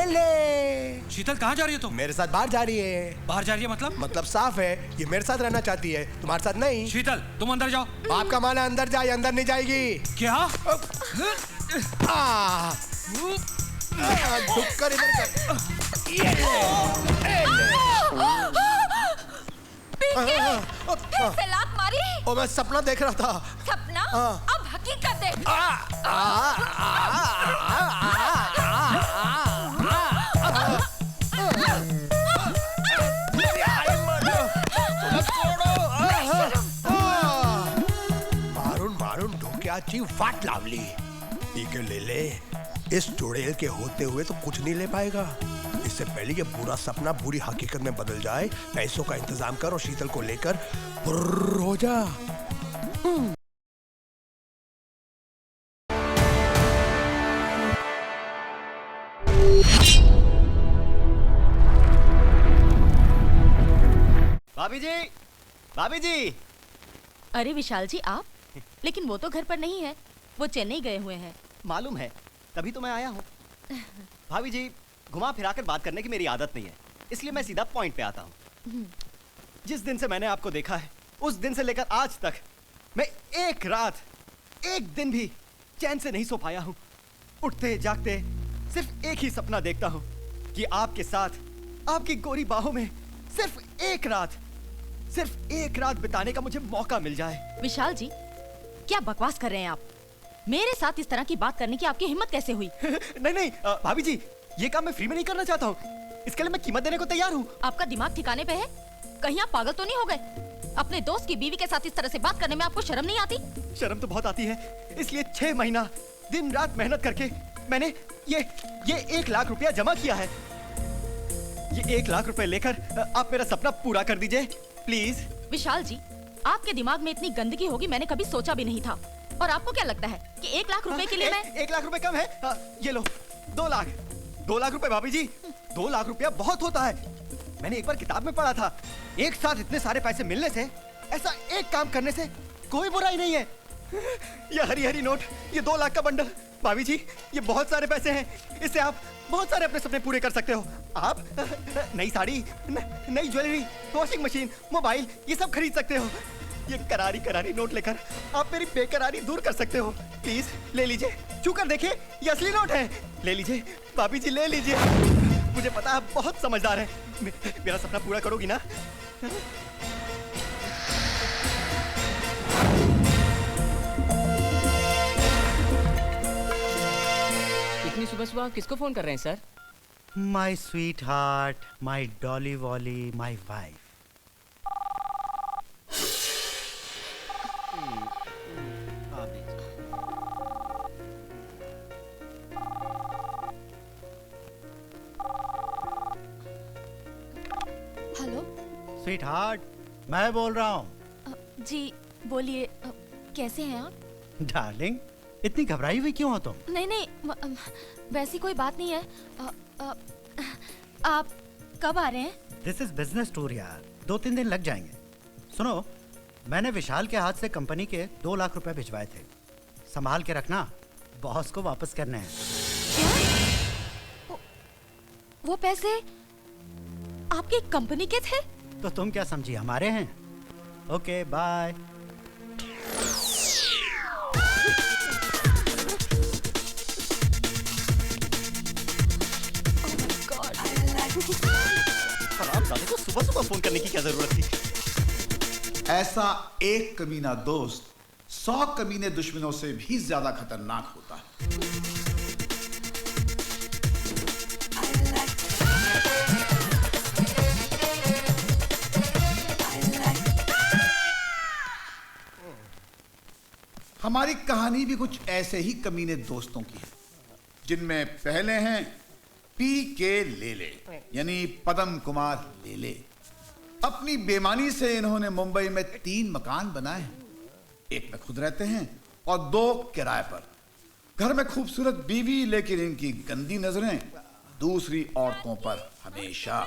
ले ले। शीतल कहाँ जा रही है तुम? मेरे साथ बाहर जा रही है। बाहर जा रही है मतलब साफ है, ये मेरे साथ रहना चाहती है, तुम्हारे साथ नहीं। शीतल तुम अंदर जाओ। बाप का माना अंदर जाए, अंदर नहीं जाएगी। क्या? कर इधर कर। फिर से लात मारी। ओ मैं सपना देख रहा था। सपना? अब हकीकत देख। मारून डोक्याची वाट लावली। ठीक है ले ले, इस चुड़ैल के होते हुए तो कुछ नहीं ले पाएगा। इससे पहले ये बुरा सपना बुरी हकीकत में बदल जाए, पैसों का इंतजाम कर और शीतल को लेकर फुर्र हो जा। भाभी जी, भाभी जी। अरे विशाल जी आप, लेकिन वो तो घर पर नहीं है, वो चेन्नई गए हुए हैं। मालूम है, तभी तो मैं आया हूँ। भाभी जी, घुमा फिरा कर बात करने की मेरी आदत नहीं है, इसलिए मैं सीधा पॉइंट पे आता हूँ। जिस दिन से मैंने आपको देखा है, उस दिन से लेकर आज तक मैं एक रात, एक दिन भी चैन से नहीं सो पाया हूँ। उठते जागते सिर्फ एक ही सपना देखता हूँ कि आपके साथ, आपकी गोरी बाहों में सिर्फ एक रात बिताने का मुझे मौका मिल जाए। विशाल जी, क्या बकवास कर रहे हैं आप? मेरे साथ इस तरह की बात करने की आपकी हिम्मत कैसे हुई? नहीं भाभी जी, ये काम मैं फ्री में नहीं करना चाहता हूँ, इसके लिए मैं कीमत देने को तैयार हूँ। आपका दिमाग ठिकाने पे है? कहीं आप पागल तो नहीं हो गए? अपने दोस्त की बीवी के साथ इस तरह से बात करने में आपको शर्म नहीं आती? शर्म तो बहुत आती है, इसलिए 6 महीना दिन रात मेहनत करके मैंने ये 1 लाख रुपया जमा किया है। ये 1 लाख रुपए लेकर आप मेरा सपना पूरा कर दीजिए प्लीज। विशाल जी, आपके दिमाग में इतनी गंदगी होगी मैंने कभी सोचा भी नहीं था। और आपको क्या लगता है कि 1 लाख रुपए के लिए मैं 1 लाख रुपए कम है? ये लो 2 लाख रुपए। भाभी जी, 2 लाख रुपया बहुत होता है। मैंने एक बार किताब में पढ़ा था, एक साथ इतने सारे पैसे मिलने से, ऐसा एक काम करने से कोई बुराई नहीं है। ये हरी हरी नोट, ये 2 लाख का बंडल। भाभी जी, ये बहुत सारे पैसे हैं, इससे आप बहुत सारे अपने सपने पूरे कर सकते हो। आप नई साड़ी, नई ज्वेलरी, वॉशिंग मशीन, मोबाइल, ये सब खरीद सकते हो। ये करारी करारी नोट लेकर आप मेरी बेकरारी दूर कर सकते हो। प्लीज ले लीजिए, छूकर देखिए, ये असली नोट है। ले लीजिए भाभी जी, ले लीजिए। मुझे पता है आप बहुत समझदार हैं, मेरा सपना पूरा करोगी ना? इतनी सुबह सुबह किसको फोन कर रहे हैं sir? My sweetheart, my Dolly wally, my wife. Hello sweetheart, मैं बोल रहा हूँ। जी बोलिए, कैसे हैं आप? डार्लिंग, इतनी घबराई हुई क्यों हो तुम? नहीं, वैसी कोई बात नहीं है। आप कब आ रहे हैं? दिस इज बिजनेस टूर यार, 2-3 दिन लग जाएंगे। सुनो, मैंने विशाल के हाथ से कंपनी के 2 लाख रुपए भिजवाए थे, संभाल के रखना, बॉस को वापस करने हैं। क्या? वो पैसे आपकी कंपनी के थे? तो तुम क्या समझी, हमारे हैं? Okay bye. हरामजादे को सुबह सुबह फोन करने की क्या जरूरत थी? ऐसा एक कमीना दोस्त 100 कमीने दुश्मनों से भी ज्यादा खतरनाक होता है। हमारी कहानी भी कुछ ऐसे ही कमीने दोस्तों की है, जिनमें पहले हैं PK लेले, यानी पदम कुमार लेले। अपनी बेईमानी से इन्होंने मुंबई में 3 मकान बनाए हैं। एक में खुद रहते हैं और 2 किराए पर। घर में खूबसूरत बीवी, लेकिन इनकी गंदी नजरें दूसरी औरतों पर हमेशा।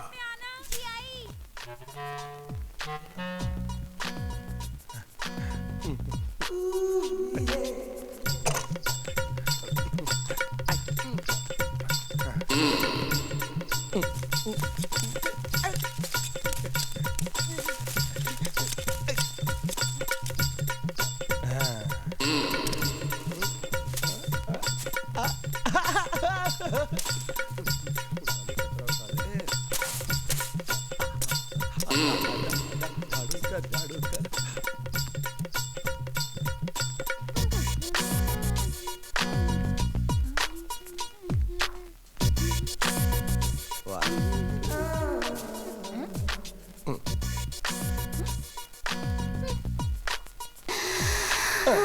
अरे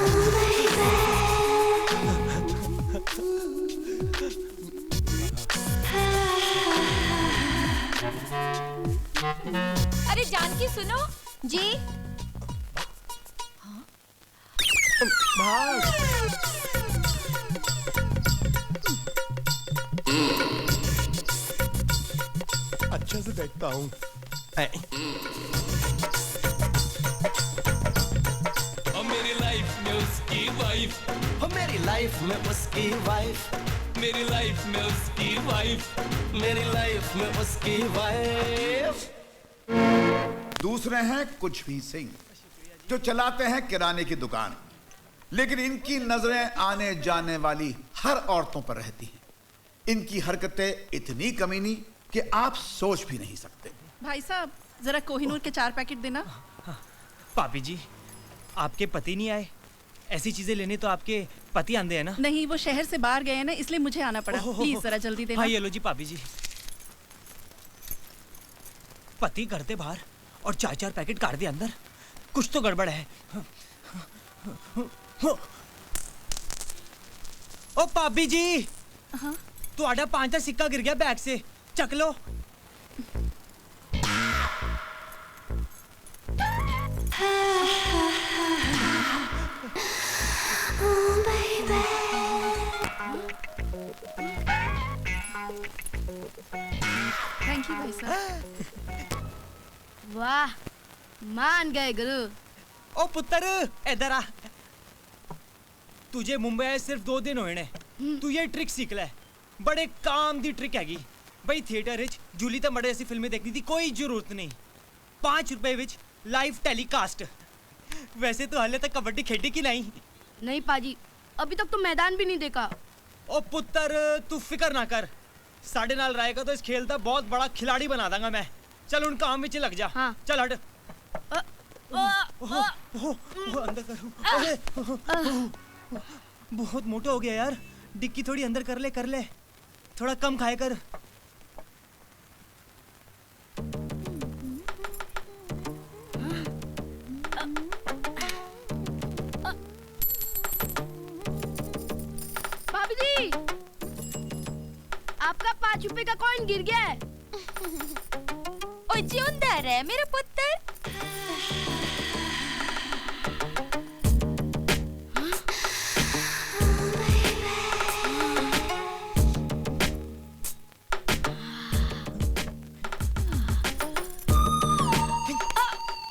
जानकी सुनो। जी अच्छे से देखता हूँ। मेरी लाइफ में उसकी वाइफ, मेरी लाइफ में उसकी वाइफ, मेरी लाइफ में उसकी वाइफ, मेरी लाइफ में उसकी वाइफ। दूसरे हैं कुछ भी सिंह, जो चलाते हैं किराने की दुकान, लेकिन इनकी नजरें आने जाने वाली हर औरतों पर रहती हैं। इनकी हरकतें इतनी कमीनी कि आप सोच भी नहीं सकते। भाई साहब जरा कोहिनूर के 4 पैकेट देना। पापी जी, आपके पति नहीं आए? ऐसी चीजें लेने तो आपके पति आंदे हैं ना? नहीं, वो शहर से बाहर गए हैं ना, इसलिए मुझे आना पड़ा। प्लीज जरा जल्दी देना। हाँ ये लो जी पापी जी। पति करते बाहर और 4-4 पैकेट काट दे अंदर। कुछ तो गड़बड़ है। ओ पापी जी, ਤੁਹਾਡਾ 5 ਦਾ सिक्का गिर गया बैग से, चक लो। थैंक यू भाई साहब। वाह, मान गए गुरु। ओ पुत्र इधर आ। तुझे मुंबई आए सिर्फ 2 दिन होए ने। तू ये ट्रिक सीख ले, बड़े काम दी ट्रिक हैगी। भाई थिएटर विच जूली ते मड़े ऐसी फिल्में देखनी थी, कोई जरूरत नहीं। 5 रुपए विच लाइव टेलीकास्ट। वैसे तो हाले तक कबड्डी खेडी की नहीं? नहीं पाजी, अभी तक तो मैदान भी नहीं देखा। ओ पुत्र तू फिक्र ना कर, साढ़े नाल रहेगा तो इस खेल का बहुत बड़ा खिलाड़ी बना दूंगा मैं। चल उन काम में लग जा। हाँ। चल हट। अंदर करो। बहुत मोटा हो गया यार, डिक्की थोड़ी अंदर कर ले, थोड़ा कम खाए कर। भाभी जी, आपका 5 रुपए का कॉइन गिर गया है। ओ जिंदा रहे मेरा पुत्र।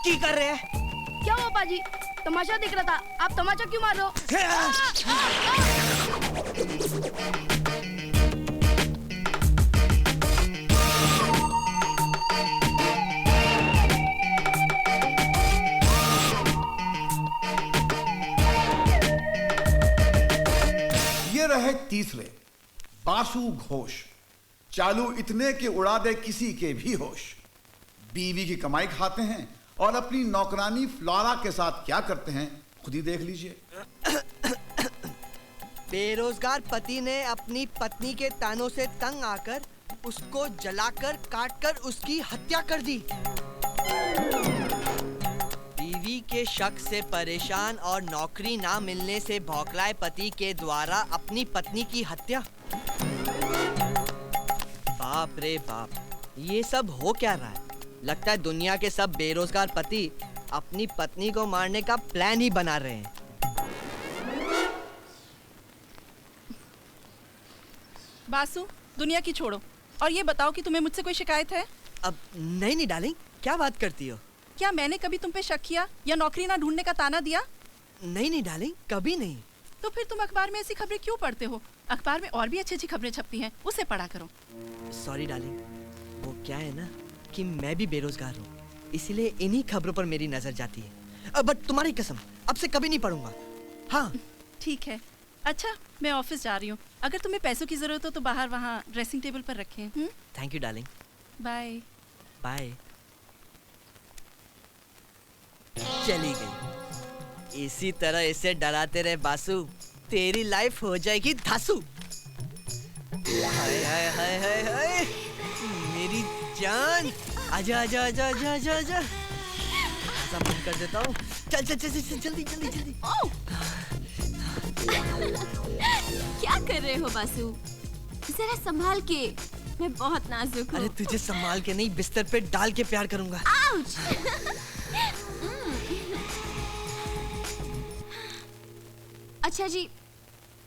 की कर रहे हैं? क्या हुआ पाजी? तमाशा देख रहा था। आप तमाशा क्यों मार रहे हो? ये रहे तीसरे, बासु घोष। चालू इतने के उड़ा दे किसी के भी होश। बीवी की कमाई खाते हैं और अपनी नौकरानी फ्लोरा के साथ क्या करते हैं खुद ही देख लीजिए। बेरोजगार पति ने अपनी पत्नी के तानों से तंग आकर उसको जलाकर काटकर उसकी हत्या कर दी। बीवी के शक से परेशान और नौकरी ना मिलने से भौखलाए पति के द्वारा अपनी पत्नी की हत्या। बाप रे बाप, ये सब हो क्या रहा है? लगता है दुनिया के सब बेरोजगार पति अपनी पत्नी को मारने का प्लान ही बना रहे हैं। बासु, दुनिया की छोड़ो और ये बताओ कि तुम्हें मुझसे कोई शिकायत है? अब नहीं डार्लिंग, क्या बात करती हो? क्या मैंने कभी तुम पे शक किया या नौकरी ना ढूंढने का ताना दिया? नहीं डार्लिंग, कभी नहीं। तो फिर तुम अखबार में ऐसी खबरें क्यों पढ़ते हो? अखबार में और भी अच्छी अच्छी खबरें छपती हैं, उसे पढ़ा करो। सॉरी डार्लिंग, वो क्या है ना कि मैं भी बेरोजगार हूँ, इसलिए इन्हीं खबरों पर मेरी नजर जाती है। बट तुम्हारी कसम, अब से कभी नहीं पढ़ूंगा। हाँ ठीक है। अच्छा, मैं ऑफिस जा रही हूँ। अगर तुम्हें पैसों की जरूरत हो तो बाहर वहाँ ड्रेसिंग टेबल पर रखें। Thank you darling. Bye bye. चली गई। इसी तरह इसे डराते रहे बासु, तेरी लाइफ हो जाएगी धासु। हाय हाय हाय हाय हाय, मेरी जान, आजा आजा आजा आजा आजा आजा। ऐसा बंद कर देता हूँ। चल चल चल चल जल्दी जल्दी जल्दी। क्या कर रहे हो बासु? जरा संभाल के, मैं बहुत नाजुक हूँ। अरे तुझे संभाल के नहीं, बिस्तर पे डाल के प्यार करूंगा। आउच! अच्छा जी,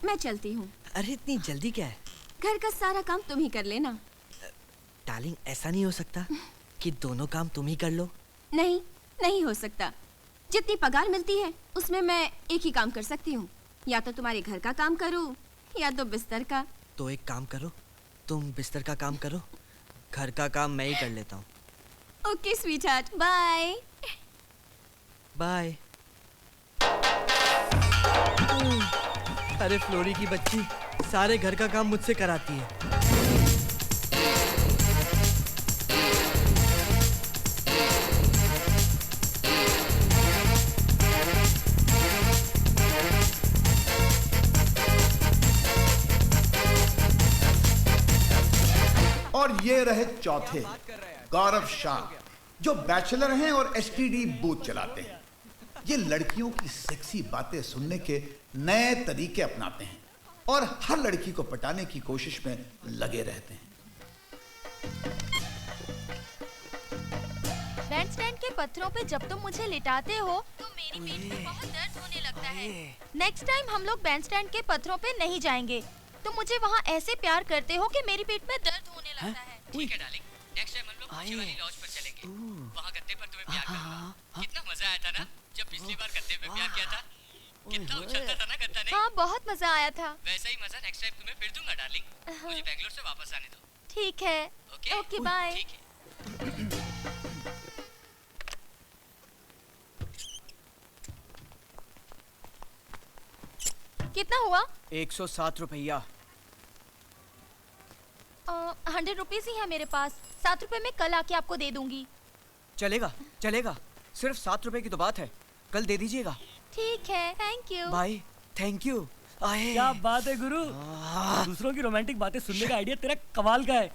मैं चलती हूँ। अरे इतनी जल्दी क्या है? घर का सारा काम तुम ही कर लेना। डार्लिंग, ऐसा नहीं हो सकता कि दोनों काम तुम ही कर लो। नहीं, नहीं हो सकता। जितनी पगार मिलती है उसमें मैं एक ही काम कर सकती हूँ। या तो तुम्हारे घर का काम करूँ या तो बिस्तर का। तो एक काम करो, तुम बिस्तर का काम करो, घर का काम मैं ही कर लेता हूँ। Okay sweetheart, bye. बाय। अरे फ्लोरी की बच्ची सारे घर का काम मुझसे कराती है। और ये रहे चौथे, गौरव शाह, जो बैचलर हैं और एसटीडी बूथ चलाते हैं। ये लड़कियों की सेक्सी बातें सुनने के नए तरीके अपनाते हैं और हर लड़की को पटाने की कोशिश में लगे रहते हैं। बैंडस्टैंड के पत्थरों पे जब तुम मुझे लिटाते हो तो मेरी पीठ में बहुत दर्द होने लगता है। नेक्स्ट टाइम हम लोग बैंडस्टैंड के पत्थरों पे नहीं जाएंगे। तुम मुझे वहाँ ऐसे प्यार करते हो कि मेरी पीठ में दर्द होने लगता है। ठीक है डार्लिंग, नेक्स्ट टाइम हम लोग ऊंची वाली लॉज पर चलेंगे। वहाँ गद्दे पर तुम्हें प्यार करूंगा। कितना मजा आया था ना जब पिछली बार गद्दे पे प्यार किया था? कितना उछलता था ना गद्दा नहीं? हाँ, बहुत मजा आया था। वैसा ही मजा नेक्स्ट टाइम तुम्हें फिर दूंगा डार्लिंग। मुझे बैंगलोर से वापस आने दो। ठीक है। Okay bye. कितना हुआ? 107 रुपया। 100 रुपीज ही है मेरे पास। 7 रुपए में कल आके आपको दे दूंगी। चलेगा चलेगा, सिर्फ 7 रुपए की तो बात है, कल दे दीजिएगा। ठीक है, thank you. Bye. Thank you. क्या बात है गुरु, दूसरों की रोमांटिक बातें सुनने का आइडिया तेरा कमाल का है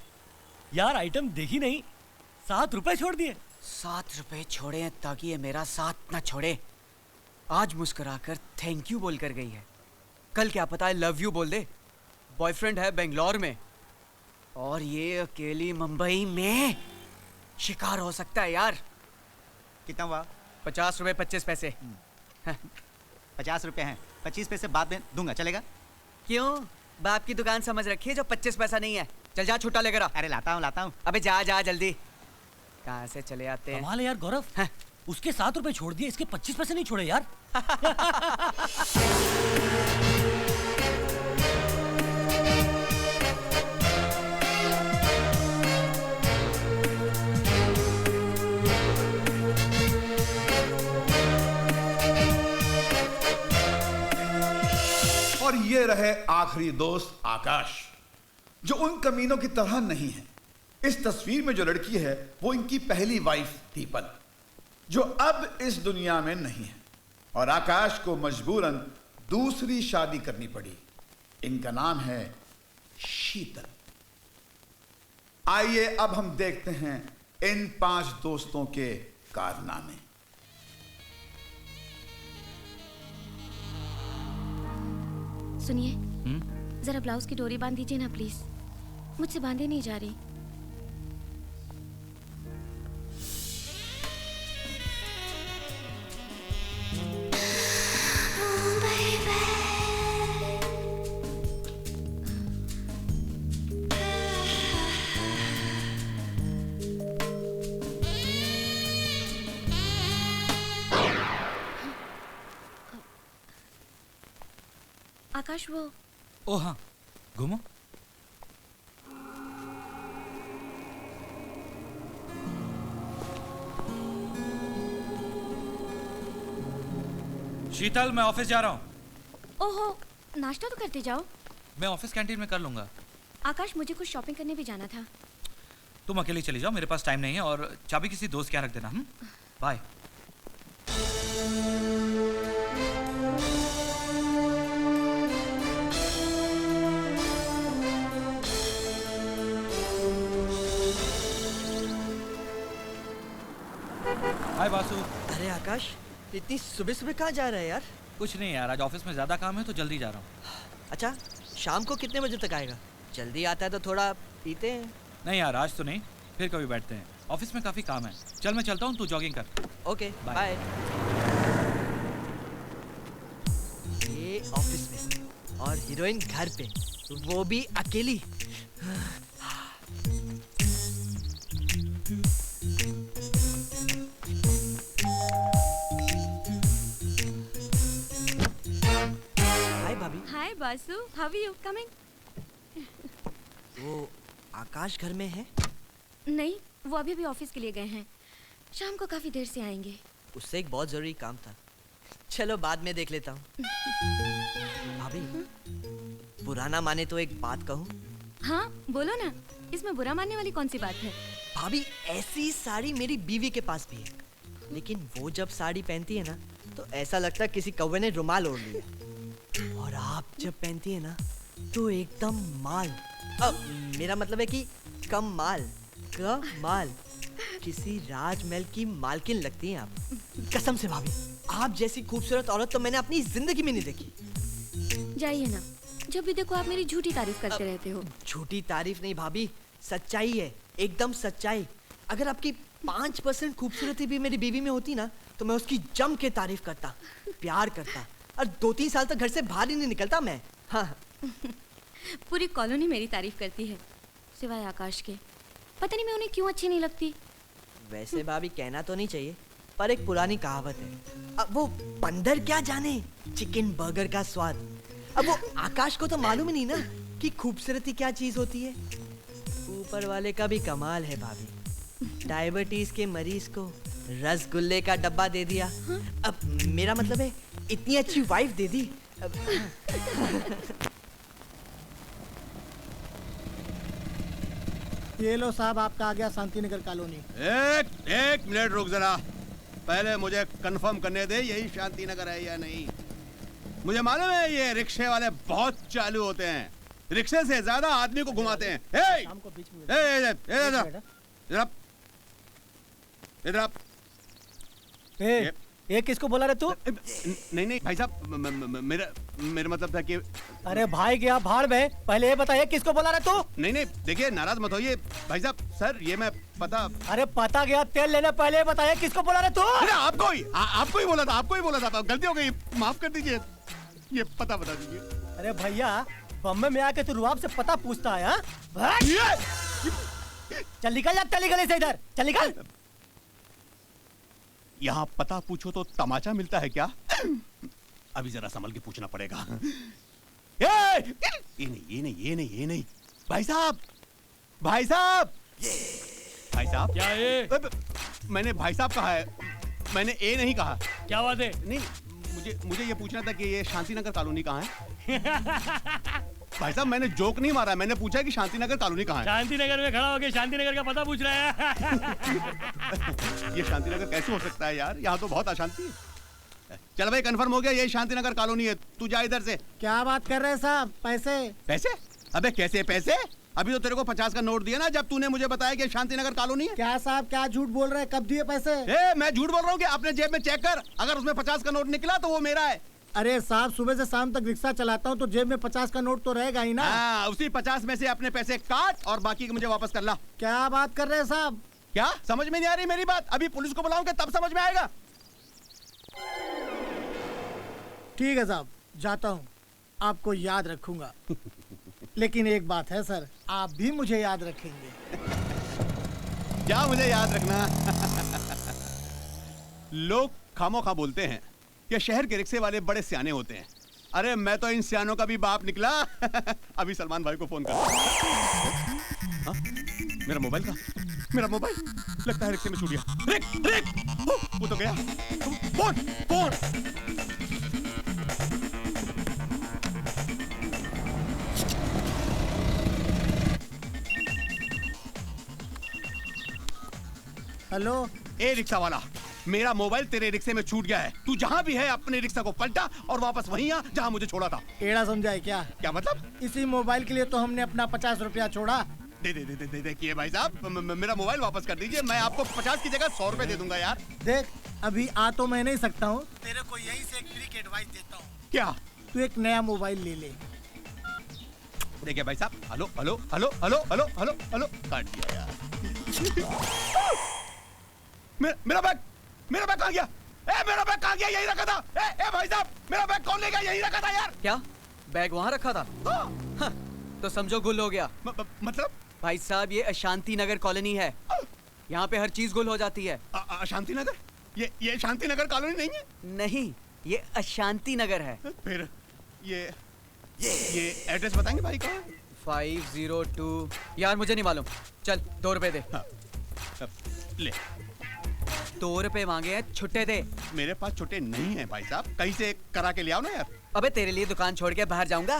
यार। आइटम देखी नहीं, 7 रुपए छोड़ दिए। 7 रुपए छोड़े हैं ताकि ये मेरा साथ ना छोड़े। आज मुस्कुराकर थैंक यू बोल कर गई है, कल क्या पता है लव यू बोल दे। बॉयफ्रेंड है बेंगलोर में और ये अकेली मुंबई में शिकार हो सकता है यार। कितना हुआ? 50 रुपए 25 पैसे। 50 रुपए हैं, 25 पैसे बाद में दूंगा, चलेगा? क्यों? बाप की दुकान समझ रखी है जो 25 पैसा नहीं है। चल जा छुट्टा लेकर आ। अरे लाता हूँ। अबे जा जा जल्दी। कहाँ से चले आते हैं? कमाल है यार गौरव, उसके 7 रुपए छोड़ दिए, इसके 25 पैसे नहीं छोड़े यार। और ये रहे आखिरी दोस्त आकाश, जो उन कमीनों की तरह नहीं है। इस तस्वीर में जो लड़की है वो इनकी पहली वाइफ दीपल, जो अब इस दुनिया में नहीं है, और आकाश को मजबूरन दूसरी शादी करनी पड़ी। इनका नाम है शीतल। आइए अब हम देखते हैं इन 5 दोस्तों के कारनामे। सुनिए, जरा ब्लाउज की डोरी बांध दीजिए ना प्लीज, मुझसे बांधे नहीं जा रही। आकाश वो। ओ हाँ, घूमो। शीतल, मैं ऑफिस जा रहा हूँ। ओहो, नाश्ता तो करते जाओ। मैं ऑफिस कैंटीन में कर लूंगा। आकाश, मुझे कुछ शॉपिंग करने भी जाना था। तुम अकेले चली जाओ, मेरे पास टाइम नहीं है, और चाबी किसी दोस्त के यहाँ रख देना। बाय। हाय बासु। अरे आकाश, इतनी सुबह सुबह कहाँ जा रहा है यार? कुछ नहीं यार, आज ऑफिस में ज्यादा काम है तो जल्दी जा रहा हूँ। अच्छा, शाम को कितने बजे तक आएगा? जल्दी आता है तो थोड़ा पीते हैं। नहीं यार, आज तो नहीं, फिर कभी बैठते हैं। ऑफिस में काफी काम है। चल मैं चलता हूँ, तू जॉगिंग कर। Okay bye. ये ऑफिस में और हीरोइन घर पे, वो भी अकेली। हाय भाभी। Hi Basu, how are you? Coming. वो आकाश घर में है? नहीं, वो अभी भी ऑफिस के लिए गए हैं। शाम को काफी देर से आएंगे। उससे एक बहुत जरूरी काम था। चलो बाद में देख लेता हूँ। भाभी, बुरा ना माने तो एक बात कहूँ? हाँ बोलो ना, इसमें बुरा मानने वाली कौन सी बात है? भाभी, ऐसी साड़ी मेरी बीवी के पास भी है, लेकिन वो जब साड़ी पहनती है ना तो ऐसा लगता है किसी कौवे ने रुमाल ओढ़ लिया। और आप जब पहनती है ना तो एकदम माल, मेरा मतलब है कि कम माल, कमाल, किसी राजमहल की मालकिन लगती हैं आप। कसम से भाभी, आप जैसी खूबसूरत औरत तो मैंने अपनी जिंदगी में नहीं देखी। जाइए ना, जब भी देखो आप मेरी झूठी तारीफ करते रहते हो। झूठी तारीफ नहीं भाभी, सच्चाई है, एकदम सच्चाई। अगर आपकी 5% खूबसूरती भी मेरी बीवी में होती ना तो मैं उसकी जम के तारीफ करता, प्यार करता, और 2-3 साल तक घर से बाहर ही नहीं निकलता मैं। हाँ। पूरी कॉलोनी मेरी तारीफ करती है, सिवाय आकाश के। पता नहीं मैं उन्हें क्यों अच्छी नहीं लगती। वैसे भाभी कहना तो नहीं चाहिए, पर एक पुरानी कहावत है, अब वो बंदर क्या जाने चिकन बर्गर का स्वाद। अब वो आकाश को तो मालूम ही नहीं ना कि खूबसूरती क्या चीज होती है। ऊपर वाले का भी कमाल है भाभी, डायबिटीज के मरीज को रसगुल्ले का डब्बा दे दिया। अब मेरा मतलब है इतनी अच्छी वाइफ दे दी। ये लो साहब, आपका आ गया शांतिनगर कॉलोनी। एक मिनट रुक जरा, पहले मुझे कंफर्म करने दे यही शांतिनगर है या नहीं। मुझे मालूम है ये रिक्शे वाले बहुत चालू होते हैं, रिक्शे से ज्यादा आदमी को घुमाते हैं। ये किसको बोला रे तू? नहीं भाई साहब, मेरा मतलब था कि। अरे भाई गया भाड़ में, पहले ये बताइए किसको बोला रे तू? नहीं देखिए, नाराज मत होइए भाई साहब। सर ये मैं पता। अरे पता गया, तेल लेने पहले बताइए किसको बोला रे तू? अरे आपको ही बोला था, गलती हो गई, माफ कर दीजिए। ये पता बता दीजिए। अरे भैया, बम्बे में आके तू रुआब से पता पूछता है? चल निकल जा, चली गली से इधर, चल निकल। यहाँ पता पूछो तो तमाचा मिलता है क्या? अभी जरा संभल के पूछना पड़ेगा। ये नहीं भाई साहब क्या है? मैंने भाई साहब कहा है, मैंने ए नहीं कहा। क्या बात है? नहीं, मुझे ये पूछना था कि ये शांतिनगर कॉलोनी कहाँ है? भाई साहब मैंने जोक नहीं मारा, मैंने पूछा कि शांतिनगर कॉलोनी कहाँ है। शांतिनगर में खड़ा होकर शांतिनगर का पता पूछ रहा है। ये शांतिनगर कैसे हो सकता है यार, यहाँ तो बहुत अशांति है। चल भाई कंफर्म हो गया, यही शांतिनगर कॉलोनी है, तू जा इधर से। क्या बात कर रहे हैं साहब? पैसे? अबे कैसे पैसे? अभी तो तेरे को 50 का नोट दिया ना जब तूने मुझे बताया कि शांतिनगर कॉलोनी है। क्या साहब, क्या झूठ बोल रहे हैं? कब दिए पैसे? मैं झूठ बोल रहा हूँ कि अपने जेब में चेक कर, अगर उसमें 50 का नोट निकला तो वो मेरा है। अरे साहब, सुबह से शाम तक रिक्शा चलाता हूँ तो जेब में 50 का नोट तो रहेगा ही ना। उसी 50 में से अपने पैसे काट और बाकी मुझे वापस कर ला। क्या बात कर रहे हैं साहब? क्या समझ में नहीं आ रही मेरी बात? अभी पुलिस को बुलाऊंगा तब समझ में आएगा। ठीक है साहब, जाता हूँ, आपको याद रखूंगा। लेकिन एक बात है सर, आप भी मुझे याद रखेंगे। क्या मुझे याद रखना? लोग खामोखा बोलते हैं कि शहर के रिक्शे वाले बड़े सियाने होते हैं। अरे मैं तो इन सियानों का भी बाप निकला। अभी सलमान भाई को फोन कर। हाँ? मेरा मोबाइल लगता है रिक्शे में छूट गया। रिक वो तो गया। Phone hello. ए रिक्शा वाला, मेरा मोबाइल तेरे रिक्शे में छूट गया है। तू जहाँ भी है अपने रिक्शा को पलटा और वापस वहीं आ जहाँ मुझे छोड़ा था। टेढ़ा समझा है क्या? क्या मतलब? इसी मोबाइल के लिए तो हमने अपना 50 रुपया छोड़ा। देखिए भाई साहब, मेरा मोबाइल वापस कर दीजिए, मैं आपको 50 की जगह 100 रुपए दे दूंगा यार। देख, अभी आ तो मैं नहीं सकता हूँ, तेरे को यहीं से एक ट्रिक एडवाइस देता हूँ। क्या? तू एक नया मोबाइल ले ले। देखिए भाई साहब, hello hello hello hello hello hello hello, काट दिया यार। मेरा बैग कहाँ गया? मेरा बैग कहाँ गया? यही रखा था। भाई साहब, मेरा बैग कौन ले गया? यही रखा था यार। क्या बैग वहाँ रखा था? हाँ, तो समझो गुल हो गया। मतलब? भाई साहब, ये अशांति नगर कॉलोनी है, यहाँ पे हर चीज गुल हो जाती है। अशांति नगर? ये शांति नगर कॉलोनी नहीं है? नहीं, ये अशांति नगर है। फिर ये एड्रेस बताएंगे भाई कहाँ? 502। यार मुझे नहीं मालूम, चल 2 रुपए दे। ले 2 रुपए मांगे हैं, छुट्टे दे। मेरे पास छुट्टे नहीं है भाई साहब, कहीं से करा के ले आओ ना यार। अबे तेरे लिए दुकान छोड़ के बाहर जाऊंगा?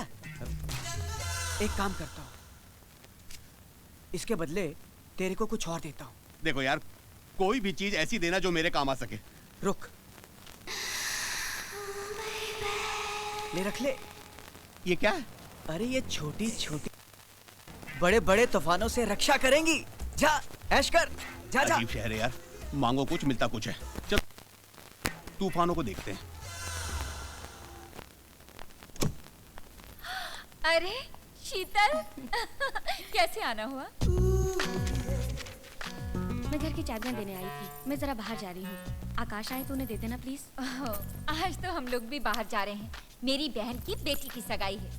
एक काम करता हूँ, इसके बदले तेरे को कुछ और देता हूँ। देखो यार, कोई भी चीज ऐसी देना जो मेरे काम आ सके। रुक, ले रख ले। ये क्या है? अरे ये छोटी छोटी बड़े बड़े तूफानों से रक्षा करेंगी। जा ऐश कर, जा जा। अजीब शहर है यार, मांगो कुछ मिलता कुछ है। चल तूफानों को देखते हैं। अरे शीतल, कैसे आना हुआ? मैं घर की चाबियां देने आई थी, मैं जरा बाहर जा रही हूँ। आकाश आए तो उन्हें दे देना प्लीज। आज तो हम लोग भी बाहर जा रहे हैं, मेरी बहन की बेटी की सगाई है।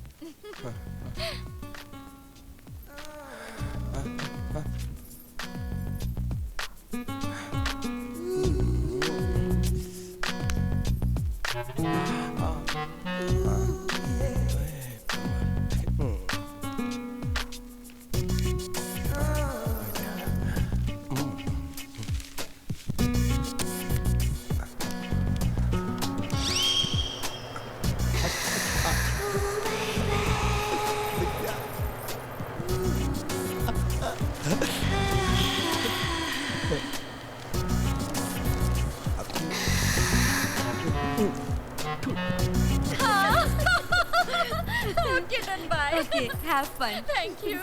Okay, then bye. Okay, have fun. Thank you.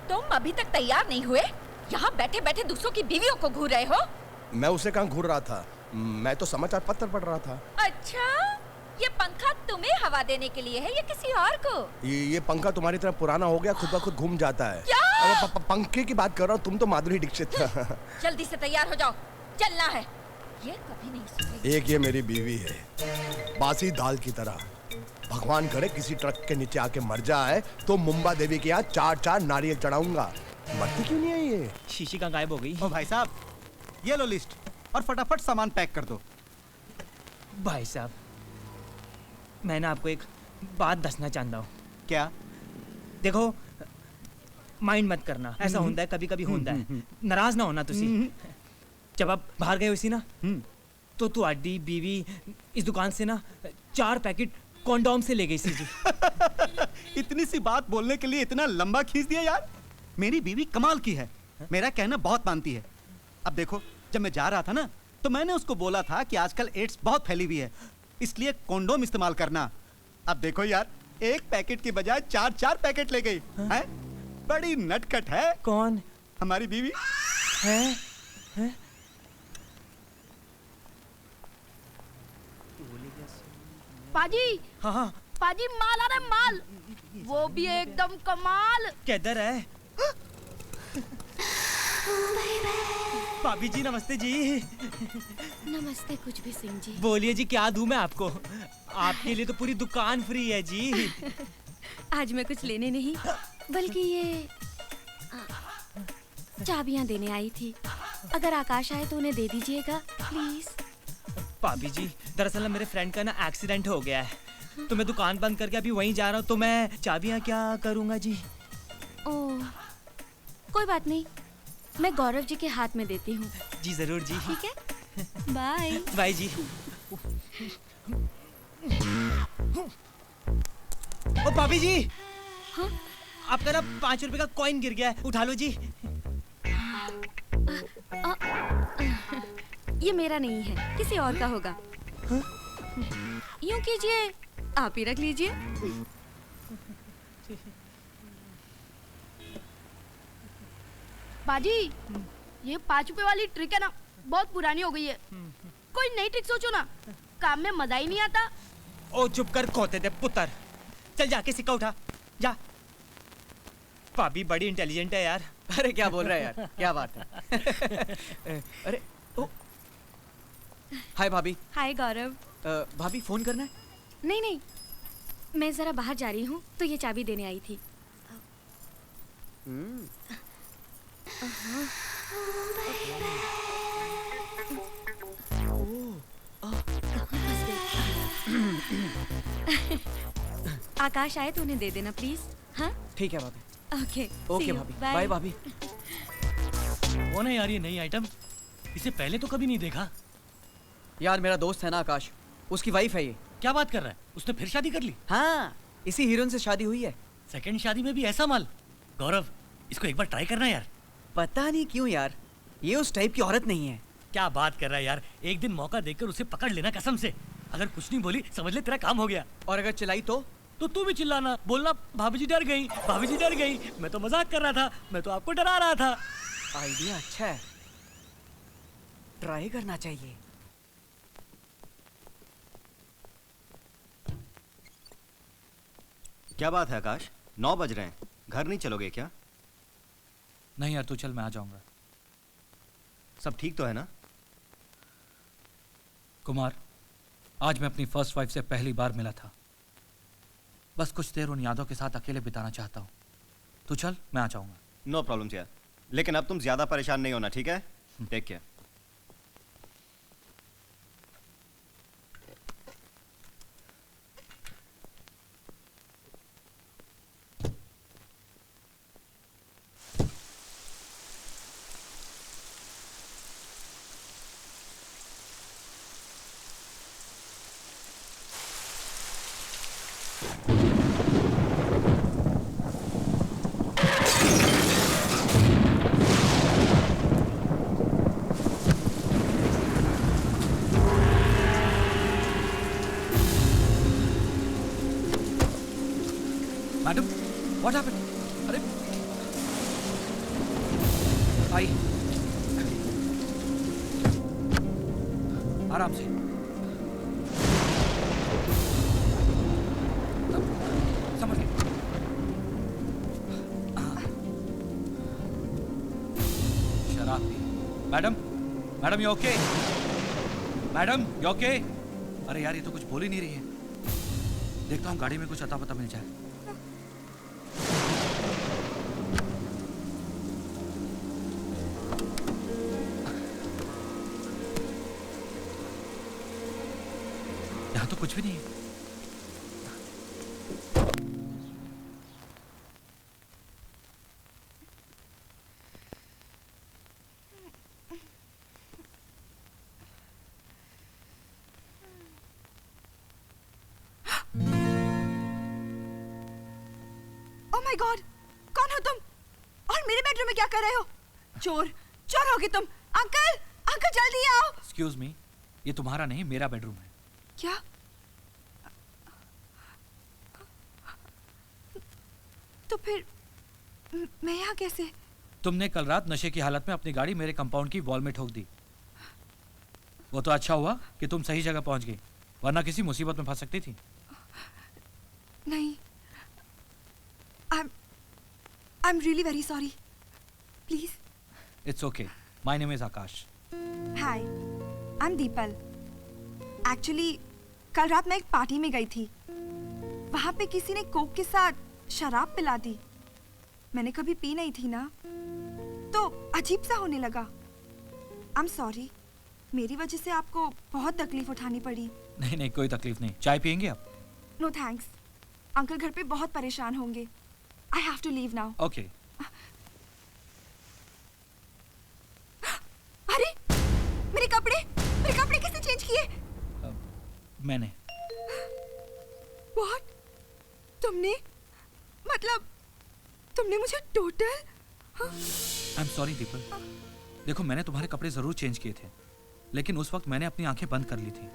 तुम अभी तक तैयार नहीं हुए? यहाँ बैठे बैठे दूसरों की बीवियों को घूर रहे हो? मैं उसे कहाँ घूर रहा था, मैं तो समाचार पत्र पढ़ रहा था। अच्छा, ये पंखा तुम्हें हवा देने के लिए है या किसी और को? ये पंखा तुम्हारी तरह पुराना हो गया, खुद ब खुद घूम जाता है। क्या? अरे पंखे की बात कर रहा हूँ, तुम तो माधुरी दीक्षित। जल्दी से तैयार हो जाओ, चलना है। ये कभी नहीं सुनेगी। एक ये मेरी बीवी है, बासी दाल की तरह। भगवान करे किसी ट्रक के नीचे आके मर जाए तो मुंबा देवी के यहाँ 4-4 नारियल चढ़ाऊंगा। मरती क्यों नहीं है ये? शीशी कहाँ गायब हो गई? ओ भाई साहब, ये लो लिस्ट और फटाफट सामान पैक कर दो। भाई साहब, मैं ना आपको एक बात दसना चाहता हूँ। क्या? देखो, माइंड मत करना, ऐसा होता है, कभी कभी होता है। नाराज ना होना तुसी। जब आप बाहर गए हुई ना, तो तुम्हारी बीवी इस दुकान से ना 4 पैकेट कॉन्डोम से ले गई सी जी। इतनी सी बात बोलने के लिए इतना लंबा खींच दिया यार। मेरी बीवी कमाल की है, मेरा कहना बहुत मानती है। अब देखो, जब मैं जा रहा था ना, तो मैंने उसको बोला था कि आजकल एड्स बहुत फैली हुई है, इसलिए कॉन्डोम इस्तेमाल करना। अब देखो यार, 1 पैकेट की बजाय 4-4 पैकेट ले गई है। बड़ी नटखट है। कौन? हमारी बीवी है? पाजी, हाँ पाजी, माल आ रहा है, माल। वो भी एकदम कमाल। किधर है? भाभी जी नमस्ते जी। नमस्ते कुछ भी सिंह जी। बोलिए जी, क्या दूं मैं आपको? आपके लिए तो पूरी दुकान फ्री है जी। आज मैं कुछ लेने नहीं, बल्कि ये चाबियां देने आई थी। अगर आकाश आए तो उन्हें दे दीजिएगा प्लीज। भाभी जी, दरअसल ना मेरे फ्रेंड का ना एक्सीडेंट हो गया है, तो मैं दुकान बंद करके अभी वहीं जा रहा हूँ, तो मैं चाबियां क्या करूँगा जी? ओह, कोई बात नहीं, मैं गौरव जी के हाथ में देती हूँ। जी जरूर जी। ठीक है, बाय। बाय जी। ओ भाभी जी, हाँ? आपका ना 5 रुपए का कॉइन गिर गया है, उठा लो जी। ये मेरा नहीं है, किसी और का होगा। यूं कीजिए, आप ही रख लीजिए। बाजी, ये 5 रुपए वाली ट्रिक है ना, बहुत पुरानी हो गई है। कोई नई ट्रिक सोचो ना, काम में मजा ही नहीं आता। ओ चुप कर खोते थे पुत्र, चल जाके सिक्का उठा जा। भाभी बड़ी इंटेलिजेंट है यार। अरे क्या बोल रहा है यार, क्या बात है। अरे ओ हाय भाभी। हाय गौरव। भाभी फोन करना है? नहीं नहीं, मैं जरा बाहर जा रही हूँ तो ये चाबी देने आई थी। आकाश आए तो उन्हें दे देना प्लीज। हाँ ठीक है भाभी। ओके ओके भाभी, बाय भाभी। कौन है यार ये नई आइटम? इसे पहले तो कभी नहीं देखा। यार मेरा दोस्त है ना आकाश, उसकी वाइफ है ये। क्या बात कर रहा है? उसने फिर शादी कर ली? हाँ, इसी हीरोइन से शादी हुई है। सेकंड शादी में भी ऐसा माल? गौरव, इसको एक बार ट्राई करना यार। पता नहीं क्यों यार, ये उस टाइप की औरत नहीं है। क्या बात कर रहा है यार, एक दिन मौका देकर उसे पकड़ लेना कसम से। अगर कुछ नहीं बोली समझ ले तेरा काम हो गया। और अगर चिल्लाई तो तू भी चिल्लाना, बोलना भाभी जी डर गई, भाभी जी डर गई। मैं तो मजाक कर रहा था, मैं तो आपको डरा रहा था। आइडिया अच्छा है, ट्राई करना चाहिए। क्या बात है आकाश, 9 बज रहे हैं, घर नहीं चलोगे क्या? नहीं यार तू चल, मैं आ जाऊंगा। सब ठीक तो है ना? कुमार, आज मैं अपनी फर्स्ट वाइफ से पहली बार मिला था। बस कुछ देर उन यादों के साथ अकेले बिताना चाहता हूँ। तू चल, मैं आ जाऊंगा। नो प्रॉब्लम यार, लेकिन अब तुम ज्यादा परेशान नहीं होना, ठीक है? Take care. Madam, what happened? अरे आई, आराम से। समझ गए। शराब पी। Madam, madam you okay? Madam you okay? अरे यार ये तो कुछ बोल ही नहीं रही है। देखता हूँ गाड़ी में कुछ अता पता मिल जाए। यहाँ तो कुछ भी नहीं है। ओह माय गॉड, कौन हो तुम? और मेरे बेडरूम में क्या कर रहे हो? चोर, चोर होगे तुम। अंकल, अंकल जल्दी आओ। एक्सक्यूज मी, ये तुम्हारा नहीं मेरा बेडरूम है। क्या? तो फिर मैं यहाँ कैसे? तुमने कल रात नशे की हालत में अपनी गाड़ी मेरे कंपाउंड की वॉल में ठोक दी। वो तो अच्छा हुआ कि तुम सही जगह पहुंच गई, वरना किसी मुसीबत में फंस सकती थी। नहीं, I'm really very sorry. Please. It's okay. My name is Akash. Hi, I'm Deepal. Actually, कल रात मैं एक पार्टी में गई थी। वहाँ पे किसी ने कोक के साथ शराब पिला दी। मैंने कभी पी नहीं थी ना, तो अजीब सा होने लगा। I'm sorry. मेरी वजह से आपको बहुत तकलीफ उठानी पड़ी। नहीं नहीं, कोई तकलीफ नहीं। चाय पियेंगे आप? No thanks. अंकल घर पे बहुत परेशान होंगे। I have to leave now. Okay. अरे, मेरे कपड़े किसने चेंज किए? मैंने। What? तुमने? मतलब तुमने मुझे टोटल? I'm sorry the people. देखो मैंने तुम्हारे कपड़े जरूर चेंज किए थे, लेकिन उस वक्त मैंने अपनी आंखें बंद कर ली थी।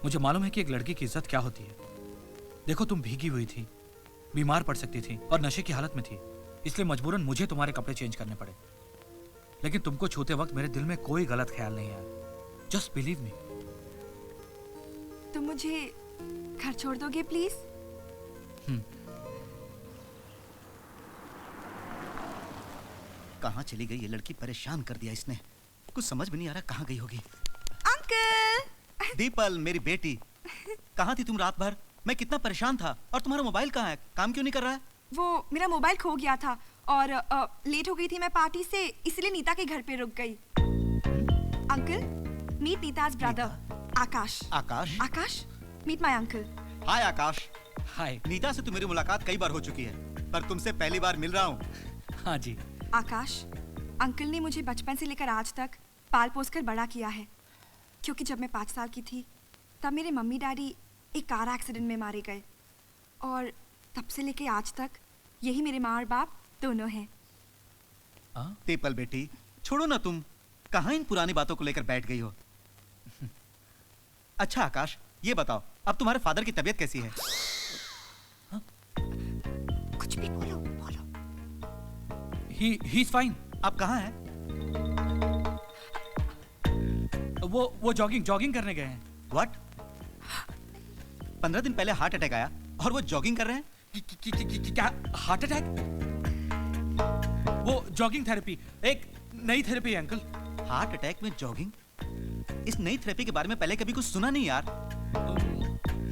मुझे मालूम है कि एक लड़की की इज्जत क्या होती है। देखो तुम भीगी हुई थी, बीमार पड़ सकती थी और नशे की हालत में थी, इसलिए मजबूरन मुझे तुम्हारे कपड़े चेंज करने पड़े। लेकिन तुमको छूते वक्त मेरे दिल में कोई गलत ख्याल नहीं आया। Just believe me. तुम मुझे घर छोड़ दोगे प्लीज? कहाँ चली गई ये लड़की? परेशान कर दिया इसने। कुछ समझ भी नहीं आ रहा कहाँ गई होगी। अंकल! दीपल, मेरी बेटी, कहाँ थी तुम रात भर? मैं कितना परेशान था। और तुम्हारा मोबाइल कहाँ है? काम क्यों नहीं कर रहा है? वो मेरा मोबाइल खो गया था और लेट हो गई थी मैं पार्टी से, इसलिए नीता के घर पे रुक गई। Uncle, meet Neeta's brother Akash. Akash? Akash, meet my uncle. Hi Akash. Hi. Neeta से तो मेरी मुलाकात कई बार हो चुकी है, पर तुमसे पहली बार मिल रहा हूँ। हाँ जी। आकाश, अंकल ने मुझे बचपन से लेकर आज तक पाल पोस कर बड़ा किया है, क्योंकि जब मैं 5 साल की थी तब मेरे मम्मी डैडी एक कार एक्सीडेंट में मारे गए, और तब से लेके आज तक यही मेरे माँ और बाप दोनों हैं। दीपल बेटी, छोड़ो ना, तुम कहाँ इन पुरानी बातों को लेकर बैठ गई हो। अच्छा आकाश, ये बताओ अब तुम्हारे फादर की तबीयत कैसी है? कुछ भी बोलो, बोलो। He is fine। आप कहाँ हैं? वो जॉगिंग करने गए हैं। What? 15 दिन पहले हार्ट अटैक आया और वो जॉगिंग कर रहे हैं? क्या हार्ट अटैक? वो जॉगिंग थेरेपी, एक नई थेरेपी है अंकल। हार्ट अटैक में जॉगिंग? इस नई थेरेपी के बारे में पहले कभी कुछ सुना नहीं यार।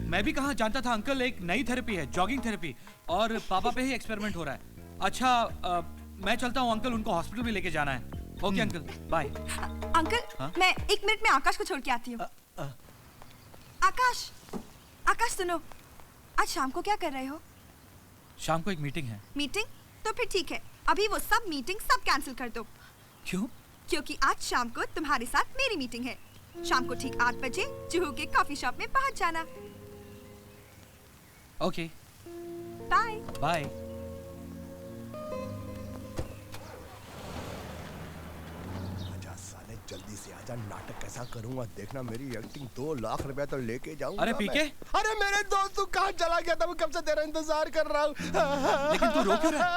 मैं भी कहाँ जानता था अंकल, एक नई थेरेपी है, जॉगिंग थेरेपी, और पापा पे ही एक्सपेरिमेंट हो रहा है। अच्छा मैं चलता हूँ अंकल, उनको हॉस्पिटल भी लेके जाना है। Okay uncle, bye. अंकल, मैं 1 मिनट में आकाश को छोड़ के आती हूँ। आकाश, आकाश सुनो, आज शाम को क्या कर रहे हो? शाम को एक मीटिंग है। मीटिंग? तो फिर ठीक है, अभी वो सब मीटिंग सब कैंसिल कर दो। क्यों? क्योंकि आज शाम को तुम्हारे साथ मेरी मीटिंग है। शाम को ठीक 8 बजे जुहू के कॉफी शॉप में पहुंच जाना। Okay, bye. बाय। आजा साले, जल्दी से आजा, नाटक कैसा करूंगा देखना। मेरी एक्टिंग 2 लाख रुपया तो लेके जाऊंगा। अरे पीके? अरे मेरे दोस्त, तू कहाँ चला गया था? मैं कब से तेरा इंतजार कर रहा हूँ। लेकिन तू रो क्यों रहा है?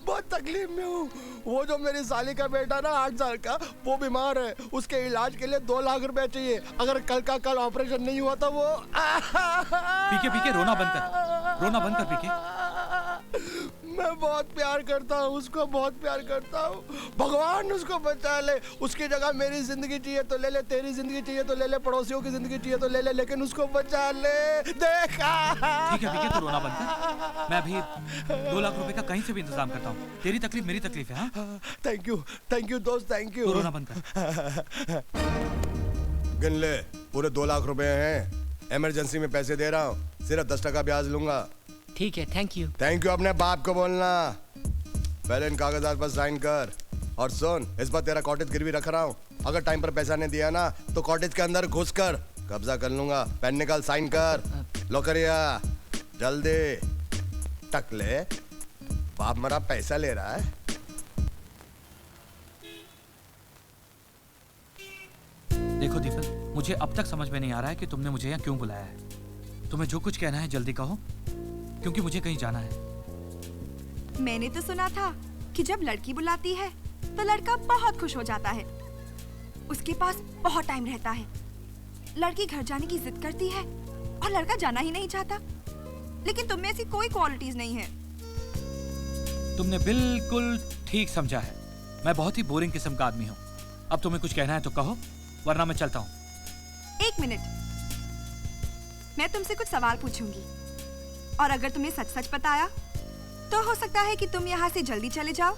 बहुत तकलीफ में हूँ। वो जो मेरी साली का बेटा ना 8 साल का, वो बीमार है। उसके इलाज के लिए 2 लाख रुपया चाहिए। अगर कल का कल ऑपरेशन नहीं हुआ तो वो पीके रोना बंद कर, रोना बंद कर पीके। मैं बहुत प्यार करता हूँ उसको, बहुत प्यार करता हूँ। भगवान उसको बचा ले। उसकी जगह मेरी जिंदगी चाहिए तो ले ले, तेरी जिंदगी चाहिए तो ले ले, पड़ोसियों की जिंदगी चाहिए तो ले ले, लेकिन उसको बचा ले। देखा? ठीक है पीके, तू रोना बंद कर। मैं अभी 2 लाख रुपए का कहीं से भी इंतजाम करता हूँ। तेरी तकलीफ मेरी तकलीफ है। हाँ? थैंक यू दोस्त, थैंक यू। तू रोना बंद कर। गिन ले, पूरे 2 लाख रुपए हैं। इमरजेंसी में पैसे दे रहा हूँ, सिर्फ 10% ब्याज लूंगा। ठीक है, थैंक यू। थैंक यू अपने बाप को बोलना। पहले इन कागजात पर साइन कर। और सुन, इस बार तेरा कॉटेज गिरवी रख रहा हूँ। अगर टाइम पर पैसा नहीं दिया ना तो कॉटेज के अंदर घुस कर कब्जा कर लूंगा। पेन निकाल, साइन कर। लो करिया, जल्दी। टक ले, बाप मेरा पैसा ले रहा है। देखो दीपल, मुझे अब तक समझ में नहीं आ रहा है कि तुमने मुझे यहाँ क्यों बुलाया है। तुम्हें जो कुछ कहना है जल्दी कहो, क्योंकि मुझे कहीं जाना है। मैंने तो सुना था कि जब लड़की बुलाती है तो लड़का बहुत खुश हो जाता है। उसके पास बहुत टाइम रहता है। लड़की घर जाने की जिद करती है और लड़का जाना ही नहीं चाहता। लेकिन तुम में ऐसी कोई क्वालिटीज नहीं है। तुमने बिल्कुल ठीक समझा है। मैं बहुत ही बोरिंग किस्म का आदमी हूँ। अब तुम्हें कुछ कहना है तो कहो, वरना मैं चलता हूँ। 1 मिनट, मैं तुमसे कुछ सवाल पूछूंगी और अगर तुमने सच-सच बताया तो हो सकता है कि तुम यहाँ से जल्दी चले जाओ,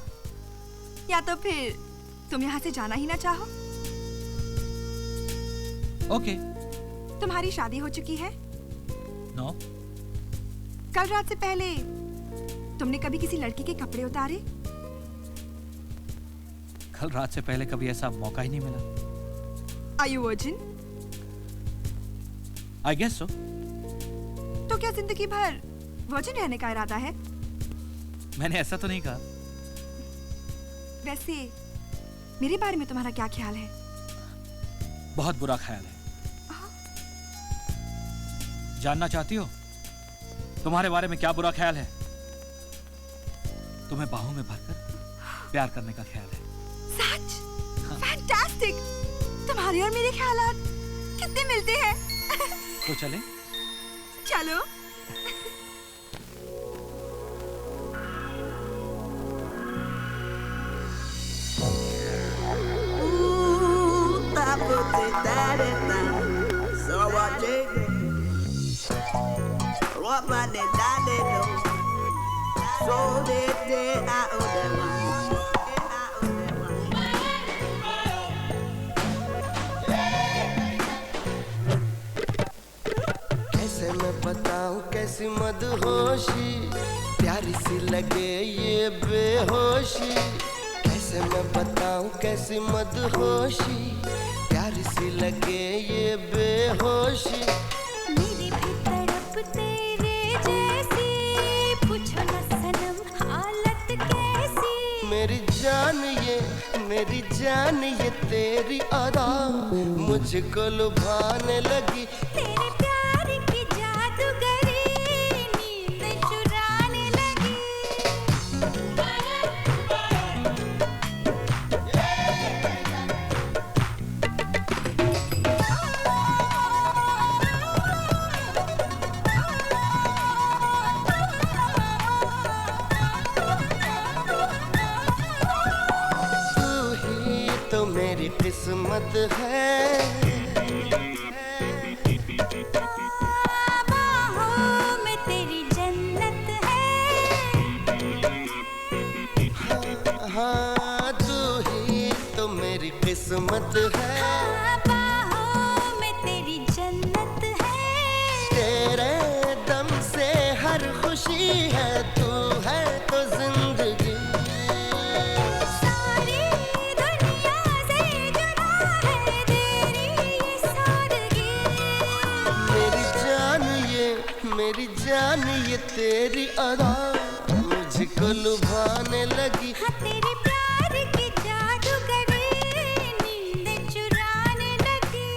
या तो फिर तुम यहाँ से जाना ही ना चाहो। ओके। तुम्हारी शादी हो चुकी है? नो। कल रात से पहले तुमने कभी किसी लड़की के कपड़े उतारे? कल रात से पहले कभी ऐसा मौका ही नहीं मिला। Are you virgin? I guess so। तो क्या जिंदगी भर वर्जिन रहने का इरादा है? मैंने ऐसा तो नहीं कहा। वैसे मेरे बारे में तुम्हारा क्या ख्याल है? बहुत बुरा ख्याल है। जानना चाहती हो तुम्हारे बारे में क्या बुरा ख्याल है? तुम्हें बाहों में भरकर प्यार करने का ख्याल है। सच? फैंटास्टिक! तुम्हारे और मेरे ख्यालात कितने मिलते हैं। तो चले? चलो। कैसे मैं बताऊं कैसी मदहोशी, प्यारी सी लगे ये बेहोशी। कैसे मैं बताऊं कैसी मदहोशी, प्यारी सी लगे ये बेहोशी। मेरी भी तड़प तेरे जैसी, पूछो न सनम हालत कैसी। मेरी जान ये तेरी अदा मुझको लुभाने लगी। तेरे प्यार की जादूगरी नींद चुराने लगी। मेरी किस्मत है, बाहों में तेरी जन्नत है। हाँ तू ही तो मेरी किस्मत है, बाहों में तेरी जन्नत है। तेरे दम से हर खुशी है, तू है तो जिंदगी। मेरी जान ये तेरी अदा मुझको लुभाने लगी। हाँ तेरे प्यार की जादूगरी नींद चुराने लगी।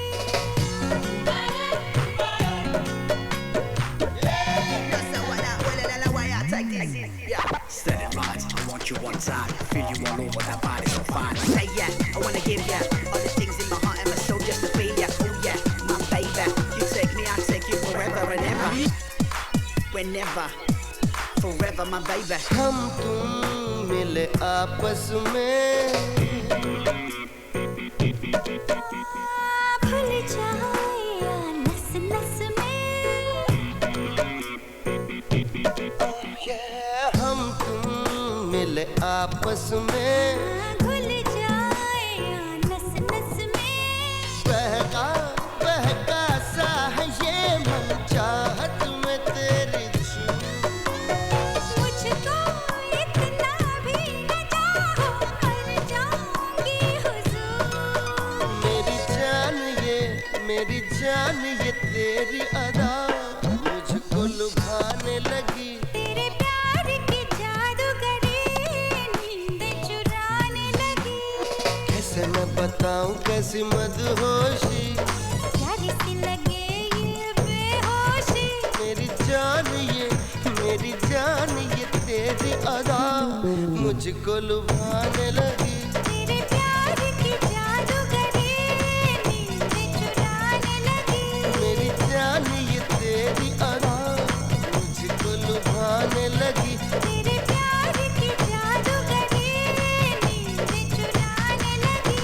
Set it right, I want you one time, feel you all over that body so fine. Say yeah, I wanna give ya all the things in my heart and my soul just to feel ya. Oh yeah, my baby, you take me, I take you forever and ever. Whenever, forever my baby. हम तुम मिले आपस में, भूल जाए नस नस में। हम तुम मिले आपस में, भूल जाए नस नस में। बहका बहका सा है ये मन, चाहत में तेरी मुझको इतना भी न चाहो, मर जाऊंगी हुजूर। मेरी जान ये तेरी अदा मुझको लुभाने लगी। तेरे प्यार की जादूगरी नींद चुराने लगी। कैसे मैं बताऊं कैसी मदहोशी, प्यारी सी लगे ये बेहोशी। मेरी जान ये तेरी अदा मुझको लुभाने लगी। तेरे प्यार की जादूगरी नींद चुराने लगी। मेरी जान ये तेरी अदा मुझको लुभाने लगी। तेरे प्यार की जादूगरी नींद चुराने लगी।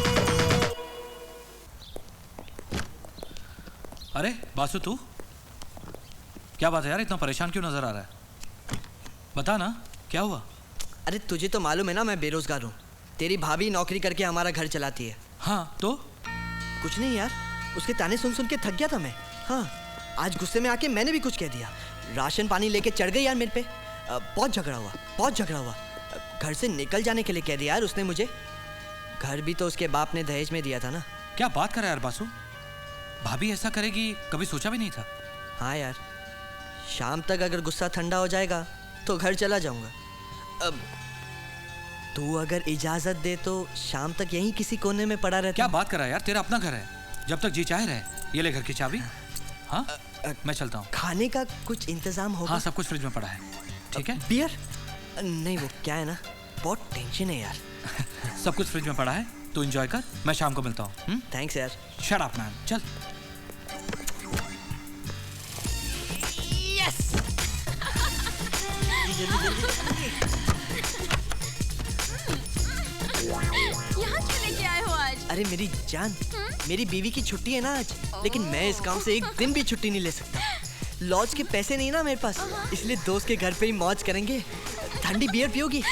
अरे बासु तू क्या बात है यार, इतना परेशान क्यों नजर आ रहा है? बता ना क्या हुआ? अरे तुझे तो मालूम है ना मैं बेरोजगार हूँ। तेरी भाभी नौकरी करके हमारा घर चलाती है। हाँ तो? कुछ नहीं यार, उसके ताने सुन सुन के थक गया था मैं। हाँ आज गुस्से में आके मैंने भी कुछ कह दिया। राशन पानी लेके चढ़ गई यार मेरे पे। बहुत झगड़ा हुआ। घर से निकल जाने के लिए कह दिया यार उसने मुझे। घर भी तो उसके बाप ने दहेज में दिया था ना। क्या बात कर रहा है यार बासु, भाभी ऐसा करेगी कभी सोचा भी नहीं था। हाँ यार, शाम तक अगर गुस्सा ठंडा हो जाएगा तो घर चला जाऊंगा। अब तू अगर इजाजत दे तो शाम तक यहीं किसी कोने में पड़ा रहता। क्या बात कर रहा है यार, तेरा अपना घर है, जब तक जी चाहे रहे। ये ले घर की चाबी। हाँ मैं चलता हूँ। खाने का कुछ इंतजाम होगा? हाँ सब कुछ फ्रिज में पड़ा है। ठीक है। बियर? नहीं वो क्या है ना, बहुत टेंशन है यार। सब कुछ फ्रिज में पड़ा है, तू एंजॉय कर, मैं शाम को मिलता हूँ। थैंक्स यार। शट अप मैन, चल। यस। यहाँ क्यों लेके आए हो आज? अरे मेरी जान, मेरी बीवी की छुट्टी है ना आज, लेकिन मैं इस काम से एक दिन भी छुट्टी नहीं ले सकता। लॉज के पैसे नहीं ना मेरे पास, इसलिए दोस्त के घर पे ही मौज करेंगे। ठंडी बियर पियोगी?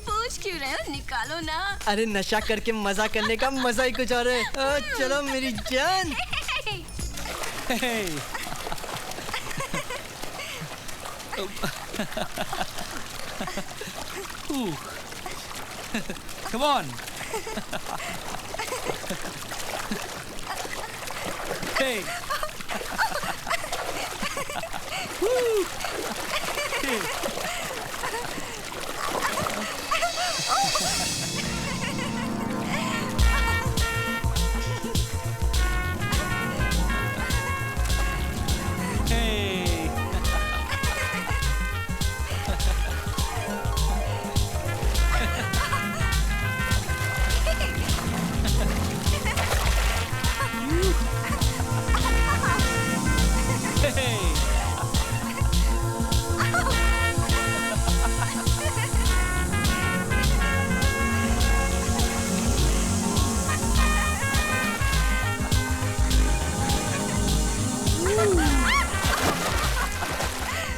पूछ क्यों रहे हो, निकालो ना। अरे नशा करके मजा करने का मजा ही कुछ और है। चलो मेरी जान। Come on. Hey. Woo. Hey.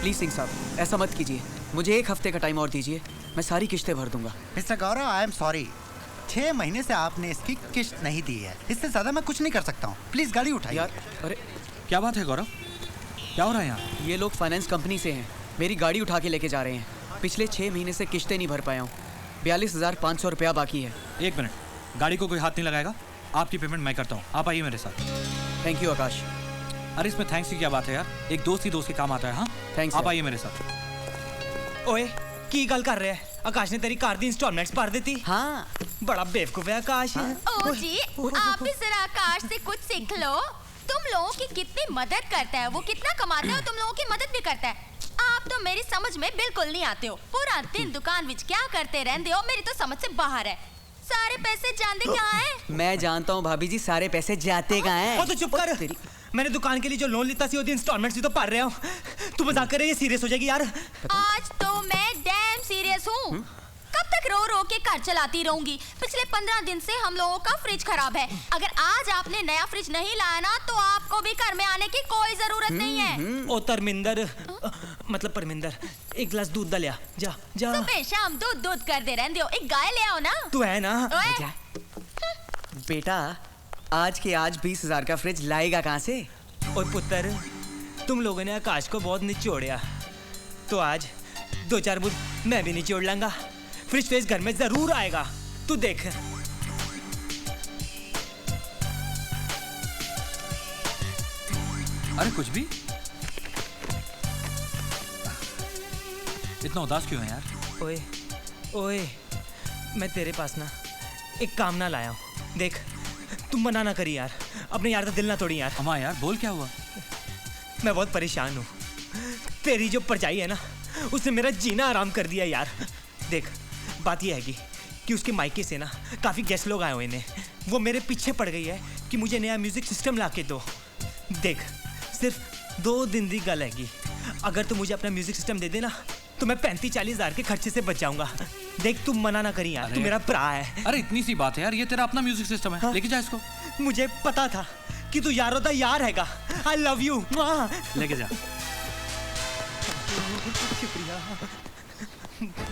Please Singh साहब, ऐसा मत कीजिए। मुझे 1 हफ्ते का टाइम और दीजिए, मैं सारी किश्तें भर दूंगा। Mister Gaurav, I am sorry, 6 महीने से आपने इसकी किश्त नहीं दी है। इससे ज्यादा मैं कुछ नहीं कर सकता हूँ। प्लीज गाड़ी उठाइए। यार, अरे क्या बात है गौरव, क्या हो रहा है यहाँ? ये लोग फाइनेंस कंपनी से हैं, मेरी गाड़ी उठा के लेके जा रहे हैं। पिछले 6 महीने से किश्तें नहीं भर पाया हूँ, 42,500 रुपया बाकी है। 1 मिनट, गाड़ी को कोई हाथ नहीं लगाएगा, आपकी पेमेंट मैं करता हूँ, आप आइए मेरे साथ। थैंक यू आकाश। अरे इसमें थैंक्स की क्या बात है यार, एक दोस्त ही दोस्त के काम आता है। हाँ थैंक्स, आप आइए मेरे साथ। ओए की गल कर रहे हैं? आकाश ने तेरी कार दी इंस्टॉलमेंट्स भर देती। हाँ, बड़ा बेवकूफ है आकाश। ओ जी, आप भी जरा आकाश से कुछ सीख लो। तुम लोगों की कितनी मदद करता है, वो कितना कमाता है और तुम लोगों की मदद भी करता है। आप तो मेरी समझ में बिल्कुल नहीं आते हो। पूरा दिन दुकान विच क्या करते रहते हो, मेरी तो समझ से बाहर है। सारे पैसे जानते कहाँ हैं? मैं जानता हूँ भाभी जी, सारे पैसे जाते कहाँ हैं। ओ तो चुप कर। मैंने दुकान के लिए जो लोन लिया सी ओदी इंस्टॉलमेंट्स भी तो भर रहा हूँ। तू मजाक कर रही है, सीरियस हो जाएगी यार। आज तो मैं डैम सीरियस हूँ। कब तक रो रो के घर चलाती रहूंगी? पिछले 15 दिन से हम लोगों का फ्रिज खराब है। अगर आज आपने नया फ्रिज नहीं लाया ना, तो आपको भी घर में आने की कोई जरूरत नहीं है। ओ धर्मिंदर, मतलब परमिंदर, 1 गिलास दूध दा लिया, जा जा। सुबह शाम दूध दूध कर दे रहते हो, एक गाय ले आओ ना। तू है ना? बेटा, आज के आज 20,000 का फ्रिज लाएगा कहाँ से? और पुत्र, तुम लोगों ने आकाश को बहुत निचोड़िया, तो आज 2-4 बूंद मैं भी निचोड़ लाऊंगा। फ्रिज फेज घर में जरूर आएगा, तू देख। अरे कुछ भी, इतना उदास क्यों है यार? ओए ओए, मैं तेरे पास ना एक काम ना लाया हूँ। देख, तुम मना ना करी यार, अपने यार का दिल ना तोड़ी यार। अम्मा यार, बोल क्या हुआ? मैं बहुत परेशान हूँ। तेरी जो परजाई है ना, उसने मेरा जीना आराम कर दिया यार। देख, बात यह है कि उसके मायके से ना काफ़ी गेस्ट लोग आए हुए हैं। वो मेरे पीछे पड़ गई है कि मुझे नया म्यूजिक सिस्टम ला के दो। देख, सिर्फ 2 दिन की गल हैगी। अगर तू मुझे अपना म्यूजिक सिस्टम दे देना, तो मैं 35-40 हज़ार के खर्चे से बच जाऊंगा। देख, तुम मना ना करी यार, तू मेरा भरा है। अरे इतनी सी बात है यार, ये तेरा अपना म्यूजिक सिस्टम है। हाँ? लेके जा इसको। मुझे पता था कि तू यारों दा यार हैगा। आई लव यू। लेके जा। शुक्रिया।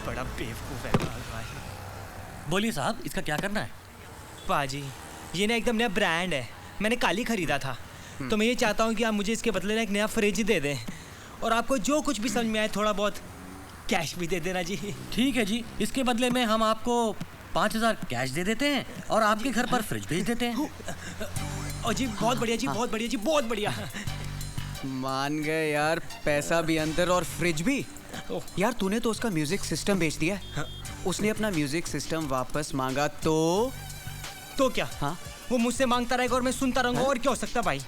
बड़ा बेवकूफ है भाई। बोलिए साहब, इसका क्या करना है? पाजी, ये ना एकदम नया ब्रांड है, मैंने कल ही खरीदा था। तो मैं ये चाहता हूँ कि आप मुझे इसके बदले ना एक नया फ्रिज दे दें, और आपको जो कुछ भी समझ में आए थोड़ा बहुत कैश भी दे देना जी। ठीक है जी, इसके बदले में हम आपको 5,000 कैश दे देते हैं और आपके घर पर फ्रिज भेज देते हैं। और जी बहुत बढ़िया जी, बहुत बढ़िया जी, बहुत बढ़िया। मान गए यार, पैसा भी अंदर और फ्रिज भी। यार तूने तो उसका म्यूजिक सिस्टम बेच दिया है। उसने अपना म्यूजिक सिस्टम वापस मांगा तो क्या? हाँ, वो मुझसे मांगता रहेगा और मैं सुनता रहूंगा। और क्या हो सकता भाई?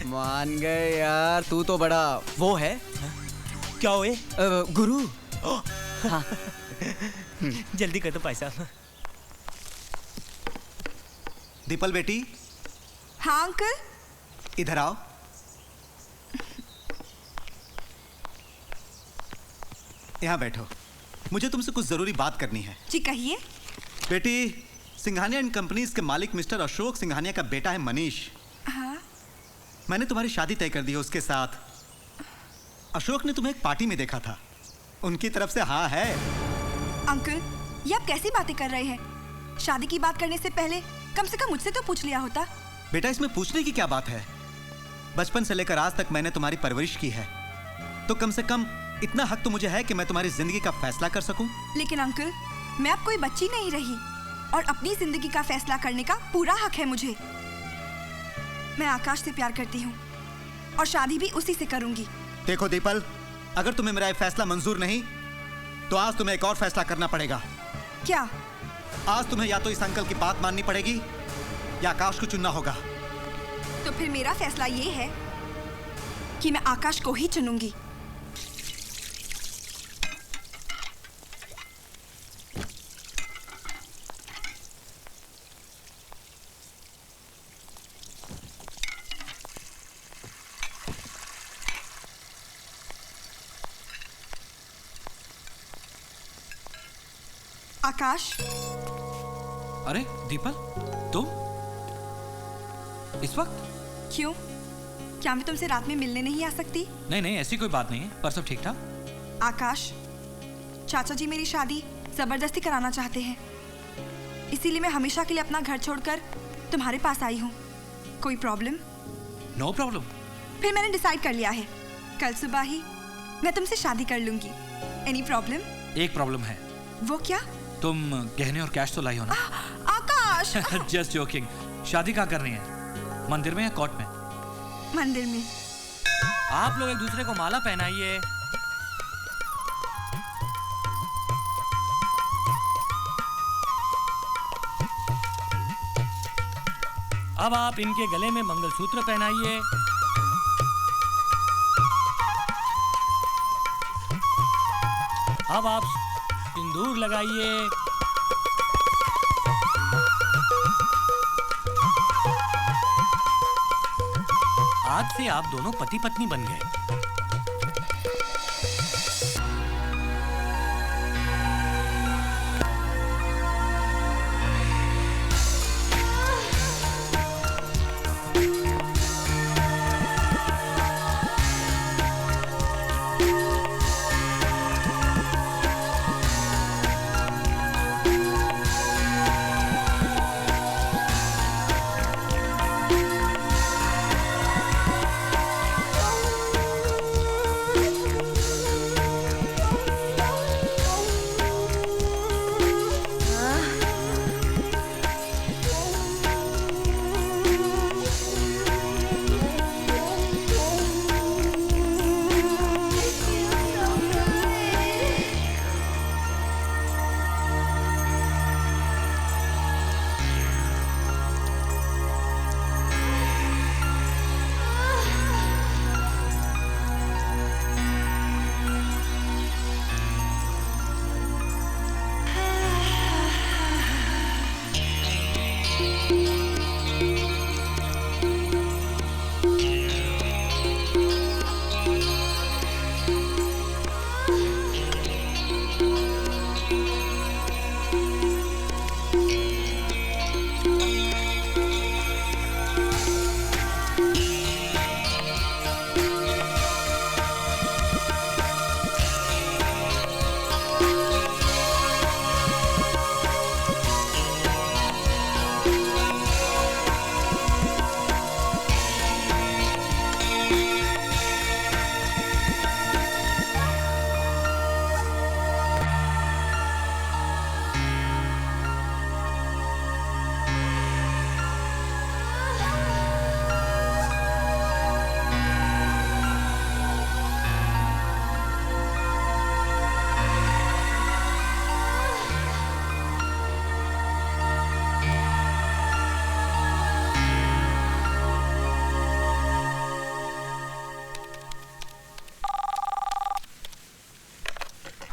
मान गए यार, तू तो बड़ा वो है। क्या हुए? गुरु। हाँ, जल्दी कर दो भाई साहब। दीपल बेटी, हाँ अंकल। इधर आओ। यहाँ बैठो, मुझे तुमसे कुछ जरूरी बात करनी है। जी कहिए। बेटी, सिंघानिया एंड कंपनीज के मालिक मिस्टर अशोक सिंघानिया का बेटा है मनीष। हाँ। मैंने तुम्हारी शादी तय कर दी है उसके साथ। अशोक ने तुम्हें एक पार्टी में देखा था, उनकी तरफ से हाँ है। अंकल, ये आप कैसी बातें कर रहे हैं? शादी की बात करने से पहले कम से कम मुझसे तो पूछ लिया होता। बेटा, इसमें पूछने की क्या बात है? बचपन से लेकर आज तक मैंने तुम्हारी परवरिश की है, तो कम से कम इतना हक तो मुझे है कि मैं तुम्हारी जिंदगी का फैसला कर सकूं। लेकिन अंकल, मैं अब कोई बच्ची नहीं रही और अपनी जिंदगी का फैसला करने का पूरा हक है मुझे। मैं आकाश से प्यार करती हूँ और शादी भी उसी से करूंगी। देखो दीपल, अगर तुम्हें मेरा ये फैसला मंजूर नहीं तो आज तुम्हें एक और फैसला करना पड़ेगा। क्या? आज तुम्हें या तो इस अंकल की बात माननी पड़ेगी या आकाश को चुनना होगा। तो फिर मेरा फैसला ये है कि मैं आकाश को ही चुनूंगी। आकाश। अरे दीपल, तुम इस वक्त? क्यों? क्या मैं तुमसे रात में मिलने नहीं आ सकती? नहीं नहीं, ऐसी कोई बात नहीं है, पर सब ठीक ठाक। आकाश, चाचा जी मेरी शादी जबरदस्ती कराना चाहते हैं, इसीलिए मैं हमेशा के लिए अपना घर छोड़कर तुम्हारे पास आई हूँ। कोई प्रॉब्लम? No problem. फिर मैंने डिसाइड कर लिया है, कल सुबह ही मैं तुमसे शादी कर लूंगी। Any problem? एक प्रॉब्लम है। वो क्या? तुम गहने और कैश तो लाई हो ना? आकाश। Just joking. शादी कहाँ करनी है, मंदिर में या कोर्ट में? मंदिर में। आप लोग एक दूसरे को माला पहनाइए। अब आप इनके गले में मंगलसूत्र पहनाइए। अब आप सिंदूर लगाइए। आज से आप दोनों पति पत्नी बन गए।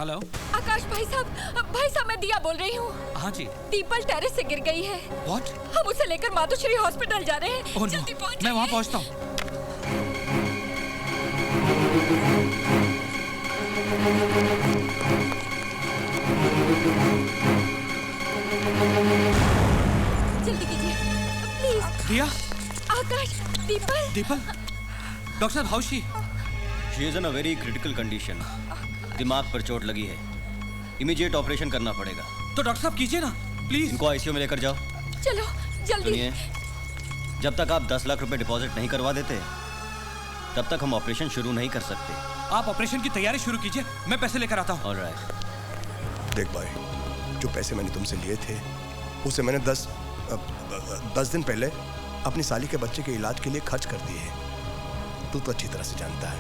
हेलो। आकाश भाई साहब मैं दिया बोल रही हूँ। हाँ जी। दीपल टेरेस से गिर गई है। What? हम उसे लेकर मातोश्री हॉस्पिटल जा रहे हैं। Oh, no. जल्दी पहुँच मैं वहाँ पहुँचता हूँ। जल्दी कीजिए प्लीज। दिया। Akash, Deepal. Deepal. Doctor how she? She is in a very critical condition. दिमाग पर चोट लगी है। इमीडिएट ऑपरेशन करना पड़ेगा। तो डॉक्टर साहब कीजिए ना प्लीज। इनको आईसीयू में लेकर जाओ। चलो जल्दी। सुनिए, जब तक आप 10 लाख रुपए डिपॉजिट नहीं करवा देते तब तक हम ऑपरेशन शुरू नहीं कर सकते। आप ऑपरेशन की तैयारी शुरू कीजिए, मैं पैसे लेकर आता हूँ। ऑलराइट। देख भाई, जो पैसे मैंने तुमसे लिए थे उसे मैंने 10 दिन पहले अपनी साली के बच्चे के इलाज के लिए खर्च कर दिए हैं। तू तो अच्छी तरह से जानता है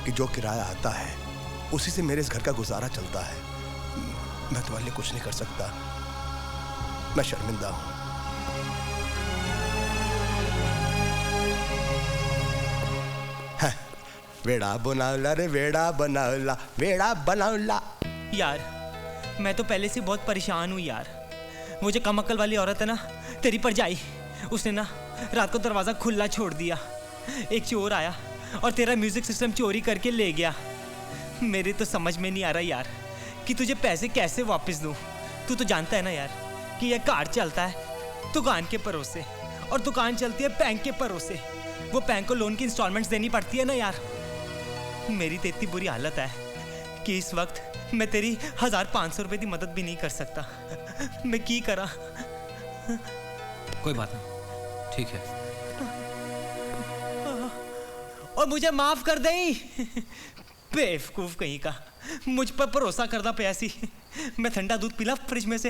कि जो किराया आता है उसी से मेरे इस घर का गुजारा चलता है। मैं तुम्हारे लिए कुछ नहीं कर सकता। मैं शर्मिंदा हूँ। वेड़ा बनावला रे वेड़ा बनावला, वेड़ा बनावला। यार मैं तो पहले से बहुत परेशान हूँ यार। वो जो कम अक्ल वाली औरत है ना, तेरी परजाई, उसने ना रात को दरवाज़ा खुला छोड़ दिया। एक चोर आया और तेरा म्यूजिक सिस्टम चोरी करके ले गया। मेरे तो समझ में नहीं आ रहा यार कि तुझे पैसे कैसे वापस दूँ। तू तो जानता है ना यार कि यह कार्ड चलता है दुकान के भरोसे और दुकान चलती है बैंक के भरोसे। वो बैंक को लोन की इंस्टॉलमेंट्स देनी पड़ती है ना यार। मेरी तो इतनी बुरी हालत है कि इस वक्त मैं तेरी 1500 रुपए की मदद भी नहीं कर सकता। मैं की करा? कोई बात नहीं, ठीक है। और मुझे माफ कर दई। बेवकूफ कहीं का, मुझ पर भरोसा करदा पिया सी। मैं ठंडा दूध पीला फ्रिज में से।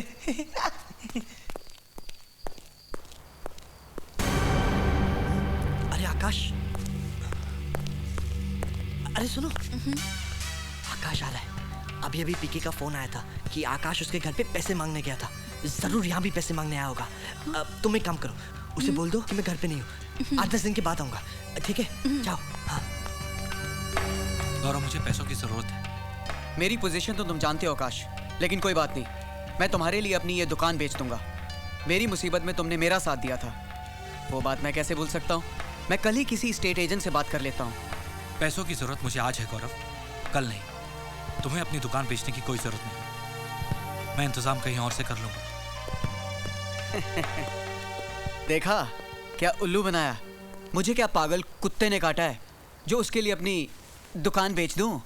अरे आकाश, अरे सुनो, आकाश आ रहा है। अभी अभी पीके का फोन आया था कि आकाश उसके घर पे पैसे मांगने गया था। जरूर यहाँ भी पैसे मांगने आया होगा। तुम एक काम करो, उसे बोल दो कि मैं घर पे नहीं हूँ, 8-10 दिन के बाद आऊंगा। ठीक है, जाओ। हाँ। गौरव, मुझे पैसों की जरूरत है। मेरी पोजीशन तो तुम जानते हो आकाश, लेकिन कोई बात नहीं, मैं तुम्हारे लिए अपनी ये दुकान बेच दूंगा। मेरी मुसीबत में तुमने मेरा साथ दिया था, वो बात मैं कैसे भूल सकता हूँ। मैं कल ही किसी स्टेट एजेंट से बात कर लेता हूँ। पैसों की जरूरत मुझे आज है गौरव, कल नहीं। तुम्हें अपनी दुकान बेचने की कोई जरूरत नहीं, मैं इंतजाम कहीं और से कर लूंगा। देखा क्या उल्लू बनाया? मुझे क्या पागल कुत्ते ने काटा है जो उसके लिए अपनी दुकान बेच दूं?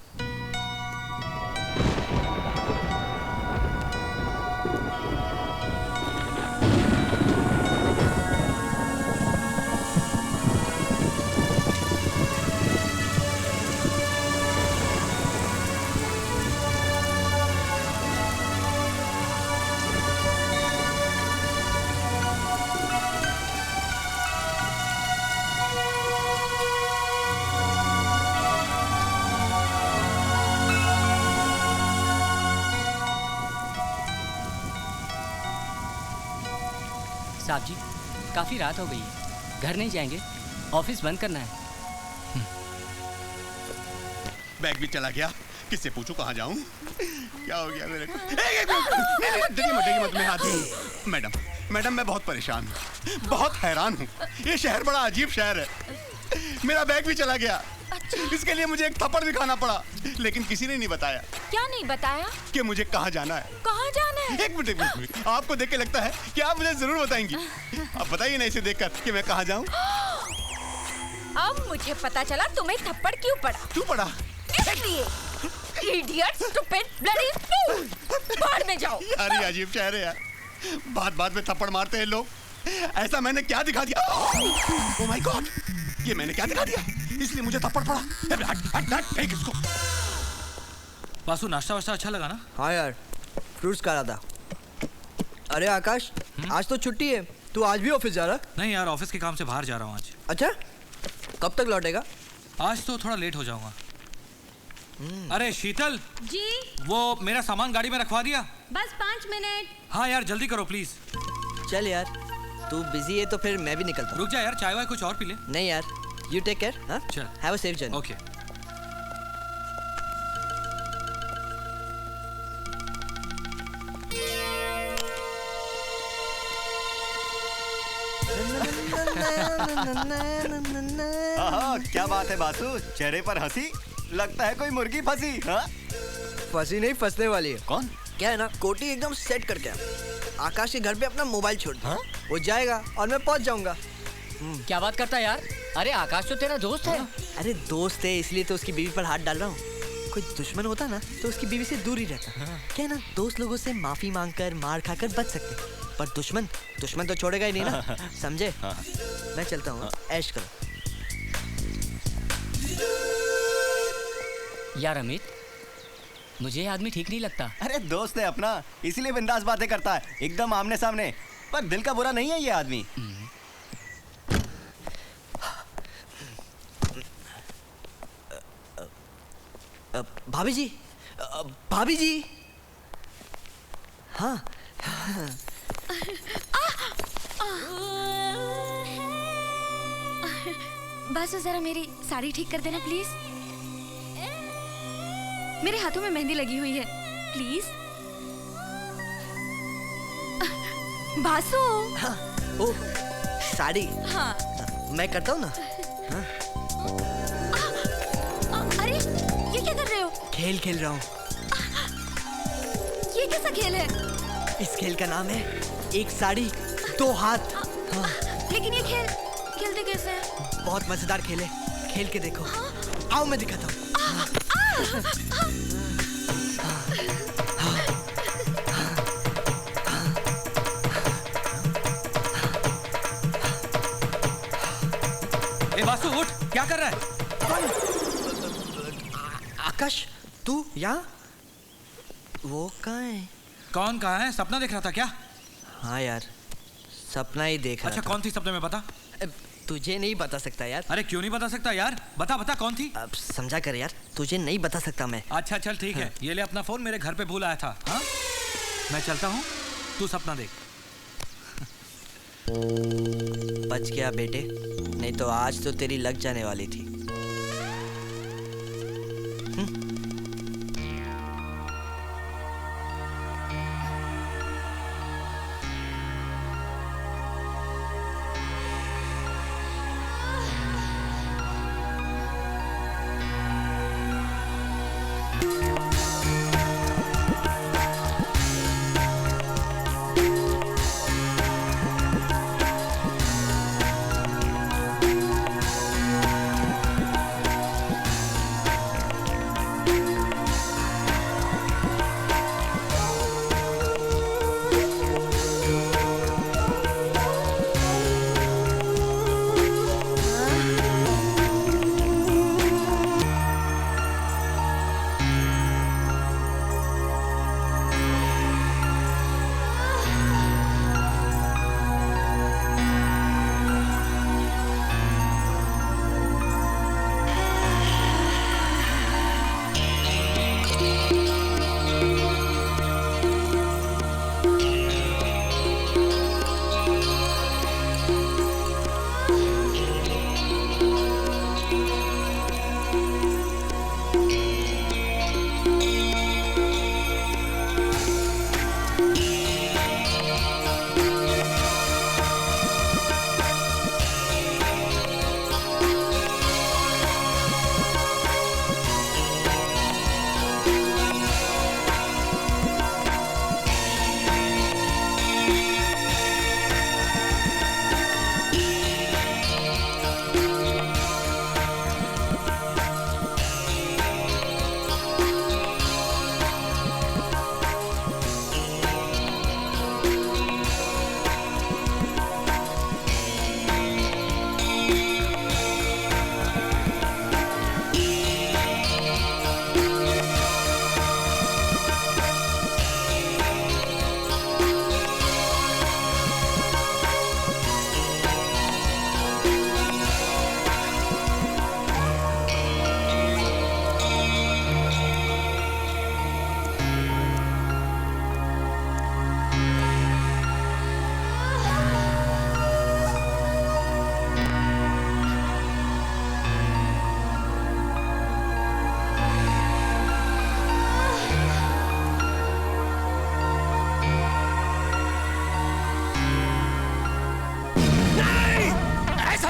साहब जी, काफी रात हो गई है, घर नहीं जाएंगे? ऑफिस बंद करना है। बैग भी चला गया, किससे पूछूं कहाँ जाऊं? क्या हो गया मेरे को? देखिए मत, मैं हाथ दूं। मैडम मैं बहुत परेशान हूँ, बहुत हैरान हूँ। ये शहर बड़ा अजीब शहर है। मेरा बैग भी चला गया। इसके लिए मुझे एक थप्पड़ भी खाना पड़ा, लेकिन किसी ने नहीं बताया। क्या नहीं बताया? कि मुझे कहाँ जाना है। कहाँ जाना है? एक मिनट, आपको देख के लगता है कि आप मुझे जरूर बताएंगी। अब बताइए ना इसे देखकर कि मैं कहाँ जाऊँ। अब मुझे पता चला तुम्हें थप्पड़ क्यों पड़ा। क्यों पड़ा? इसलिए। Idiot, stupid, bloody fool! बाहर में जाओ। यार ये अजीब शहर है यार, बात में थप्पड़ मारते हैं लोग। ऐसा मैंने क्या दिखा दिया? ओह माय गॉड, ये मैंने क्या दिखा दिया? इसलिए मुझे थप्पड़ पड़ा। हट, फेंक इसको। वासु, नाश्ता वाश्ता अच्छा लगा ना? हाँ यार, फ्रूट्स खा रहा था। अरे आकाश, आज तो छुट्टी है, तू आज भी ऑफिस जा रहा? नहीं यार, ऑफिस के काम से बाहर जा रहा हूँ आज। अच्छा, कब तक लौटेगा? आज तो थोड़ा लेट हो जाऊंगा। अरे शीतल जी, वो मेरा सामान गाड़ी में रखवा दिया? बस 5 मिनट। हाँ यार, जल्दी करो प्लीज। चल यार, तू बिजी है तो फिर मैं भी निकलता हूँ। रुक जा यार, चाय वाय कुछ और पी ले। नहीं यार, यू टेक केयर। हाँ, चल, have a safe journey. Okay. आहा, क्या बात है बासु, चेहरे पर हंसी, लगता है कोई मुर्गी फंसी। हाँ? फंसी नहीं, फंसने वाली है। कौन? क्या है ना, कोटी एकदम सेट करके आकाश के घर पे अपना मोबाइल छोड़ दिया। वो जाएगा और मैं पहुंच जाऊंगा। क्या बात करता है यार? अरे आकाश तो तेरा दोस्त है। अरे दोस्त है इसलिए तो उसकी बीवी पर हाथ डाल रहा हूँ। कोई दुश्मन होता ना तो उसकी बीवी से दूर ही रहता। क्या है ना, दोस्त लोगों से माफी मांगकर मार खाकर बच सकते, पर दुश्मन तो छोड़ेगा ही नहीं ना। समझे? मैं चलता हूँ, ऐश करो। यार अमित, मुझे ये आदमी ठीक नहीं लगता। अरे दोस्त है अपना, इसीलिए बिंदास बातें करता है, एकदम आमने सामने, पर दिल का बुरा नहीं है ये आदमी। भाभी जी, भाभी जी। हाँ। बस जरा मेरी साड़ी ठीक कर देना प्लीज। मेरे हाथों में मेहंदी लगी हुई है, प्लीज। बासु। हाँ, ओ, साड़ी। हाँ। मैं करता हूँ ना। हाँ। अरे ये क्या कर रहे हो? खेल खेल रहा हूँ। ये कैसा खेल है? इस खेल का नाम है एक साड़ी दो हाथ। हाँ। लेकिन ये खेल खेलते कैसे हैं? बहुत मजेदार खेल है, खेल के देखो। आओ मैं दिखाता हूँ। ए वासु उठ, क्या कर रहा है? आकाश, तू यहाँ? वो कहाँ है? कौन कहाँ है? सपना देख रहा था क्या? हाँ यार, सपना ही देख रहा अच्छा था। कौन थी सपने में, बता। तुझे नहीं बता सकता यार। अरे क्यों नहीं बता सकता यार? बता बता कौन थी? अब समझा कर यार, तुझे नहीं बता सकता मैं। अच्छा चल ठीक है, ये ले अपना फोन, मेरे घर पे भूल आया था। हाँ? मैं चलता हूँ, तू सपना देख। बच गया बेटे, नहीं तो आज तो तेरी लग जाने वाली थी।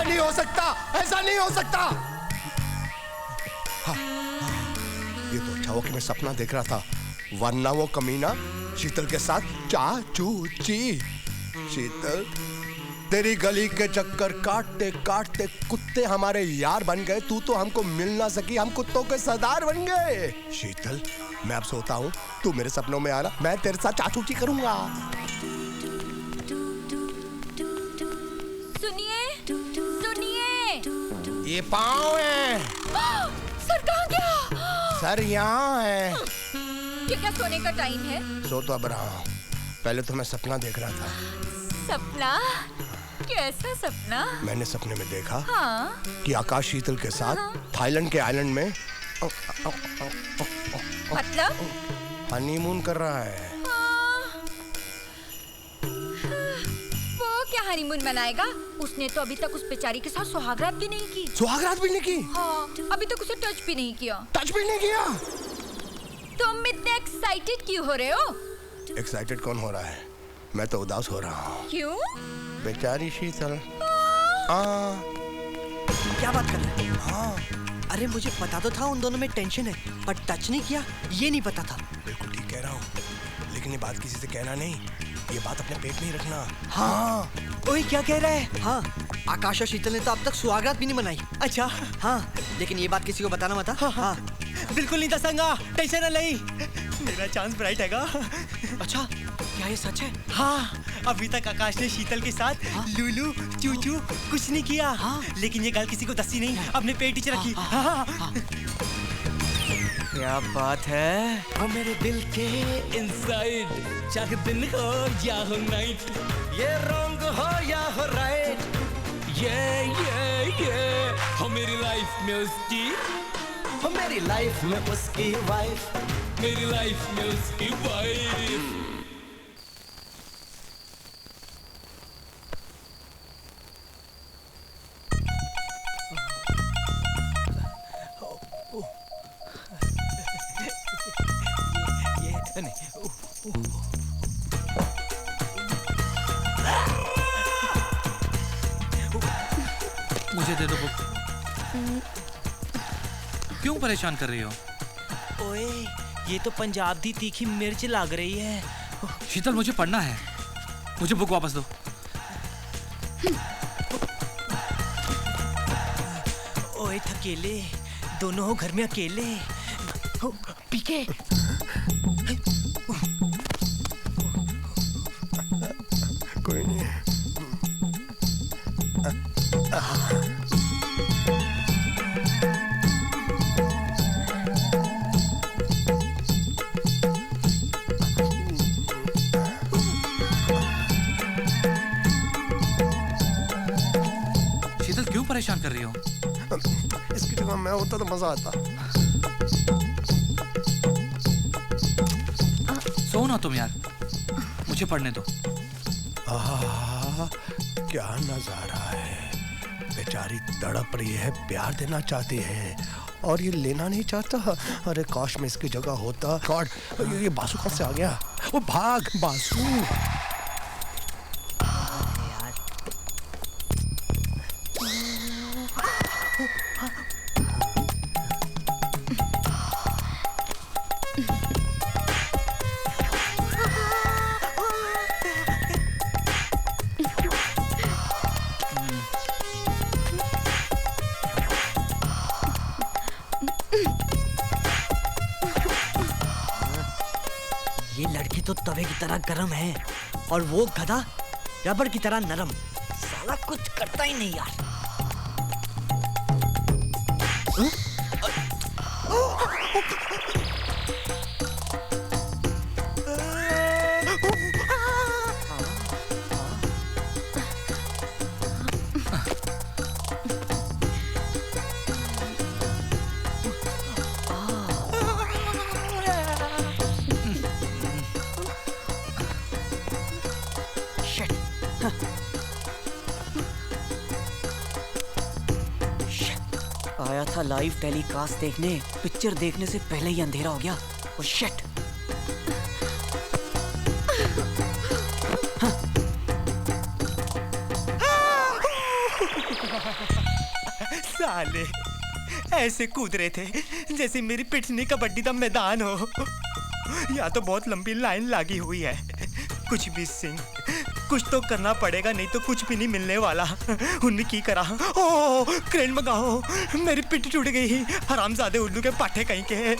नहीं हो सकता, ऐसा नहीं हो सकता। हाँ, ये तो अच्छा हुआ कि मैं सपना देख रहा था, वरना वो कमीना शीतल के साथ चाचू ची। शीतल, तेरी गली के चक्कर काटते काटते कुत्ते हमारे यार बन गए, तू तो हमको मिल ना सकी, हम कुत्तों के सरदार बन गए। शीतल, मैं अब सोता हूँ, तू मेरे सपनों में आना, मैं तेरे साथ चाचूची करूंगा। सुनिए, सुनिए। ये पाँव है। सर कहाँ गया? सर यहाँ है। ये क्या सोने का टाइम है? सो तो अब रहा हूँ, पहले तो मैं सपना देख रहा था। सपना? कैसा सपना? मैंने सपने में देखा हाँ? कि आकाश शीतल के साथ थाईलैंड के आइलैंड में मतलब? हनीमून कर रहा है। वो क्या हनीमून मनाएगा? उसने तो अभी तक उस बेचारी के साथ सुहागरात भी नहीं की। सुहागरात भी नहीं की? हाँ, अभी तक उसे टच भी नहीं किया। टच भी नहीं किया? तुम इतने एक्साइटेड क्यों हो रहे हो? एक्साइटेड कौन हो रहा है? मैं तो उदास हो रहा हूँ। क्यों? बेचारी शीतल। क्या बात कर रहे हैं? हाँ, अरे मुझे पता तो था उन दोनों में टेंशन है, पर टच नहीं किया ये नहीं पता था। बिल्कुल ठीक कह रहा हूँ, लेकिन ये बात किसी से कहना नहीं, ये बात अपने पेट में ही रखना। हाँ। ओए क्या कह रहा है? हाँ, आकाश और शीतल ने तो अब तक सुहागरात भी नहीं मनाई। अच्छा। हाँ, लेकिन ये बात किसी को बताना मत। हाँ। बिल्कुल नहीं दसांगा, टेंशन न लई, मेरा चांस ब्राइट हैगा। अच्छा, क्या ये सच है? हाँ, अभी तक आकाश ने शीतल के साथ लूलू चूचू कुछ नहीं किया। लेकिन ये गल किसी को दसी नहीं, अपने पेट ही रखी। क्या बात है? वो मेरे दिल के इनसाइड, चाहे दिन हो या हो नाइट, ये रॉन्ग हो या हो राइट, ये हो मेरी लाइफ में उसकी, हो मेरी लाइफ में उसकी वाइफ, मेरी लाइफ में उसकी वाइफ। मुझे दे दो बुक। क्यों परेशान कर रही हो? ओए, ये तो पंजाब दी तीखी मिर्च लग रही है। शीतल, मुझे पढ़ना है, मुझे बुक वापस दो। ओए थकेले, दोनों हो घर में अकेले। पीके। कोई नहीं। शीतल, क्यों परेशान कर रही हो? इसकी जगह मैं होता तो मजा आता। सो ना तुम यार, मुझे पढ़ने दो। क्या नजारा है, बेचारी तड़प रही है, प्यार देना चाहती है और ये लेना नहीं चाहता। अरे काश में इसकी जगह होता। गॉड, ये बासु कहाँ से आ गया? वो भाग बासु। ये लड़की तो तवे की तरह गरम है और वो गधा रबड़ की तरह नरम। साला कुछ करता ही नहीं यार। आया था लाइव टेलीकास्ट देखने, पिक्चर देखने से पहले ही अंधेरा हो गया। Oh shit. साले ऐसे कूद रहे थे जैसे मेरी पिटनी कबड्डी का मैदान हो। यहाँ तो बहुत लंबी लाइन लगी हुई है। कुछ भी सिंह, कुछ तो करना पड़ेगा, नहीं तो कुछ भी नहीं मिलने वाला। उन्हें की करा, ओ क्रेन मंगाओ, मेरी पिट टूट गई। हरामजादे उल्लू के पाठे कहीं के।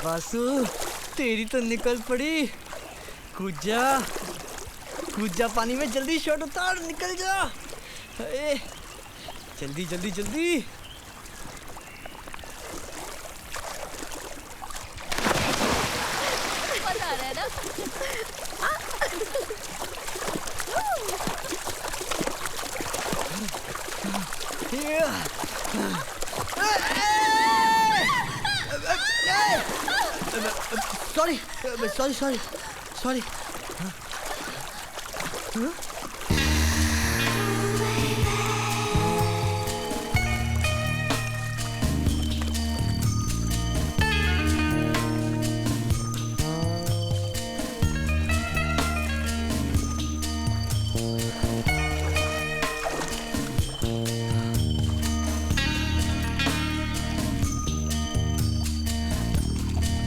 बासु तेरी तो निकल पड़ी। कूद जा पानी में, जल्दी शॉट उतार, निकल जा। अरे जल्दी जल्दी जल्दी। मजा आ रहा है ना? Sorry sorry sorry sorry.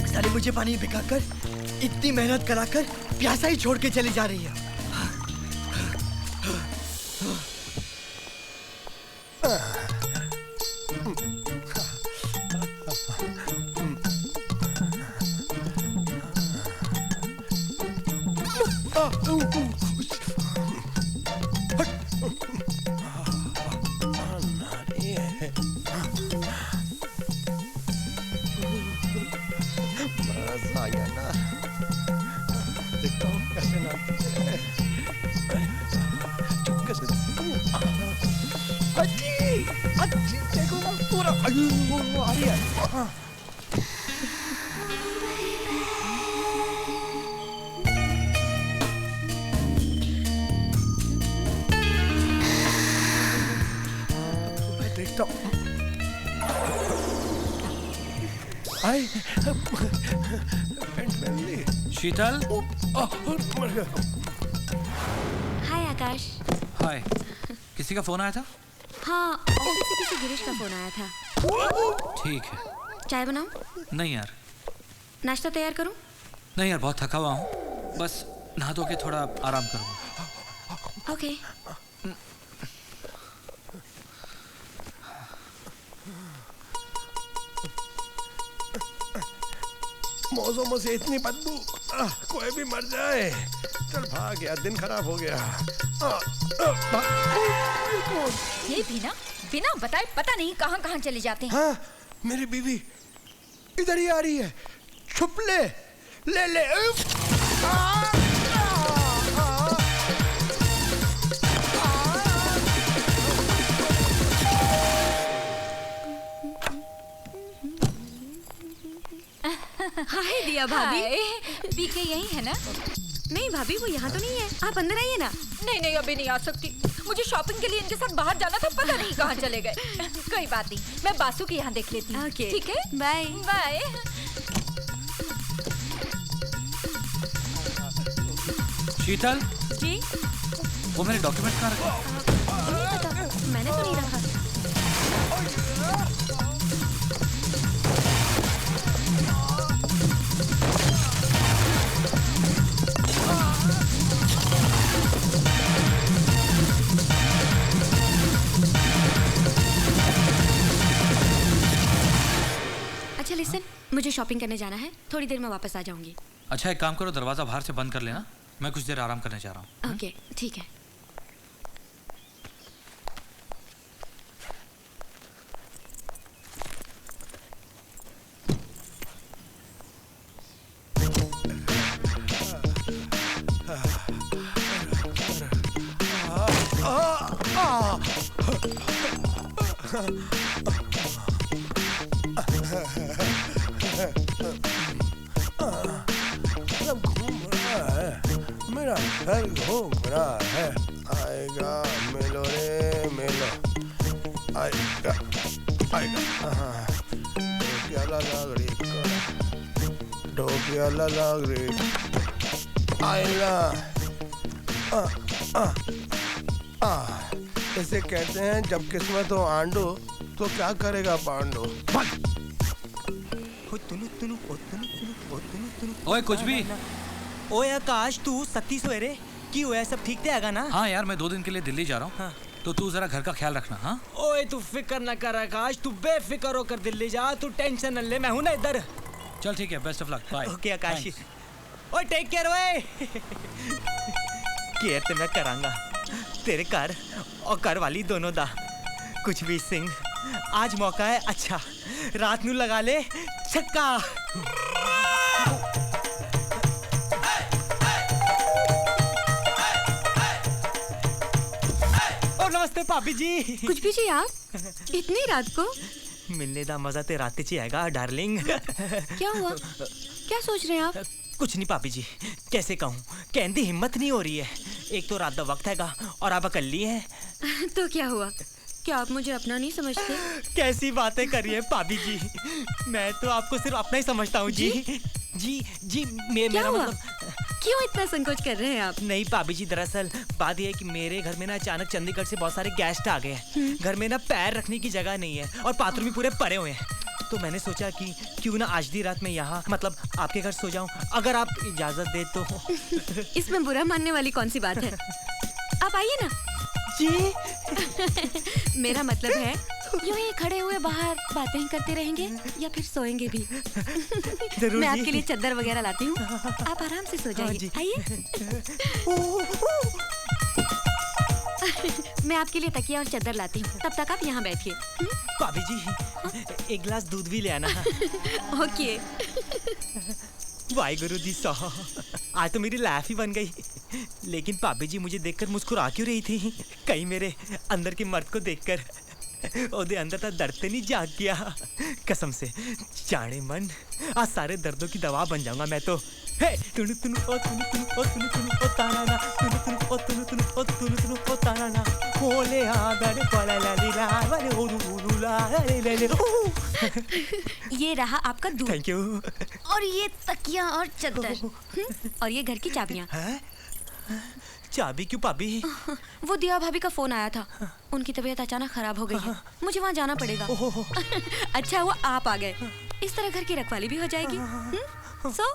साले मुझे पानी में भिगाकर, इतनी मेहनत कराकर प्यासा ही छोड़ के चली जा रही है। शीतल। हाय आकाश। हाय। किसी का फोन आया था? हाँ, ऑफिस से किसी गिरीश का फोन आया था। ठीक है। चाय बनाऊं? नहीं यार। नाश्ता तैयार करूं? नहीं यार, बहुत थका हुआ हूँ। बस नहा धो के थोड़ा आराम करूँगा। ओके। मौसम से इतनी बदबू, कोई भी मर जाए। चल भाग यार, दिन खराब हो गया। ये बिना बिना बताए पता नहीं कहाँ कहाँ चले जाते हैं। हाँ, मेरी बीवी इधर ही आ रही है। छुप ले, ले ले। हाय दिया भाभी। बीके यही है ना? नहीं भाभी, वो यहाँ तो नहीं है। आप अंदर आइए ना। नहीं नहीं, अभी नहीं आ सकती। मुझे शॉपिंग के लिए इनके साथ बाहर जाना था, पता नहीं कहाँ चले गए। कोई बात नहीं, मैं बासु के यहाँ देख लेती हूँ। ठीक है, बाय बाय। शीतल जी। वो मेरे डॉक्यूमेंट कहाँ रखे? नहीं पता, मैंने तो नहीं रखा। अच्छा लिसन, मुझे शॉपिंग करने जाना है, थोड़ी देर में वापस आ जाऊंगी। अच्छा एक काम करो, दरवाजा बाहर से बंद कर लेना, मैं कुछ देर आराम करने जा रहा हूँ। ओके ठीक है। सब घूम रहा है, मेरा घर घूम रहा है। आएगा मिलो रे मिलो, आएगा आएगा। ढोकिया लगा रे, ढोकिया लगा रे। आईना इसे कहते हैं जब किस्मत हो आंडो तो क्या करेगा पांडो। ओए कुछ भी। ओए आकाश तू सत्ती सवेरे की होया, सब ठीक ते हैगा ना? हाँ यार, मैं 2 दिन के लिए दिल्ली जा रहा हूँ। हाँ। तो तू जरा घर का ख्याल रखना। हाँ ओए तू फिक्र ना कर आकाश, तू बेफिक्र होकर दिल्ली जा, तू टेंशन न ले, मैं हूं ना इधर। चल ठीक है, best of luck, bye. Okay Akash. ओए टेक केयर ओए। केयर ते मैं करांगा तेरे घर और घर वाली दोनों दा। कुछ भी सिंह, आज मौका है अच्छा, रात नू लगा ले छक्का। ओ नमस्ते भाभी जी। कुछ भी जी आप इतनी रात को? मिलने दा मजा ते रात च आएगा डार्लिंग। क्या हुआ? क्या सोच रहे हैं आप? कुछ नहीं भाभी जी, कैसे कहूँ, कहने दी हिम्मत नहीं हो रही है। एक तो रात का वक्त हैगा और आप अकेली हैं। तो क्या हुआ? क्या आप मुझे अपना नहीं समझते? कैसी बातें करिए भाभी जी, मैं तो आपको सिर्फ अपना ही समझता हूँ जी। जी जी मेरा मतलब। क्यों इतना संकोच कर रहे हैं आप? नहीं भाभी जी, दरअसल बात यह है कि मेरे घर में ना अचानक चंडीगढ़ से बहुत सारे गेस्ट आ गए हैं। घर में ना पैर रखने की जगह नहीं है और बाथरूम भी पूरे भरे हुए हैं। तो मैंने सोचा कि क्यों ना आज दी रात में यहाँ मतलब आपके घर सो जाऊं, अगर आप इजाजत दे तो। इसमें बुरा मानने वाली कौन सी बात है? आप आइए ना। जी मेरा मतलब है यूं ही खड़े हुए बाहर बातें ही करते रहेंगे या फिर सोएंगे भी? मैं आपके लिए चादर वगैरह लाती हूँ, आप आराम से सो जाइए। आइए। मैं आपके लिए तकिया और चादर लाती हूँ, तब तक आप यहाँ बैठिए। भाभी जी एक गिलास दूध भी ले आना। ओके। वाहिगुरु जी साहब, आज तो मेरी लाइफ ही बन गई। लेकिन भाभी जी मुझे देखकर मुस्कुरा क्यों रही थी? कहीं मेरे अंदर के मर्द को देखकर ओदे अंदर तो दर्द ते नहीं जाग गया? कसम से जाने मन, आज सारे दर्दों की दवा बन जाऊंगा मैं तो। हे तुनु तुनु ओ तुनु तुनु ओ तुनु तुनु ओ ताना, तुनु तुनु ओ तुनु तुनु ओ तुनु तुनु ओ ताना, होले आगरे कोला ला ली ला वाले ओरू ला ले ले ले। ये रहा आपका दूध। Thank you. और ये तकिया और चादर और ये घर की चाबियाँ। चाबी क्यों भाभी? वो दिया भाभी का फोन आया था, उनकी तबीयत अचानक खराब हो गई है, मुझे वहाँ जाना पड़ेगा। अच्छा हुआ आप आ गए, इस तरह घर की रखवाली भी हो जाएगी। So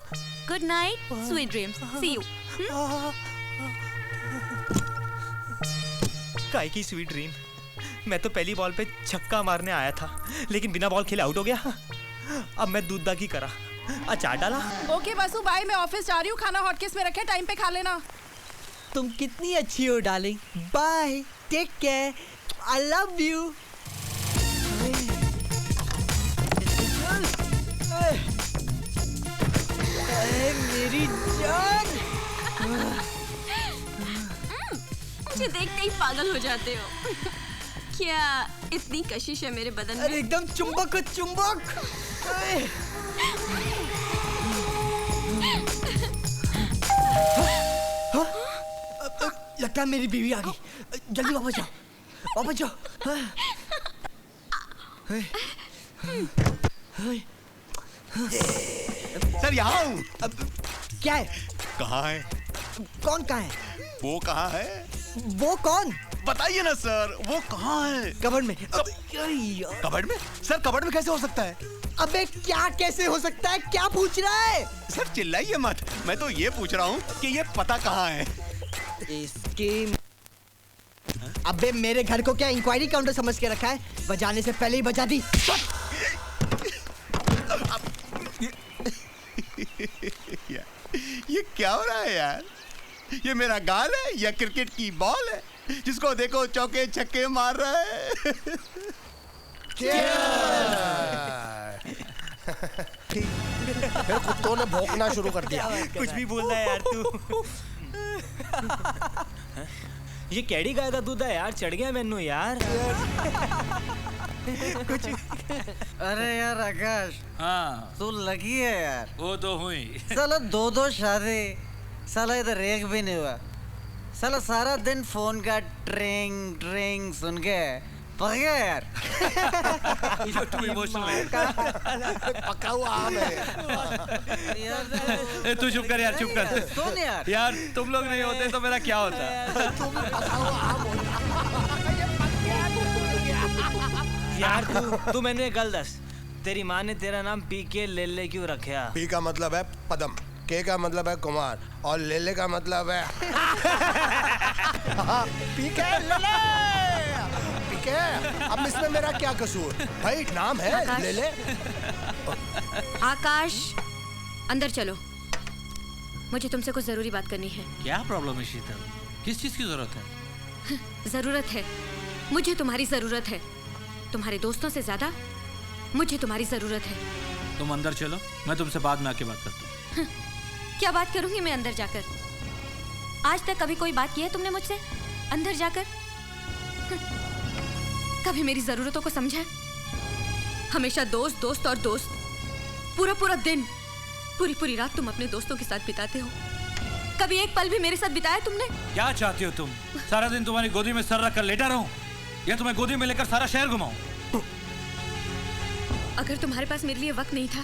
good night, sweet dreams, see you. काय की स्वीट ड्रीम? मैं तो पहली बॉल पे छक्का मारने आया था, लेकिन बिना बॉल खेले आउट हो गया। अब मैं दूध की करा अचार डाला। ओके बासु बाय, मैं ऑफिस जा रही हूँ, खाना हॉटकेस में रखे, टाइम पे खा लेना। तुम कितनी अच्छी हो darling, bye, take care, I love you. मेरी जान। मुझे देखते ही पागल हो जाते हो। क्या इतनी कशिश है मेरे बदन में? अरे एकदम चुंबक चुंबक। लगता है मेरी बीवी आ गई, जल्दी वापस जाओ, वापस जाओ। सर यहाँ हूँ। क्या है? कहाँ है? कौन कहाँ है? वो कहाँ है? वो कौन? बताइए ना सर, वो कहाँ है? कबर्ड में। कबर्ड में? सर कबर्ड में कैसे हो सकता है? अबे क्या कैसे हो सकता है? क्या पूछ रहा है? सर चिल्लाइए मत, मैं तो ये पूछ रहा हूँ कि ये पता कहाँ है? इसकी अबे मेरे घर को क्या इंक्वायरी काउंटर समझ के रखा है? बजाने से पहले ही बजा दी। ये क्या हो रहा है यार? ये मेरा गाल है या क्रिकेट की बॉल है जिसको देखो चौके छक्के मार रहा है? फिर कुत्तों ने भौंकना शुरू कर दिया। कुछ भी बोल रहा है यार तू। ये केड़ी गाय का दूध है यार, चढ़ गया मैनू यार। कुछ अरे यार आकाश, हाँ तू लगी है यार। वो तो हुई। साला 2 शादी, साला इधर एक भी नहीं हुआ। साला सारा दिन फोन का ट्रिंग ट्रिंग सुन के बगैर। You're too emotional. पका हुआ आम है। ए, तू चुप कर यार, चुप कर। सुन यार। यार तुम लोग नहीं होते तो मेरा क्या होता? यार तू मैंने गल दस, तेरी माँ ने तेरा नाम पीके लेले क्यों रखा? पी का मतलब है पदम, के का मतलब है कुमार और लेले का मतलब है पीके लेले। पीके, अब इसमें मेरा क्या कसूर? भाई नाम है लेले। आकाश, अंदर चलो, मुझे तुमसे कुछ जरूरी बात करनी है। क्या प्रॉब्लम है शीतल? किस चीज की जरूरत है? जरूरत है, मुझे तुम्हारी जरूरत है। तुम्हारे दोस्तों से ज्यादा मुझे तुम्हारी जरूरत है। तुम अंदर चलो, मैं तुमसे बाद में आके बात करता हूँ। क्या बात करूंगी मैं अंदर जाकर? आज तक कभी कोई बात की है तुमने मुझसे अंदर जाकर? कभी मेरी जरूरतों को समझा है? हमेशा दोस्त दोस्त और दोस्त। पूरा पूरा दिन, पूरी पूरी रात तुम अपने दोस्तों के साथ बिताते हो। कभी एक पल भी मेरे साथ बिताया तुमने? क्या चाहती हो तुम? सारा दिन तुम्हारी गोदी में सर रखकर लेटा रहूं या तुम्हें गोदी में लेकर सारा शहर घुमाऊं? अगर तुम्हारे पास मेरे लिए वक्त नहीं था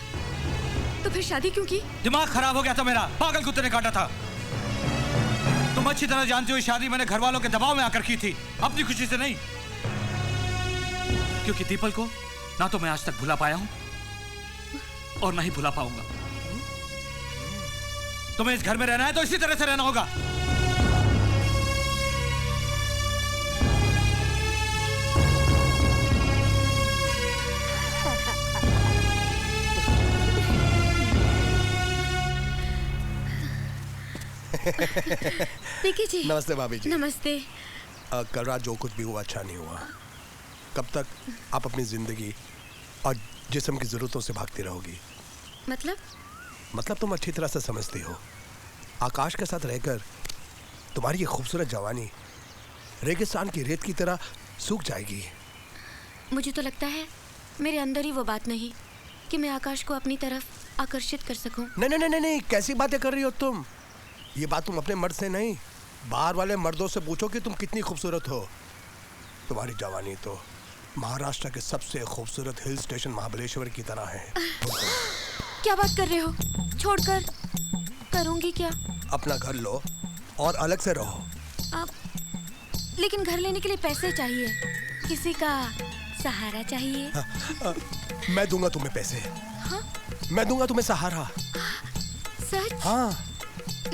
तो फिर शादी क्यों की? दिमाग खराब हो गया था मेरा, पागल कुत्ते ने काटा था। तुम अच्छी तरह जानती हो शादी मैंने घर वालों के दबाव में आकर की थी, अपनी खुशी से नहीं। क्योंकि दीपल को ना तो मैं आज तक भुला पाया हूं और ना ही भुला पाऊंगा। तुम्हें इस घर में रहना है तो इसी तरह से रहना होगा। पीके जी। नमस्ते भाभी जी। नमस्ते। कल रात जो कुछ भी हुआ अच्छा नहीं हुआ। कब तक आप अपनी जिंदगी और जिस्म की जरूरतों से भागती रहोगी? मतलब तुम अच्छी तरह से समझती हो। आकाश के साथ रहकर तुम्हारी ये खूबसूरत जवानी रेगिस्तान की रेत की तरह सूख जाएगी। मुझे तो लगता है मेरे अंदर ही वो बात नहीं कि मैं आकाश को अपनी तरफ आकर्षित कर सकूं। नहीं, कैसी बातें कर रही हो तुम? ये बात तुम अपने मर्द से नहीं, बाहर वाले मर्दों से पूछो कि तुम कितनी खूबसूरत हो। तुम्हारी जवानी तो महाराष्ट्र के सबसे खूबसूरत हिल स्टेशन महाबलेश्वर की तरह है। क्या बात कर रहे हो? छोड़कर करूंगी क्या? अपना घर लो और अलग से रहो। लेकिन घर लेने के लिए पैसे चाहिए, किसी का सहारा चाहिए। मैं दूंगा तुम्हें पैसे। हाँ? मैं दूंगा तुम्हें सहारा। सच? हाँ।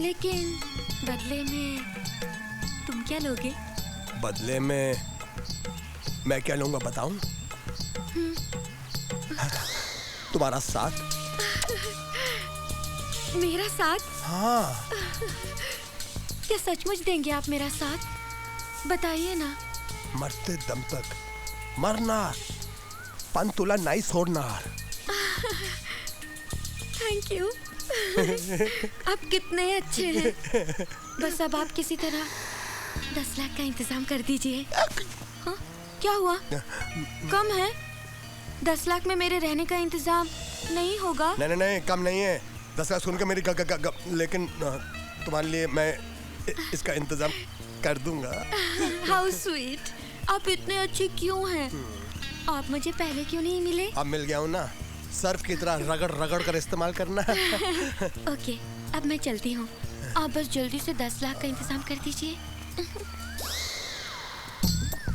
लेकिन बदले में तुम क्या लोगे? बदले में मैं क्या लूंगा बताऊं? तुम्हारा साथ। मेरा साथ? हाँ। क्या सचमुच देंगे आप मेरा साथ? बताइए ना। मरते दम तक मरनार, पंतुला नहीं छोड़नार। Thank you. आप कितने अच्छे हैं। बस अब आप किसी तरह 10 लाख का इंतजाम कर दीजिए। हाँ? क्या हुआ? कम है? 10 लाख में मेरे रहने का इंतजाम नहीं होगा? नहीं, कम नहीं है। 10 लाख सुन के मेरी लेकिन तुम्हारे लिए मैं इसका इंतजाम कर दूंगा। How sweet. आप इतने अच्छे क्यों हैं? आप मुझे पहले क्यों नहीं मिले? अब मिल गया हूँ ना। सर्फ की तरह रगड़ रगड़ कर इस्तेमाल करना। ओके, अब मैं चलती हूँ। आप बस जल्दी से 10 लाख का इंतजाम कर दीजिए।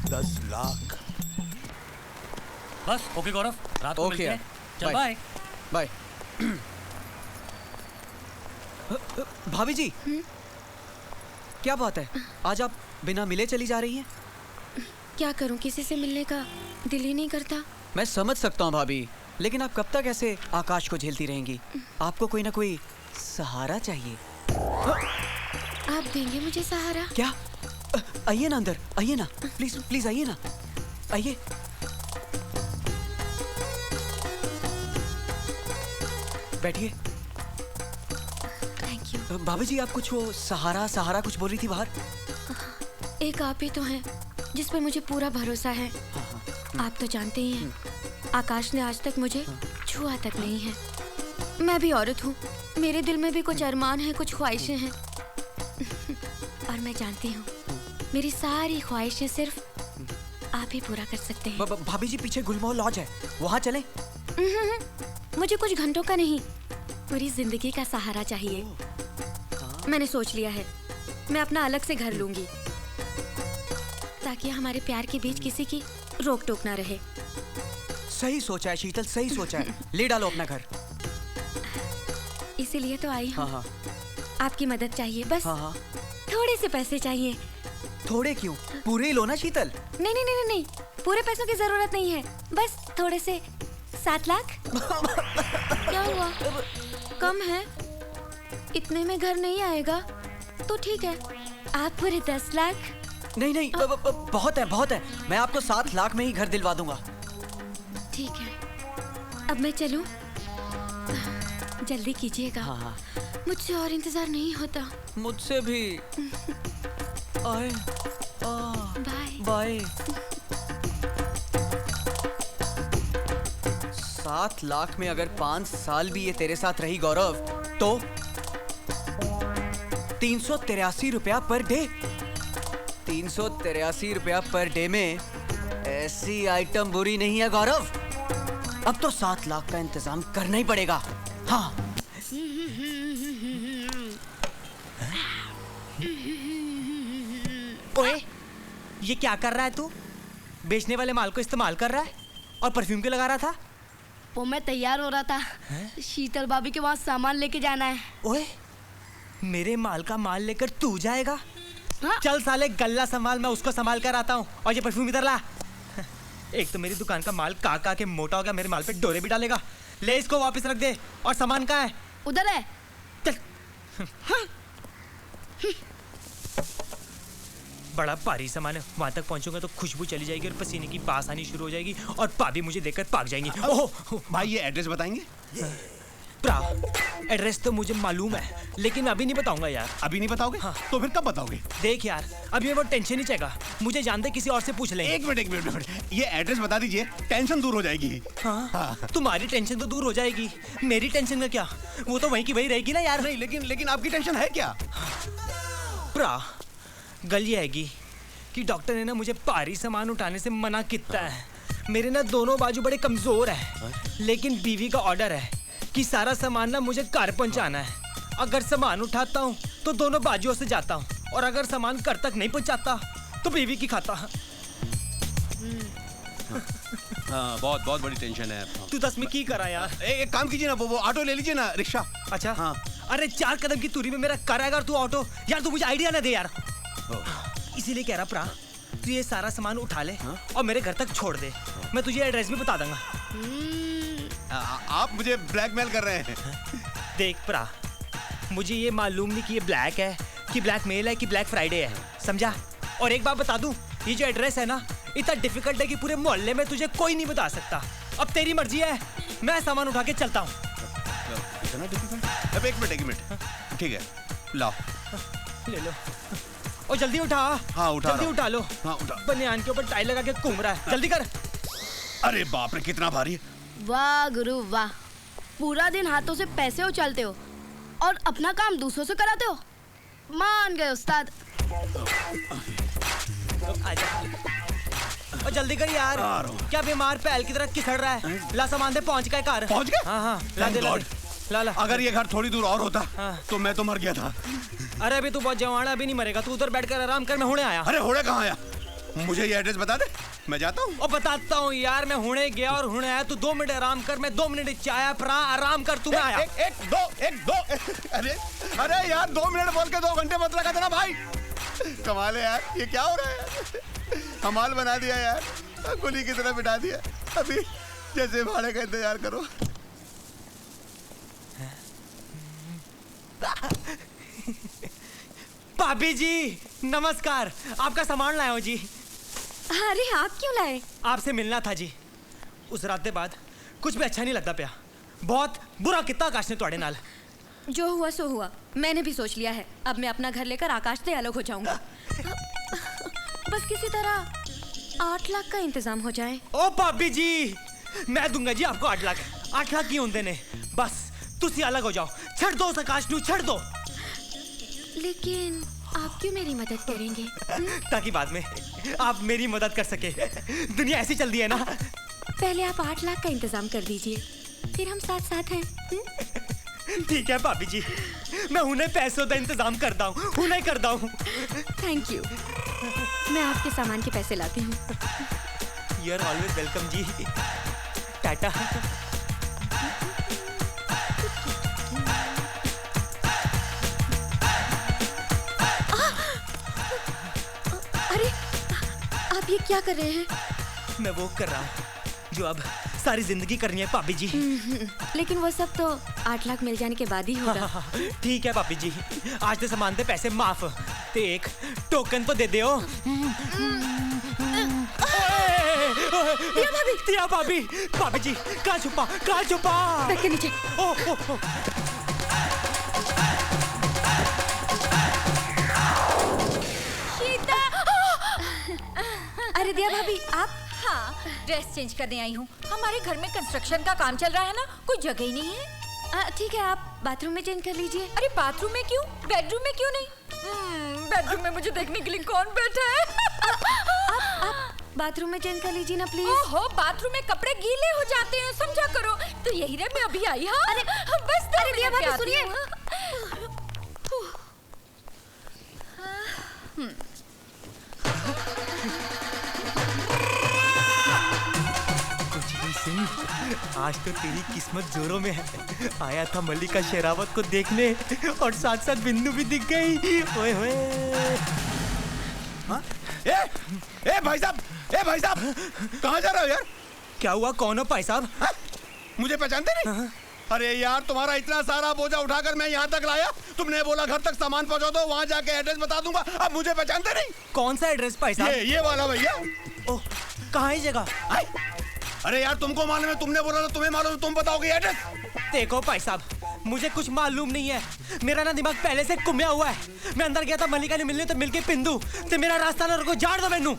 10 लाख। बस ओके गौरव, रात को मिलते हैं। चल बाय। बाय। भाभी जी, क्या बात है? आज आप बिना मिले चली जा रही हैं? क्या करूं, किसी से मिलने का दिल ही नहीं करता। मैं समझ सकता हूँ भाभी, लेकिन आप कब तक ऐसे आकाश को झेलती रहेंगी? आपको कोई ना कोई सहारा चाहिए। आप देंगे मुझे सहारा? क्या? आइए ना अंदर, आइए ना, प्लीज प्लीज आइए ना, आइए। बैठिए। Thank you. भाभी जी, आप कुछ वो सहारा कुछ बोल रही थी बाहर। एक आप ही तो हैं जिस पर मुझे पूरा भरोसा है। आप तो जानते ही हैं, आकाश ने आज तक मुझे छुआ तक नहीं है। मैं भी औरत हूँ, मेरे दिल में भी कुछ अरमान हैं, कुछ ख्वाहिशें हैं। और मैं जानती हूँ मेरी सारी ख्वाहिशें सिर्फ आप ही पूरा कर सकते हैं। भाभी जी पीछे गुलमोहर लॉज है, वहाँ चलें? मुझे कुछ घंटों का नहीं, पूरी जिंदगी का सहारा चाहिए। मैंने सोच लिया है, मैं अपना अलग से घर लूंगी ताकि हमारे प्यार के बीच किसी की रोक टोक ना रहे। सही सोचा है शीतल, सही सोचा है। ले डालो अपना घर। इसीलिए तो आई हूँ। हाँ। आपकी मदद चाहिए बस। हाँ। थोड़े से पैसे चाहिए। थोड़े क्यों, पूरे ही लो ना शीतल। नहीं नहीं नहीं नहीं, पूरे पैसों की जरूरत नहीं है, बस थोड़े से 7 लाख। क्या हुआ, कम है? इतने में घर नहीं आएगा तो ठीक है, आप पूरे 10 लाख। नहीं नहीं, बहुत है बहुत है, मैं आपको 7 लाख में ही घर दिलवा दूंगा। ठीक है, अब मैं चलूं? जल्दी कीजिएगा। हाँ। मुझसे और इंतजार नहीं होता। मुझसे भी। आए। Bye bye. 7 लाख में अगर 5 साल भी ये तेरे साथ रही गौरव, तो 383 रुपया पर डे। 383 रुपया पर डे में ऐसी आइटम बुरी नहीं है गौरव। अब तो 7 लाख का इंतजाम करना ही पड़ेगा। हाँ। ओए, ये क्या कर रहा है तू? बेचने वाले माल को इस्तेमाल कर रहा है और परफ्यूम क्यों लगा रहा था? वो मैं तैयार हो रहा था, शीतल भाभी के वहाँ सामान लेके जाना है। ओए, मेरे माल का माल लेकर तू जाएगा? हाँ? चल साले गल्ला संभाल, मैं उसको संभाल कर आता हूँ। और ये परफ्यूम इधर ला। एक तो मेरी दुकान का माल का के मोटा हो गया, मेरे माल पे डोरे भी डालेगा। ले इसको वापस रख दे। और सामान कहाँ है? उधर है। चल। हाँ। बड़ा भारी सामान है, वहां तक पहुंचूंगा तो खुशबू चली जाएगी और पसीने की बास आनी शुरू हो जाएगी और भाभी मुझे देखकर भाग जाएंगी। ओह भाई, ये एड्रेस बताएंगे? एड्रेस तो मुझे मालूम है, लेकिन अभी नहीं बताऊंगा यार। अभी नहीं बताओगे? हाँ। तो फिर कब बताओगे? देख यार, अभी वो टेंशन ही चाहिए, मुझे जानते किसी और से पूछ लेंगे। एक मिनट, ये एड्रेस बता दीजिए, टेंशन दूर हो जाएगी। हाँ। तुम्हारी टेंशन तो दूर हो जाएगी, मेरी टेंशन का क्या? वो तो वहीं की वहीं रहेगी ना यार। नहीं, लेकिन आपकी टेंशन है क्या? गल ये हैगी कि डॉक्टर ने ना मुझे भारी सामान उठाने से मना किया है। मेरे ना दोनों बाजू बड़े कमजोर है, लेकिन बीवी का ऑर्डर है कि सारा सामान ना मुझे घर पहुंचाना है। अगर सामान उठाता हूँ तो दोनों बाजुओं से जाता हूँ, और अगर सामान घर तक नहीं पहुंचाता तो बीवी की खाता। हाँ, बहुत बड़ी टेंशन है। तू 10 में की करा यार? एक काम कीजिए ना, वो ऑटो ले लीजिए ना, रिक्शा। अच्छा हाँ। अरे 4 कदम की दूरी में मेरा घर आएगा और तू ऑटो? यार तू मुझे आइडिया ना दे यार। इसीलिए कह रहा प्रा, तू ये सारा सामान उठा ले और मेरे घर तक छोड़ दे, मैं तुझे एड्रेस भी बता दूंगा। आप मुझे ब्लैकमेल कर रहे हैं। देख प्रा, मुझे ये मालूम नहीं कि ये ब्लैक है कि ब्लैक मेल है कि ब्लैक फ्राइडे है, समझा? और एक बात बता दूं, ये जो एड्रेस है ना, इतना डिफिकल्ट है कि पूरे मोहल्ले में तुझे कोई नहीं बता सकता। अब तेरी मर्जी है, मैं सामान उठा के चलता हूँ। इतना डिफिकल्ट? अब एक मिनट, ठीक है, लाओ ले लो। और जल्दी उठा। हाँ, उठा जल्दी उठा लो। हाँ, उठा। बनियान के ऊपर टाई लगा के घूम रहा है, जल्दी कर। अरे बाप रे, कितना भारी है। वाह गुरु वाह, पूरा दिन हाथों से पैसे उछालते हो और अपना काम दूसरों से कराते हो। मान गए उस्ताद। और जल्दी कर यार, क्या बीमार पैल की तरह किसड़ रहा है? ला सामान दे, पहुंच गए घर। पहुंच गए? हाँ, ला दे ला। अगर ये घर थोड़ी दूर और होता तो मैं तो मर गया था। अरे अभी तू बहुत जवान है, अभी नहीं मरेगा। तू उधर बैठकर आराम कर, मैं हुणे आया। अरे हुणे कहाँ आया? मुझे ये एड्रेस बता दे, मैं जाता हूँ। और बताता हूँ यार, मैं हुणे गया और हुणे आया। तू 2 मिनट आराम कर, मैं 2 मिनट चाया प्रा आराम कर। तू मैं आया। एक दो। अरे यार, 2 मिनट बोल के 2 घंटे मत लगा देना भाई। कमाल है यार, ये क्या हो रहा है? हमाल बना दिया यार, गोली की तरह बिठा दिया। अभी जैसे भाड़े का इंतजार करो। भाभी जी नमस्कार, आपका सामान लाया हूँ जी। अरे आप क्यों लाए? आपसे मिलना था जी। उस रात के बाद कुछ भी अच्छा नहीं लगता पिया। बहुत बुरा कितना आकाश ने तुम्हारे नाल। जो हुआ सो हुआ, मैंने भी सोच लिया है। अब मैं अपना घर लेकर आकाश से अलग हो जाऊंगा। बस किसी तरह 8 लाख का इंतजाम हो जाए। ओ भाभी जी, मैं दूंगा जी आपको 8 लाख। 8 लाख की होंदे ने, बस तुसी अलग हो जाओ। छड़ दो आकाश नू, छड़ दो। लेकिन आप क्यों मेरी मदद करेंगे? ताकि बाद में आप मेरी मदद कर सके। दुनिया ऐसी चल दी है ना। पहले आप 8 लाख का इंतजाम कर दीजिए, फिर हम साथ साथ हैं। ठीक है भाभी जी, मैं उन्हें पैसों का इंतजाम करता हूँ, उन्हें करता हूँ। Thank you. मैं आपके सामान के पैसे लाती हूँ। यू आर ऑलवेज वेलकम जी। टाटा। अरे आप ये क्या कर रहे हैं? मैं वो कर रहा हूँ जो अब सारी जिंदगी करनी है भाभी जी। लेकिन वो सब तो 8 लाख मिल जाने के बाद ही होगा। ठीक है भाभी जी, आज तो सामान ते पैसे माफ, ते एक टोकन तो दे दे। तिया भाभी, भाभी जी कहाँ छुपा, कहाँ छुपा? बैठ के नीचे। अरे दिया भाभी आप? हाँ, ड्रेस चेंज करने आई हूँ। हमारे घर में कंस्ट्रक्शन का काम चल रहा है ना, कोई जगह ही नहीं है। ठीक है, आप बाथरूम में चेंज कर लीजिए। अरे बाथरूम में क्यों, बेडरूम में क्यों नहीं? बेडरूम में मुझे देखने के लिए कौन बैठा है? आप बाथरूम में चेंज कर लीजिए ना प्लीज। ओहो, बाथरूम में कपड़े गीले हो जाते हैं, समझा करो। तो यही रे, मैं अभी आई। हाँ, अरे बस अरे दिया भाभी सुनिए। आज तो तेरी किस्मत जोरों में है। आया था मल्लिका शेरावत को देखने और साथ साथ बिंदु भी दिख गई। ओए होए। ए भाई साहब, कहाँ जा रहे हो यार? क्या हुआ, कौन हो भाई साहब? मुझे पहचानते नहीं? अरे यार, तुम्हारा इतना सारा बोझा उठाकर मैं यहाँ तक लाया, तुमने बोला घर तक सामान पहुँचा दो, वहाँ जाके एड्रेस बता दूंगा। अब मुझे पहचानते नहीं? कौन सा एड्रेस भाई साहब? ये वाला भैया। ओह, कहाँ है जगह? अरे यार, तुमको मालूम है, तुमने बोला था तुम्हें मालूम, तुम बताओगे एड्रेस? देखो भाई साहब, मुझे कुछ मालूम नहीं है। मेरा ना दिमाग पहले से कुम्या हुआ है। मैं अंदर गया था मल्लिका ने मिलने, तो मिलके पिंदू ते मेरा रास्ता ना रुको, झाड़ दो मैनू।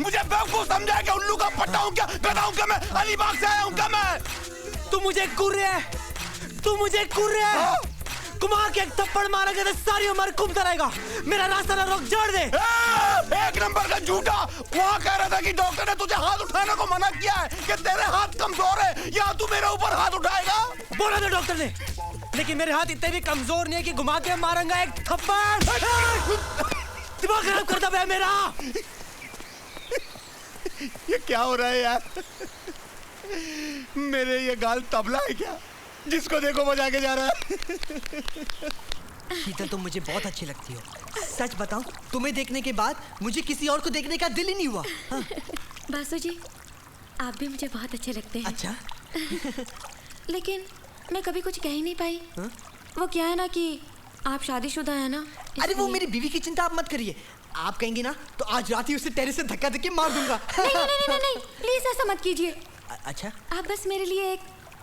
मुझे बेवकूफ समझा क्या? उल्लू का पट्टा हूँ क्या? गधा हूँ क्या मैं? अलीबाग से आया हूँ क्या मैं? तू मुझे कुर्र है, तू मुझे कुर्र है। घुमा के एक थप्पड़ मारेगा तो सारी उम्र घूमता रहेगा। मेरा रास्ता ना रोक, झाड़ दे। एक नंबर का झूठा। वहाँ कह रहा था कि डॉक्टर ने तुझे हाथ उठाने को मना किया है, कि तेरे हाथ कमजोर है, या तू मेरे ऊपर हाथ उठाएगा? बोला था डॉक्टर ने, लेकिन मेरे हाथ इतने भी कमजोर नहीं है कि घुमा के मारूंगा एक थप्पड़। दिमाग खराब करता है मेरा। ये क्या हो रहा है यार? मेरे ये गाल तबला है क्या, जिसको देखो बजा के जा रहा है? शीतल, तुम मुझे बहुत अच्छी लगती हो। सच बताऊं, तुम्हें देखने के बाद मुझे किसी और को देखने का दिल ही नहीं हुआ। हाँ। बासु जी, आप भी मुझे बहुत अच्छे लगते हैं। अच्छा। लेकिन मैं कभी कुछ कह ही नहीं पाई। हाँ? वो क्या है ना कि आप शादीशुदा है ना। अरे वो मेरी बीवी की चिंता आप मत करिए। आप कहेंगे ना तो आज रात ही उसे टेरेस से धक्का देके मार दूंगा। नहीं, प्लीज ऐसा मत कीजिए। अच्छा, आप बस मेरे लिए एक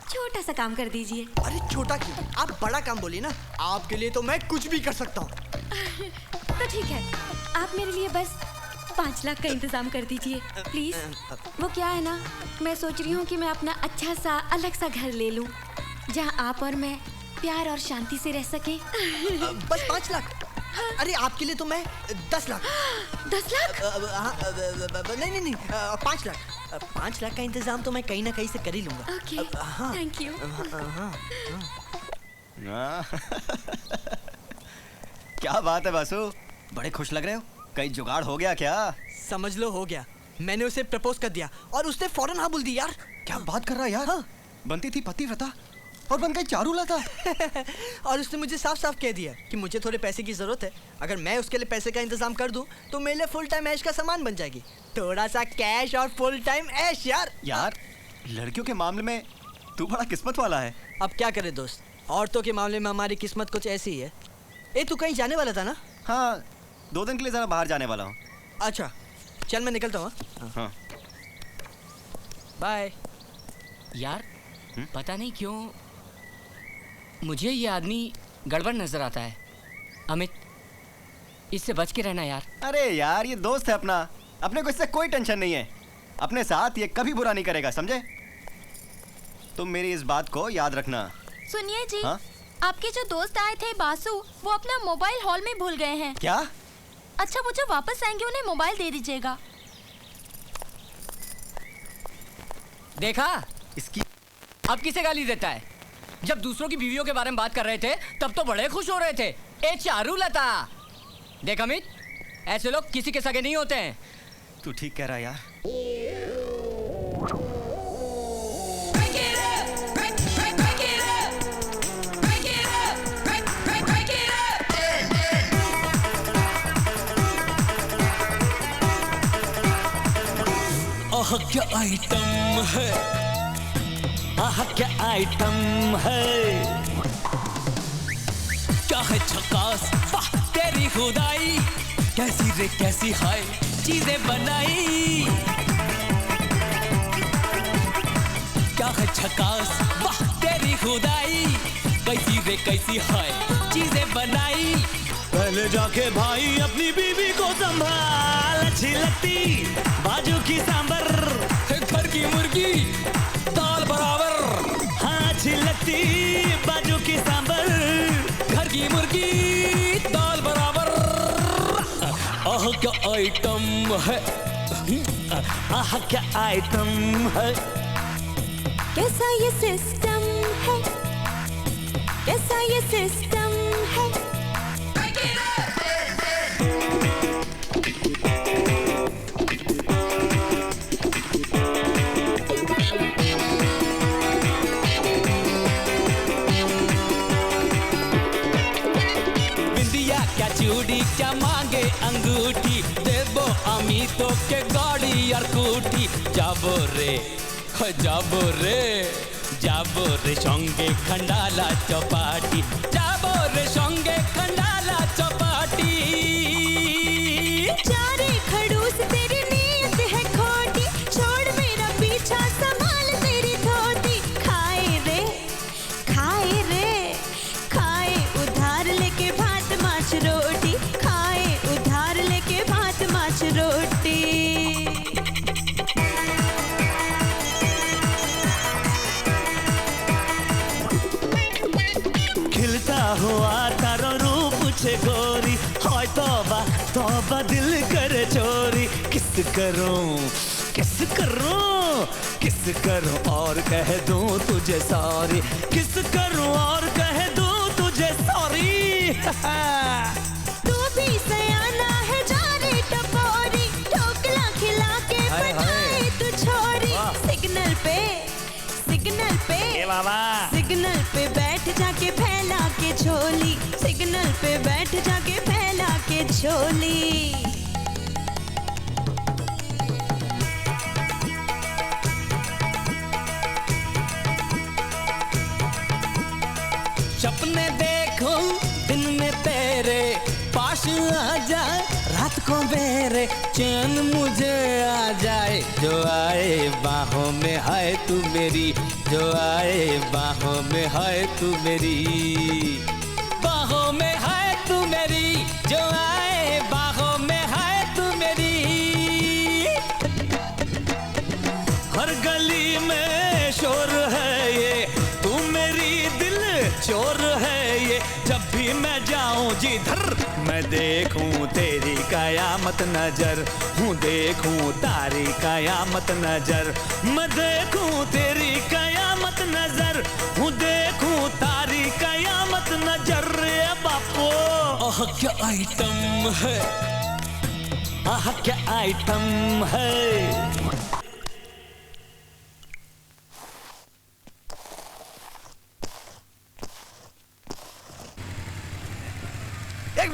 छोटा सा काम कर दीजिए। अरे छोटा क्यों, आप बड़ा काम बोलिए ना। आपके लिए तो मैं कुछ भी कर सकता हूँ। तो ठीक है, आप मेरे लिए बस 5 लाख का इंतजाम कर दीजिए प्लीज। वो क्या है ना, मैं सोच रही हूँ कि मैं अपना अच्छा सा अलग सा घर ले लूँ, जहाँ आप और मैं प्यार और शांति से रह सके। बस 5 लाख? अरे आपके लिए तो मैं 10 लाख। 10 लाख? नहीं, 5 लाख। 5 लाख का इंतजाम तो मैं कहीं ना कहीं से कर ही लूंगा। Okay, thank you. क्या बात है बासु, बड़े खुश लग रहे हो। कहीं जुगाड़ हो गया क्या? समझ लो हो गया। मैंने उसे प्रपोज कर दिया और उसने फौरन हाँ बोल दी यार। क्या बात कर रहा है यार? हाँ। बनती थी पतिव्रता और बन गई चारूलता। और उसने मुझे साफ साफ कह दिया कि मुझे थोड़े पैसे की जरूरत है। अगर मैं उसके लिए पैसे का इंतजाम कर दूं तो मेरे लिए फुल टाइम ऐश का सामान बन जाएगी। थोड़ा सा कैश और फुल टाइम ऐश यार। यार, लड़कियों के मामले में तू बड़ा किस्मत वाला है। अब क्या करे दोस्त, औरतों के मामले में हमारी किस्मत कुछ ऐसी ही है। ए, तू कहीं जाने वाला था ना? हाँ, 2 दिन के लिए जरा बाहर जाने वाला हूँ। अच्छा, चल मैं निकलता हूँ। हाँ, बाय। यार, पता नहीं क्यों मुझे ये आदमी गड़बड़ नजर आता है। अमित, इससे बच के रहना यार। अरे यार, ये दोस्त है अपना, अपने को इससे कोई टेंशन नहीं है। अपने साथ ये कभी बुरा नहीं करेगा, समझे? तुम मेरी इस बात को याद रखना। सुनिए जी। हाँ? आपके जो दोस्त आए थे बासु, वो अपना मोबाइल हॉल में भूल गए हैं। क्या? अच्छा, वो जब वापस आएंगे उन्हें मोबाइल दे दीजिएगा। देखा इसकी अब किसे गाली देता है? जब दूसरों की बीवियों के बारे में बात कर रहे थे तब तो बड़े खुश हो रहे थे। ए चारुलता, देख अमित, ऐसे लोग किसी के सगे नहीं होते हैं। तू ठीक कह रहा है यार। आह क्या आइटम है, आह क्या आइटम है, क्या है झकास, वाह तेरी खुदाई, कैसी रे कैसी हाय चीजें बनाई, क्या है झकास, वाह तेरी खुदाई, कैसी रे कैसी हाय चीजें बनाई। पहले जाके भाई अपनी बीवी को संभाल, अच्छी लगती बाजू की सांबर, घर की मुर्गी दाल बराबर, हाँ अच्छी लगती बाजू की सांबर, घर की मुर्गी दाल बराबर। आह क्या आइटम है, आह क्या आइटम है, कैसा ये सिस्टम है, कैसा ये सिस्टम है। चूड़ी क्या मांगे अंगूठी, देबो अमीतो के गाड़ी और कूटी, जाबो रे जाबो रे जाबो रे संगे खंडाला चौपाटी, जाबो रे संगे खंडाला चौपाटी। चारे खड़ूस तेरी नीयत है खोटी, छोड़ मेरा पीछा संभाल तेरी धोती, खाए रे खाए उधार लेके भात माछ रोटी, खाए उधार लेके भात माछ रोटी। खिलता हुआ तारो रूप छे गोरी, हाय तौबा तौबा दिल करे चोरी, किस करूं किस करूं किस करूं और कह दूं तुझे सॉरी, किस करूं और कह दूं तुझे सॉरी। तू भी सयाना है जाने टपोरी, ढोकला खिला के बनाए तू छोरी, सिग्नल पे सिग्नल पे बैठ जाके फैला के झोली, सिग्नल पे बैठ जाके फैला के झोली। सपने देखो दिन में तेरे, पास आ जा रात को मेरे, चैन मुझे आ जाए, जो आए बाहों में है तू मेरी, जो आए बाहों में है तू मेरी, बाहों में है तू मेरी, जो आए बाहों में है तू मेरी। हर गली में शोर है ये, तू मेरी दिल चोर है ये, जब भी मैं जाऊं जिधर मैं देखूं तेरी कयामत नजर, हूँ देखूं तारी कयामत नजर, मैं देखूं तेरी कयामत नजर, हूँ देखूं तारी कयामत नजर। बापू आह क्या आइटम है, आह क्या आइटम है। एक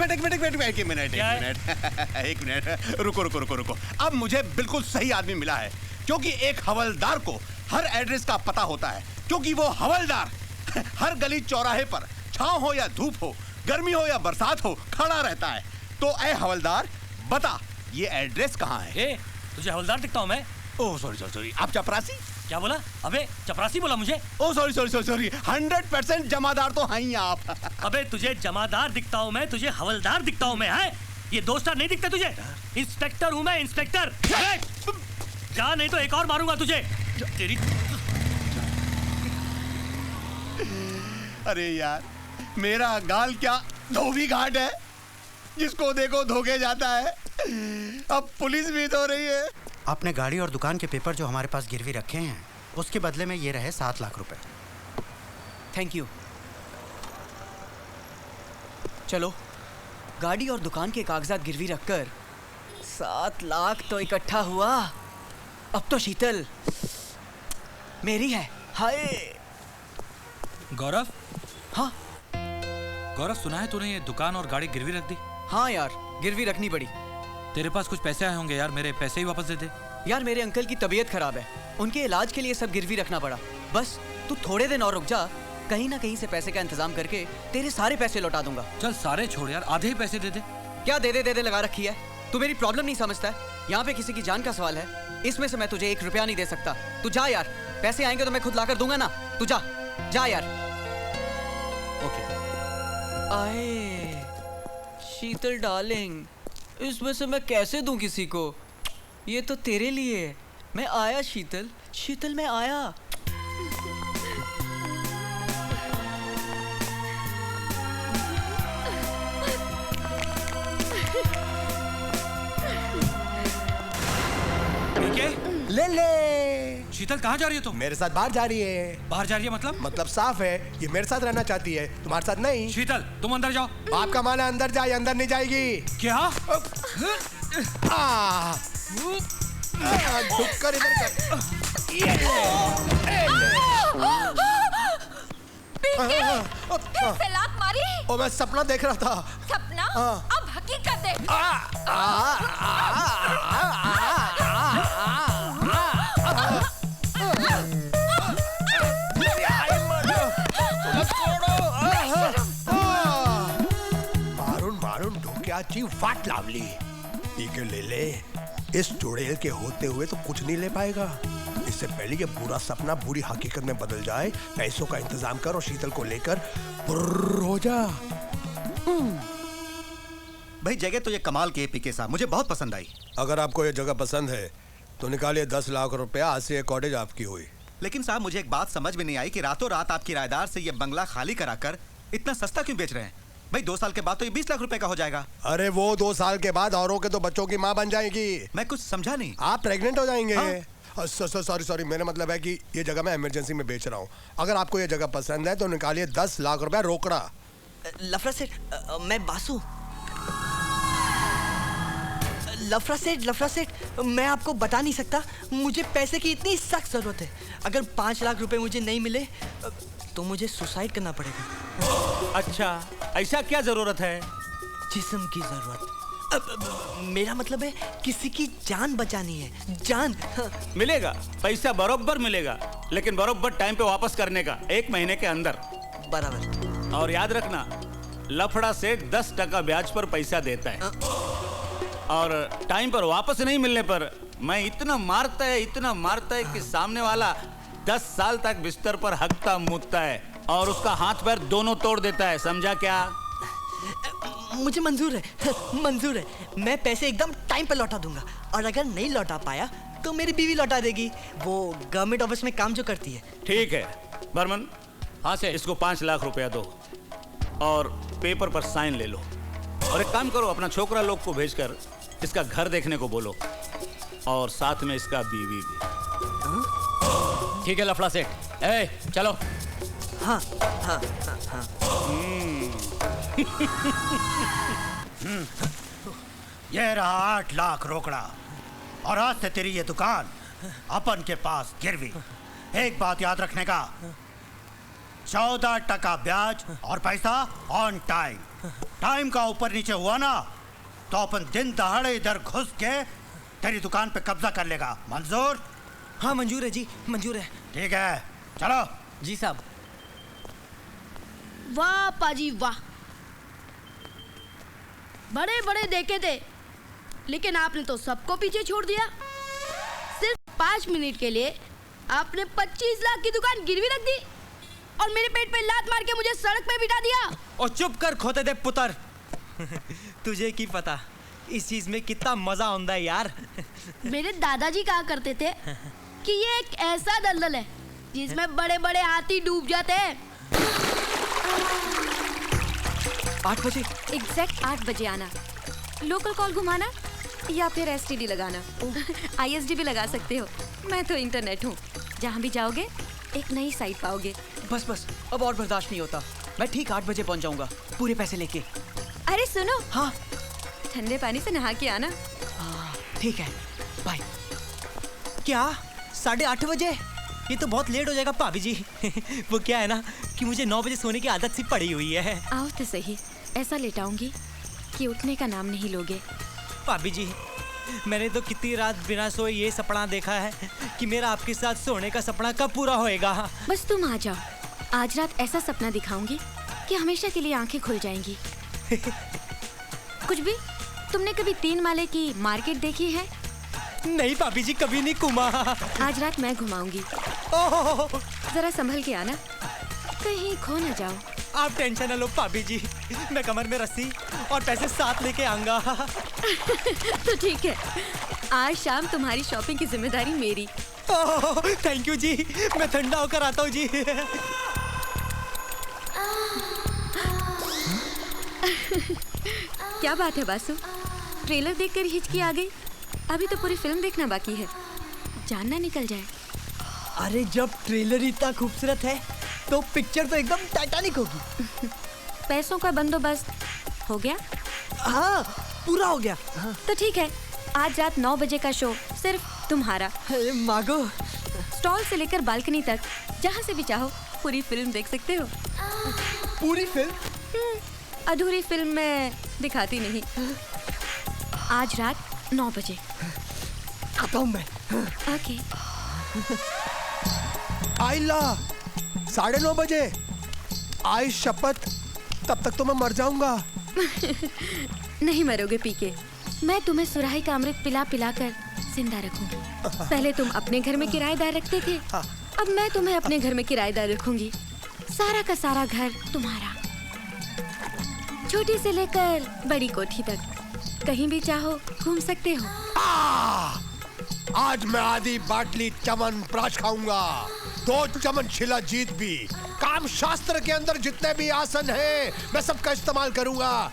मिनट रुको। अब मुझे बिल्कुल सही आदमी मिला है, क्योंकि एक हवलदार को हर एड्रेस का पता होता है, क्योंकि वो हवलदार हर गली चौराहे पर छांव हो या धूप हो, गर्मी हो या बरसात हो, खड़ा रहता है। तो ऐ हवलदार बता, ये एड्रेस कहाँ है? तुझे हवलदार दिखता हूँ मैं? ओह सॉरी, आप चपरासी? क्या बोला? अबे चपरासी बोला मुझे? ओह सॉरी, 100% जमादार तो हैं ही आप। अबे तुझे जमादार दिखता हूँ मैं, तुझे हवलदार दिखता हूँ मैं, है? ये दो स्टार नहीं दिखते तुझे? इंस्पेक्टर हूँ मैं, इंस्पेक्टर। जा नहीं तो एक और मारूंगा तुझे। तेरी अरे यार, मेरा गाल क्या धोबी घाट है, जिसको देखो धोखे जाता है। अब पुलिस भी तो रही है। आपने गाड़ी और दुकान के पेपर जो हमारे पास गिरवी रखे हैं, उसके बदले में ये रहे 7 लाख रुपए। Thank you. चलो, गाड़ी और दुकान के कागजात गिरवी रखकर 7 लाख तो इकट्ठा हुआ। अब तो शीतल मेरी है। हाय गौरव। हाँ गौरव, सुना है तूने ये दुकान और गाड़ी गिरवी रख दी? हाँ यार, गिरवी रखनी पड़ी। तेरे पास कुछ पैसे आए होंगे यार, मेरे पैसे ही वापस दे दे। यार मेरे अंकल की तबीयत खराब है, उनके इलाज के लिए सब गिरवी रखना पड़ा। बस तू थोड़े दिन और रुक जा, कहीं ना कहीं से पैसे का इंतजाम करके तेरे सारे पैसे लौटा दूंगा। चल सारे छोड़ यार, आधे ही पैसे दे दे। क्या दे दे लगा रखी है? तू मेरी प्रॉब्लम नहीं समझता है? यहाँ पे किसी की जान का सवाल है, इसमें से मैं तुझे 1 रुपया नहीं दे सकता। तू जा यार, पैसे आएंगे तो मैं खुद लाकर दूंगा ना। तू जा जा यार। ओके। आए शीतल डार्लिंग, इसमें से मैं कैसे दूं किसी को? ये तो तेरे लिए। मैं आया शीतल, शीतल मैं आया। ले ले। शीतल कहाँ जा रही है तुम? मेरे साथ बाहर जा रही है। बाहर जा रही है मतलब? मतलब साफ है, ये मेरे साथ रहना चाहती है, तुम्हारे साथ नहीं। शीतल तुम अंदर जाओ। बाप का माना अंदर जाए, अंदर नहीं जाएगी। क्या? झुककर इधर कर। फिर से लात मारी? ओ मैं सपना देख रहा था। सपना? अब हकीकत देख। मारून डोक्याची वाट लावली। ठीक है ले ले, इस चुड़ैल के होते हुए तो कुछ नहीं ले पाएगा। इससे पहले ये बुरा सपना बुरी हकीकत में बदल जाए, पैसों का इंतजाम कर और शीतल को लेकर हो जा। भाई जगह तो ये कमाल की है पीके साहब, मुझे बहुत पसंद आई। अगर आपको ये जगह पसंद है तो निकालिए 10 लाख रुपया, आज से ये कॉटेज आपकी हुई। लेकिन साहब मुझे एक बात समझ में नहीं आई कि रातों रात आप किराएदार से ये बंगला खाली कराकर इतना सस्ता क्यों बेच रहे हैं? भाई 2 साल के बाद तो ये 20 लाख रुपए का हो जाएगा। अरे वो 2 साल के बाद औरों के तो बच्चों की माँ बन जाएगी। मैं कुछ समझा नहीं। आप प्रेग्नेंट हो जाएंगे। सॉरी, मेरा मतलब है कि ये जगह मैं इमरजेंसी में बेच रहा हूँ। अगर आपको ये जगह पसंद है तो निकालिए 10 लाख रुपया रोकड़ा। लफड़ा सेठ, मैं बासु। लफड़ा सेठ, मैं आपको बता नहीं सकता, मुझे पैसे की इतनी सख्त जरूरत है। अगर 5 लाख रुपए मुझे नहीं मिले तो मुझे सुसाइड करना पड़ेगा। अच्छा, ऐसा क्या जरूरत है? जिस्म की जरूरत। मेरा मतलब है किसी की जान बचानी है, जान। मिलेगा, पैसा बरोबर मिलेगा, लेकिन बरोबर टाइम पे वापस करने का, 1 महीने के अंदर। बराबर। और याद रखना, लफड़ा से 10% ब्याज पर पैसा देता है, और टाइम पर वापस नहीं मिलने पर मैं इतना मारता है कि सामने वाला 10 साल तक बिस्तर पर हकता मुतता है और उसका हाथ पैर दोनों तोड़ देता है। समझा क्या? मुझे मंजूर है। मैं पैसे एकदम टाइम पर लौटा दूंगा, और अगर नहीं लौटा पाया तो मेरी बीवी लौटा देगी, वो गवर्नमेंट ऑफिस में काम जो करती है। ठीक है बर्मन। हाँ से इसको 5 लाख रुपया दो और पेपर पर साइन ले लो, और एक काम करो, अपना छोकरा लोग को भेजकर इसका घर देखने को बोलो, और साथ में इसका बीवी भी। ठीक है लफड़ा सेठ, चलो। हाँ। ये रहा 8 लाख रोकड़ा, और आज से तेरी ये दुकान अपन के पास गिरवी। एक बात याद रखने का, 14% ब्याज और पैसा ऑन टाइम। टाइम का ऊपर नीचे हुआ ना तो अपन दिन दहाड़े इधर घुस के तेरी दुकान पे कब्जा कर लेगा। मंजूर? हाँ मंजूर है जी, मंजूर है। ठीक है, चलो। जी साहब। वाह पाजी वाह, बड़े बड़े देखे थे, लेकिन आपने तो सबको पीछे छोड़ दिया। सिर्फ 5 मिनट के लिए आपने 25 लाख की दुकान गिरवी रख दी और मेरे पेट पे लात मार के मुझे सड़क पे बिठा दिया। और चुप कर खोते दे पुत्र। तुझे की पता इस चीज में कितना मजा आता है यार। मेरे दादाजी कहा करते थे कि ये एक ऐसा दलदल है जिसमें बड़े बड़े हाथी डूब जाते हैं। 8 बजे? एग्जैक्ट 8 बजे आना। लोकल कॉल घुमाना या फिर एसटीडी लगाना। आईएसडी भी लगा सकते हो, मैं तो इंटरनेट हूँ। जहाँ भी जाओगे एक नई साइट पाओगे। बस बस, अब और बर्दाश्त नहीं होता। मैं ठीक 8 बजे पहुँच जाऊँगा, पूरे पैसे लेके। अरे सुनो। हाँ। ठंडे पानी से नहा के आना। ठीक है, बाय। क्या 8:30 बजे? ये तो बहुत लेट हो जाएगा भाभी जी। वो क्या है ना कि मुझे 9 बजे सोने की आदत सी पड़ी हुई है। आओ तो सही, ऐसा लेटाऊंगी कि उठने का नाम नहीं लोगे। भाभी जी, मैंने तो कितनी रात बिना सोए ये सपना देखा है कि मेरा आपके साथ सोने का सपना कब पूरा होएगा। बस तुम आ जाओ, आज रात ऐसा सपना दिखाऊंगी कि हमेशा के लिए आंखें खुल जाएंगी। कुछ भी? तुमने कभी 3 माले की मार्केट देखी है? नहीं भाभी जी, कभी नहीं घुमा। आज रात मैं घुमाऊंगी। जरा संभल के आना, कहीं खो न जाओ। आप टेंशन न लो भाभी जी, मैं कमर में रस्सी और पैसे साथ लेके आऊंगा। तो ठीक है, आज शाम तुम्हारी शॉपिंग की जिम्मेदारी मेरी। थैंक यू जी, मैं ठंडा होकर आता हूँ जी। क्या बात है बासु, ट्रेलर देखकर हिचकी आ गई? अभी तो पूरी फिल्म देखना बाकी है, जान ना निकल जाए। अरे जब ट्रेलर इतना खूबसूरत है तो पिक्चर तो एकदम टाइटैनिक होगी। पैसों का बंदोबस्त हो गया? हाँ, पूरा हो गया। तो ठीक है, आज रात 9 बजे का शो सिर्फ तुम्हारा। मागो। स्टॉल से लेकर बालकनी तक, जहाँ से भी चाहो पूरी फिल्म देख सकते हो। पूरी फिल्म? अधूरी फिल्म मैं दिखाती नहीं। आज रात 9 बजे आता हूँ मैं। ओके। आइला 9:30 बजे। आई शपथ, तब तक तो मैं मर जाऊंगा। नहीं मरोगे पीके, मैं तुम्हें सुराही का अमृत पिला पिला कर जिंदा रखूंगी। पहले तुम अपने घर में किराएदार रखते थे, अब मैं तुम्हें अपने घर में किराएदार रखूंगी। सारा का सारा घर तुम्हारा, छोटी से लेकर बड़ी कोठी तक, कहीं भी चाहो घूम सकते हो। आज मैं आधी बाटली चमन प्राश खाऊंगा, 2 चमन छिला जीत भी। काम शास्त्र के अंदर जितने भी आसन हैं, मैं सबका इस्तेमाल करूंगा।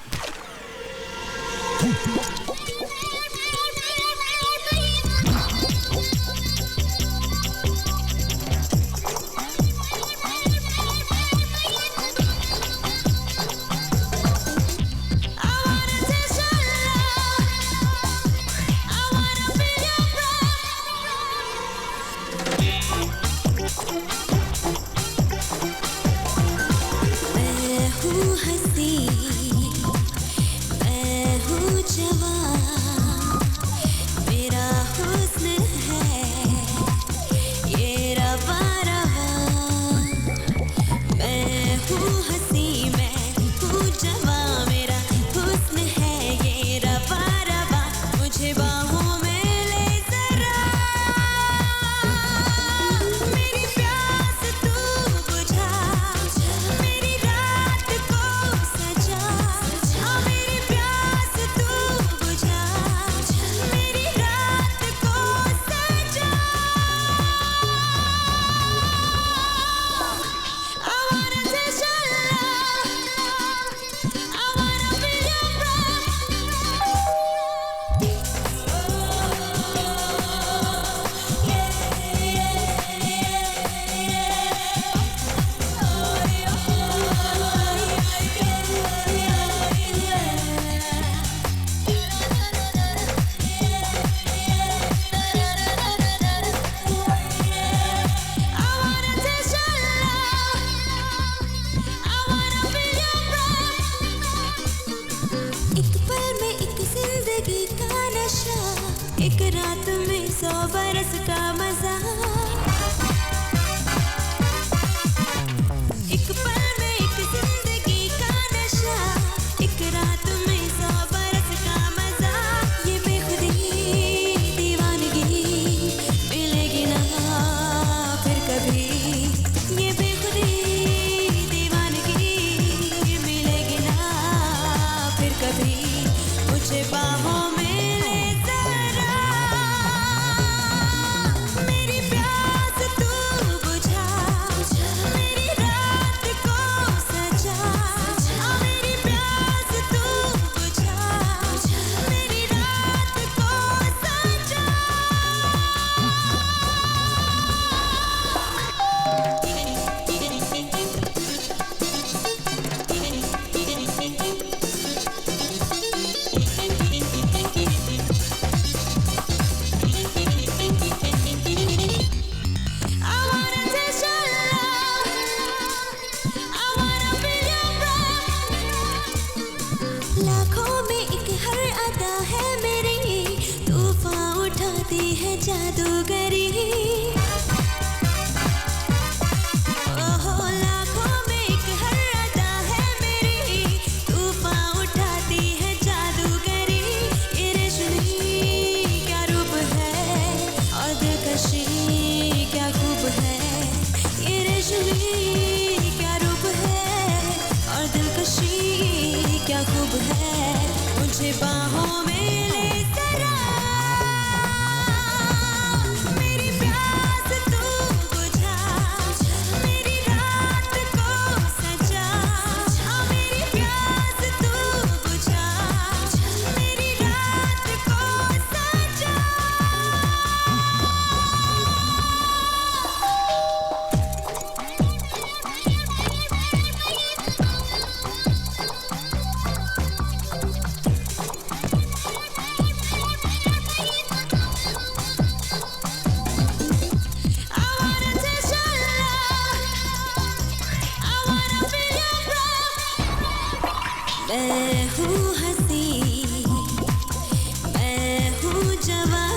बाहों में ले जरा मेरी मुझे बाहों में ले जरा, मेरी प्यास तू बुझा, मेरी रात को सजा, मेरी प्यास तू बुझा, मेरी रात को सजा। मैं हूँ हंसी, मैं हूँ जवां,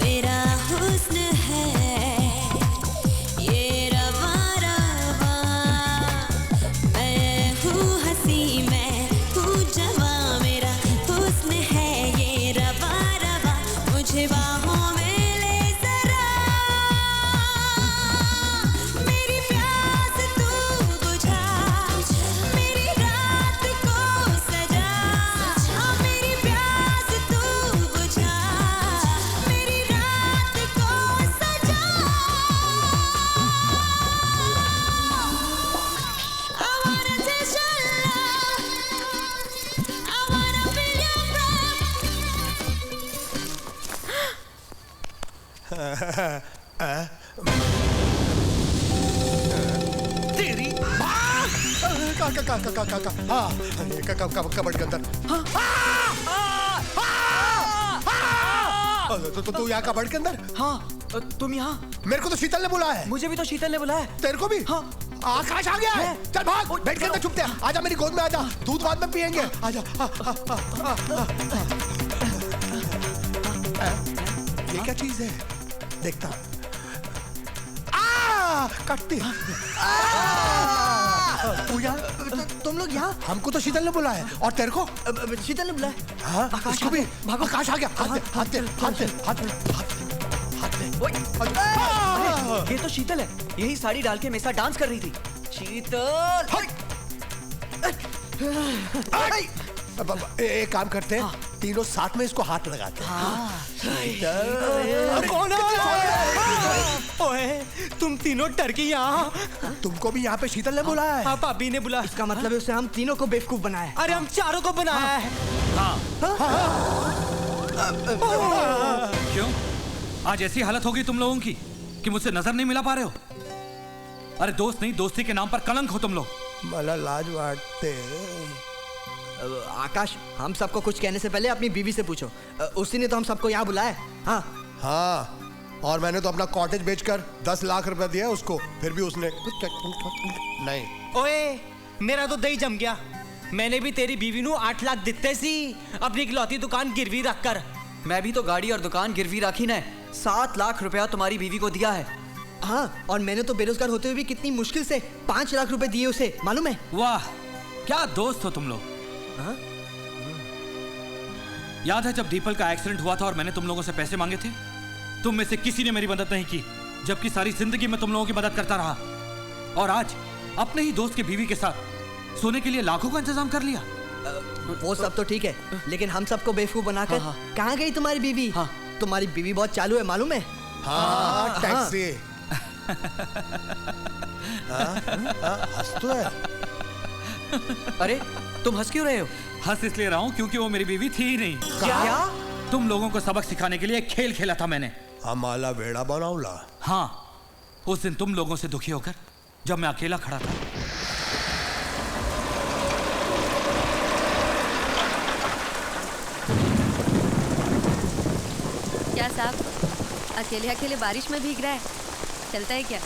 मेरा हुस्न है ये रवा रवा। मैं हूँ हंसी, मैं हूँ जवां, मेरा हुस्न है ये रवा रवा। मुझे बाहों में ले जरा, मेरी प्यास तू बुझा, मेरी रात को सजा, मेरी प्यास तू बुझा, मेरी रात को सजा। I wanna taste your love, I wanna feel your तेरी कबड़ के अंदर। तो तू यहाँ कबड़ के अंदर? हाँ, तुम यहाँ? मेरे को तो शीतल ने बुलाया है। मुझे भी तो शीतल ने बुलाया है। तेरे को भी? हाँ। आकाश आ गया है। चल भाग, बैठ के अंदर छुपते हैं। आजा मेरी गोद में आजा, दूध बाद में पियेंगे। आजा। ये क्या चीज है? देखता। कटती। तू यहाँ? तुम लोग यहाँ? हमको तो शीतल ने बुलाया है। और तेरे को? शीतल ने बुलाया। हाँ, आकाश भी। आकाश आ गया। हाथ दे, हाथ दे, हाथ दे, हाथ दे, हाथ दे। ये तो शीतल है। यही साड़ी डाल के मेरे साथ डांस कर रही थी। शीतल। एक काम करते हैं, तीनों साथ में इसको हाथ लगाते हैं। कौन है? ओए, तुम तीनों टर्की यहाँ? तुमको भी यहाँ पे शीतल ने बुलाया है? हाँ, भाभी ने बुलाया। इसका मतलब है उसे हम तीनों को बेवकूफ बनाया है। अरे हम चारों को बनाया है। क्यों? आज ऐसी हालत हो गई तुम लोगों की कि मुझसे नजर नहीं मिला पा रहे हो? अरे दोस्त नहीं, दोस्ती के नाम पर कलंक हो तुम लोग। मला लाज वाटते। आकाश, हम सबको कुछ कहने से पहले अपनी बीवी से पूछो। उसी ने तो हम सबको यहाँ बुलाया। हाँ, और मैंने तो अपना कॉटेज बेचकर 10 लाख रुपए दिया उसको, फिर भी उसने नहीं। ओए, मेरा तो दही जम गया। मैंने भी तेरी बीवी नू 8 लाख दिते सी अपनी इकलौती दुकान गिरवी रख कर। मैं भी तो गाड़ी और दुकान गिरवी रखी ना। 7 लाख रुपया तुम्हारी बीवी को दिया है। हाँ, और मैंने तो बेरोजगार होते हुए भी कितनी मुश्किल से 5 लाख रुपए दिए उसे, मालूम है? वाह, क्या दोस्त हो तुम लोग। हाँ? याद है जब दीपल का एक्सीडेंट हुआ था और मैंने तुम लोगों से पैसे मांगे थे? तुम में से किसी ने मेरी मदद नहीं की, जबकि सारी जिंदगी में तुम लोगों की मदद करता रहा। और आज अपने ही दोस्त की बीवी के साथ सोने के लिए लाखों का इंतजाम कर लिया। वो सब तो ठीक है, लेकिन हम सबको बेवकूफ बनाकर कहाँ गई तुम्हारी बीवी? तुम्हारी बीवी बहुत चालू है, मालूम है? हाँ, टैक्सी। हंस तो है। अरे तुम हंस क्यों रहे हो? हंस इसलिए रहा हूँ क्योंकि वो मेरी बीवी थी ही नहीं। क्या? तुम लोगों को सबक सिखाने के लिए एक खेल खेला था मैंने। हमारा वेड़ा बनाऊला। हाँ, उस दिन तुम लोगों से दुखी होकर जब मैं अकेला खड़ा था। क्या साहब, अकेले अकेले बारिश में भीग रहा है? चलता है क्या?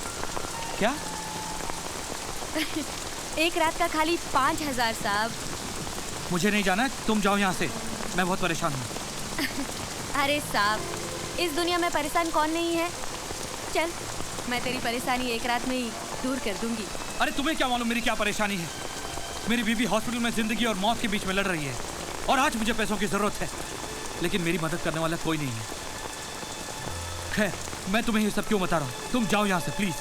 क्या? एक रात का खाली 5,000 साहब। मुझे नहीं जाना, तुम जाओ यहाँ से, मैं बहुत परेशान हूँ। अरे साहब, इस दुनिया में परेशान कौन नहीं है? चल, मैं तेरी परेशानी एक रात में ही दूर कर दूंगी। अरे तुम्हें क्या मालूम मेरी क्या परेशानी है? मेरी बीवी हॉस्पिटल में जिंदगी और मौत के बीच में लड़ रही है और आज मुझे पैसों की जरूरत है, लेकिन मेरी मदद करने वाला कोई नहीं है। खैर, मैं तुम्हें ये सब क्यों बता रहा हूँ, तुम जाओ यहाँ से प्लीज।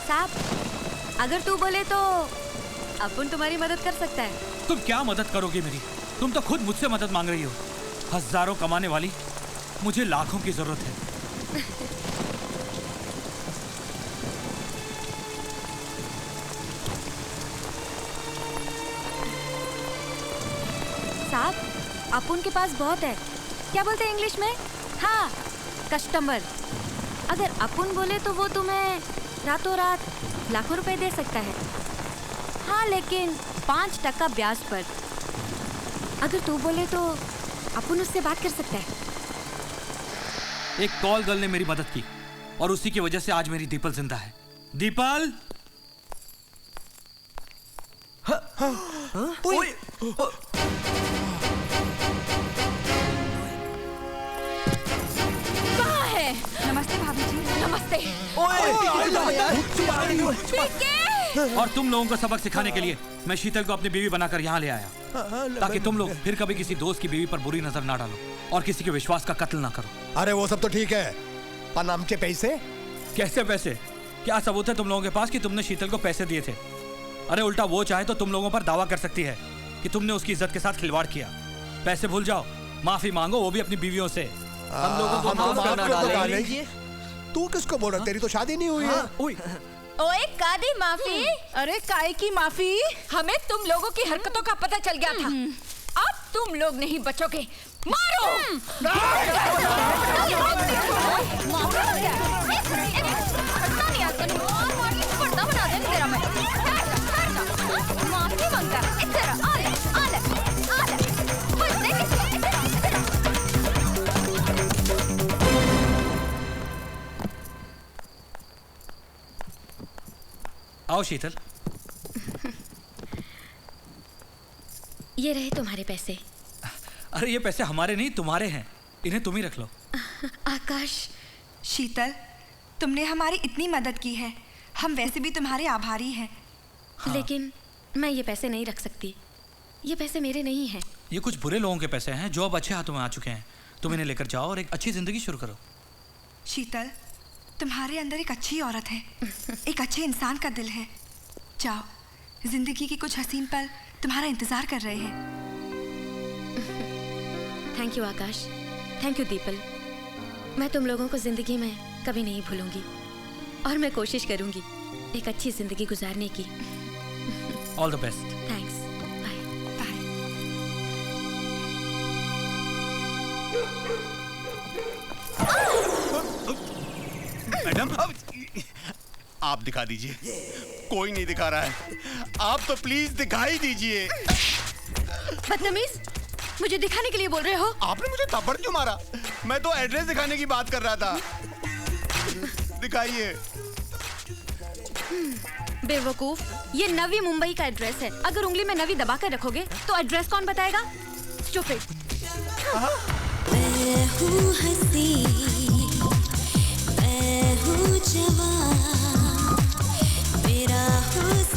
साहब, अगर तू बोले तो अपन तुम्हारी मदद कर सकता है। तुम क्या मदद करोगे मेरी? तुम तो खुद मुझसे मदद मांग रही हो। हजारों कमाने वाली, मुझे लाखों की जरूरत है। साहब, अपुन के पास बहुत है। क्या बोलते हैं इंग्लिश में? हाँ, कस्टमर। अगर अपुन बोले तो वो तुम्हें रातों रात लाखों रुपए दे सकता है। हाँ, लेकिन 5% ब्याज पर। अगर तू बोले तो अपुन उससे बात कर सकता है। एक कॉल गर्ल ने मेरी मदद की और उसी की वजह से आज मेरी दीपल जिंदा है। दीपल! कहाँ है? नमस्ते भाभी जी। नमस्ते। और तुम लोगों को सबक सिखाने के लिए मैं शीतल को अपनी बीवी बनाकर यहाँ ले आया, ताकि तुम लोग फिर कभी किसी दोस्त की बीवी पर बुरी नजर ना डालो और किसी के विश्वास का कत्ल ना करो। अरे वो सब तो ठीक है, पर आमचे पैसे? कैसे पैसे? क्या सबूत है तुम लोगों के पास कि तुमने शीतल को पैसे दिए थे? अरे उल्टा वो चाहे तो तुम लोगों पर दावा कर सकती है कि तुमने उसकी इज्जत के साथ खिलवाड़ किया। पैसे भूल जाओ, माफी मांगो, वो भी अपनी बीवियों से। हम लोगों को माफ करना डालेंगे। तू किसको बोल रहा? तेरी तो शादी नहीं हुई है। ओए कादी माफी? अरे काय की माफी? हमें तुम लोगों की हरकतों का पता चल गया था। अब तुम लोग नहीं बचोगे। मारो! आओ शीतल। ये रहे तुम्हारे पैसे। अरे ये पैसे हमारे नहीं, तुम्हारे हैं। इन्हें तुम ही रख लो। आकाश, शीतल, तुमने हमारी इतनी मदद की है, हम वैसे भी तुम्हारे आभारी हैं। हाँ। लेकिन मैं ये पैसे नहीं रख सकती। ये पैसे मेरे नहीं हैं। ये कुछ बुरे लोगों के पैसे हैं जो अब अच्छे हाथों में आ चुके हैं। तुम इन्हें लेकर जाओ और एक अच्छी जिंदगी शुरू करो। शीतल, तुम्हारे अंदर एक अच्छी औरत है, एक अच्छे इंसान का दिल है। जाओ, जिंदगी की कुछ हसीन पल तुम्हारा इंतजार कर रहे हैं। Thank you Akash, thank you the people. मैं तुम लोगों को जिंदगी में कभी नहीं भूलूंगी और मैं कोशिश करूंगी एक अच्छी जिंदगी गुजारने की। All the best. Thanks. Madam, आप दिखा दीजिए। कोई नहीं दिखा रहा है, आप तो प्लीज दिखाई दीजिए। बदतमीज, मुझे दिखाने के लिए बोल रहे हो? आपने मुझे थप्पड़ क्यों मारा? मैं तो एड्रेस दिखाने की बात कर रहा था। दिखाइए। बेवकूफ, ये नवी मुंबई का एड्रेस है। अगर उंगली में नवी दबा कर रखोगे तो एड्रेस कौन बताएगा? स्टूपिड। मैं हूँ हंसी, मैं हूँ जवान, मेरा हुस्न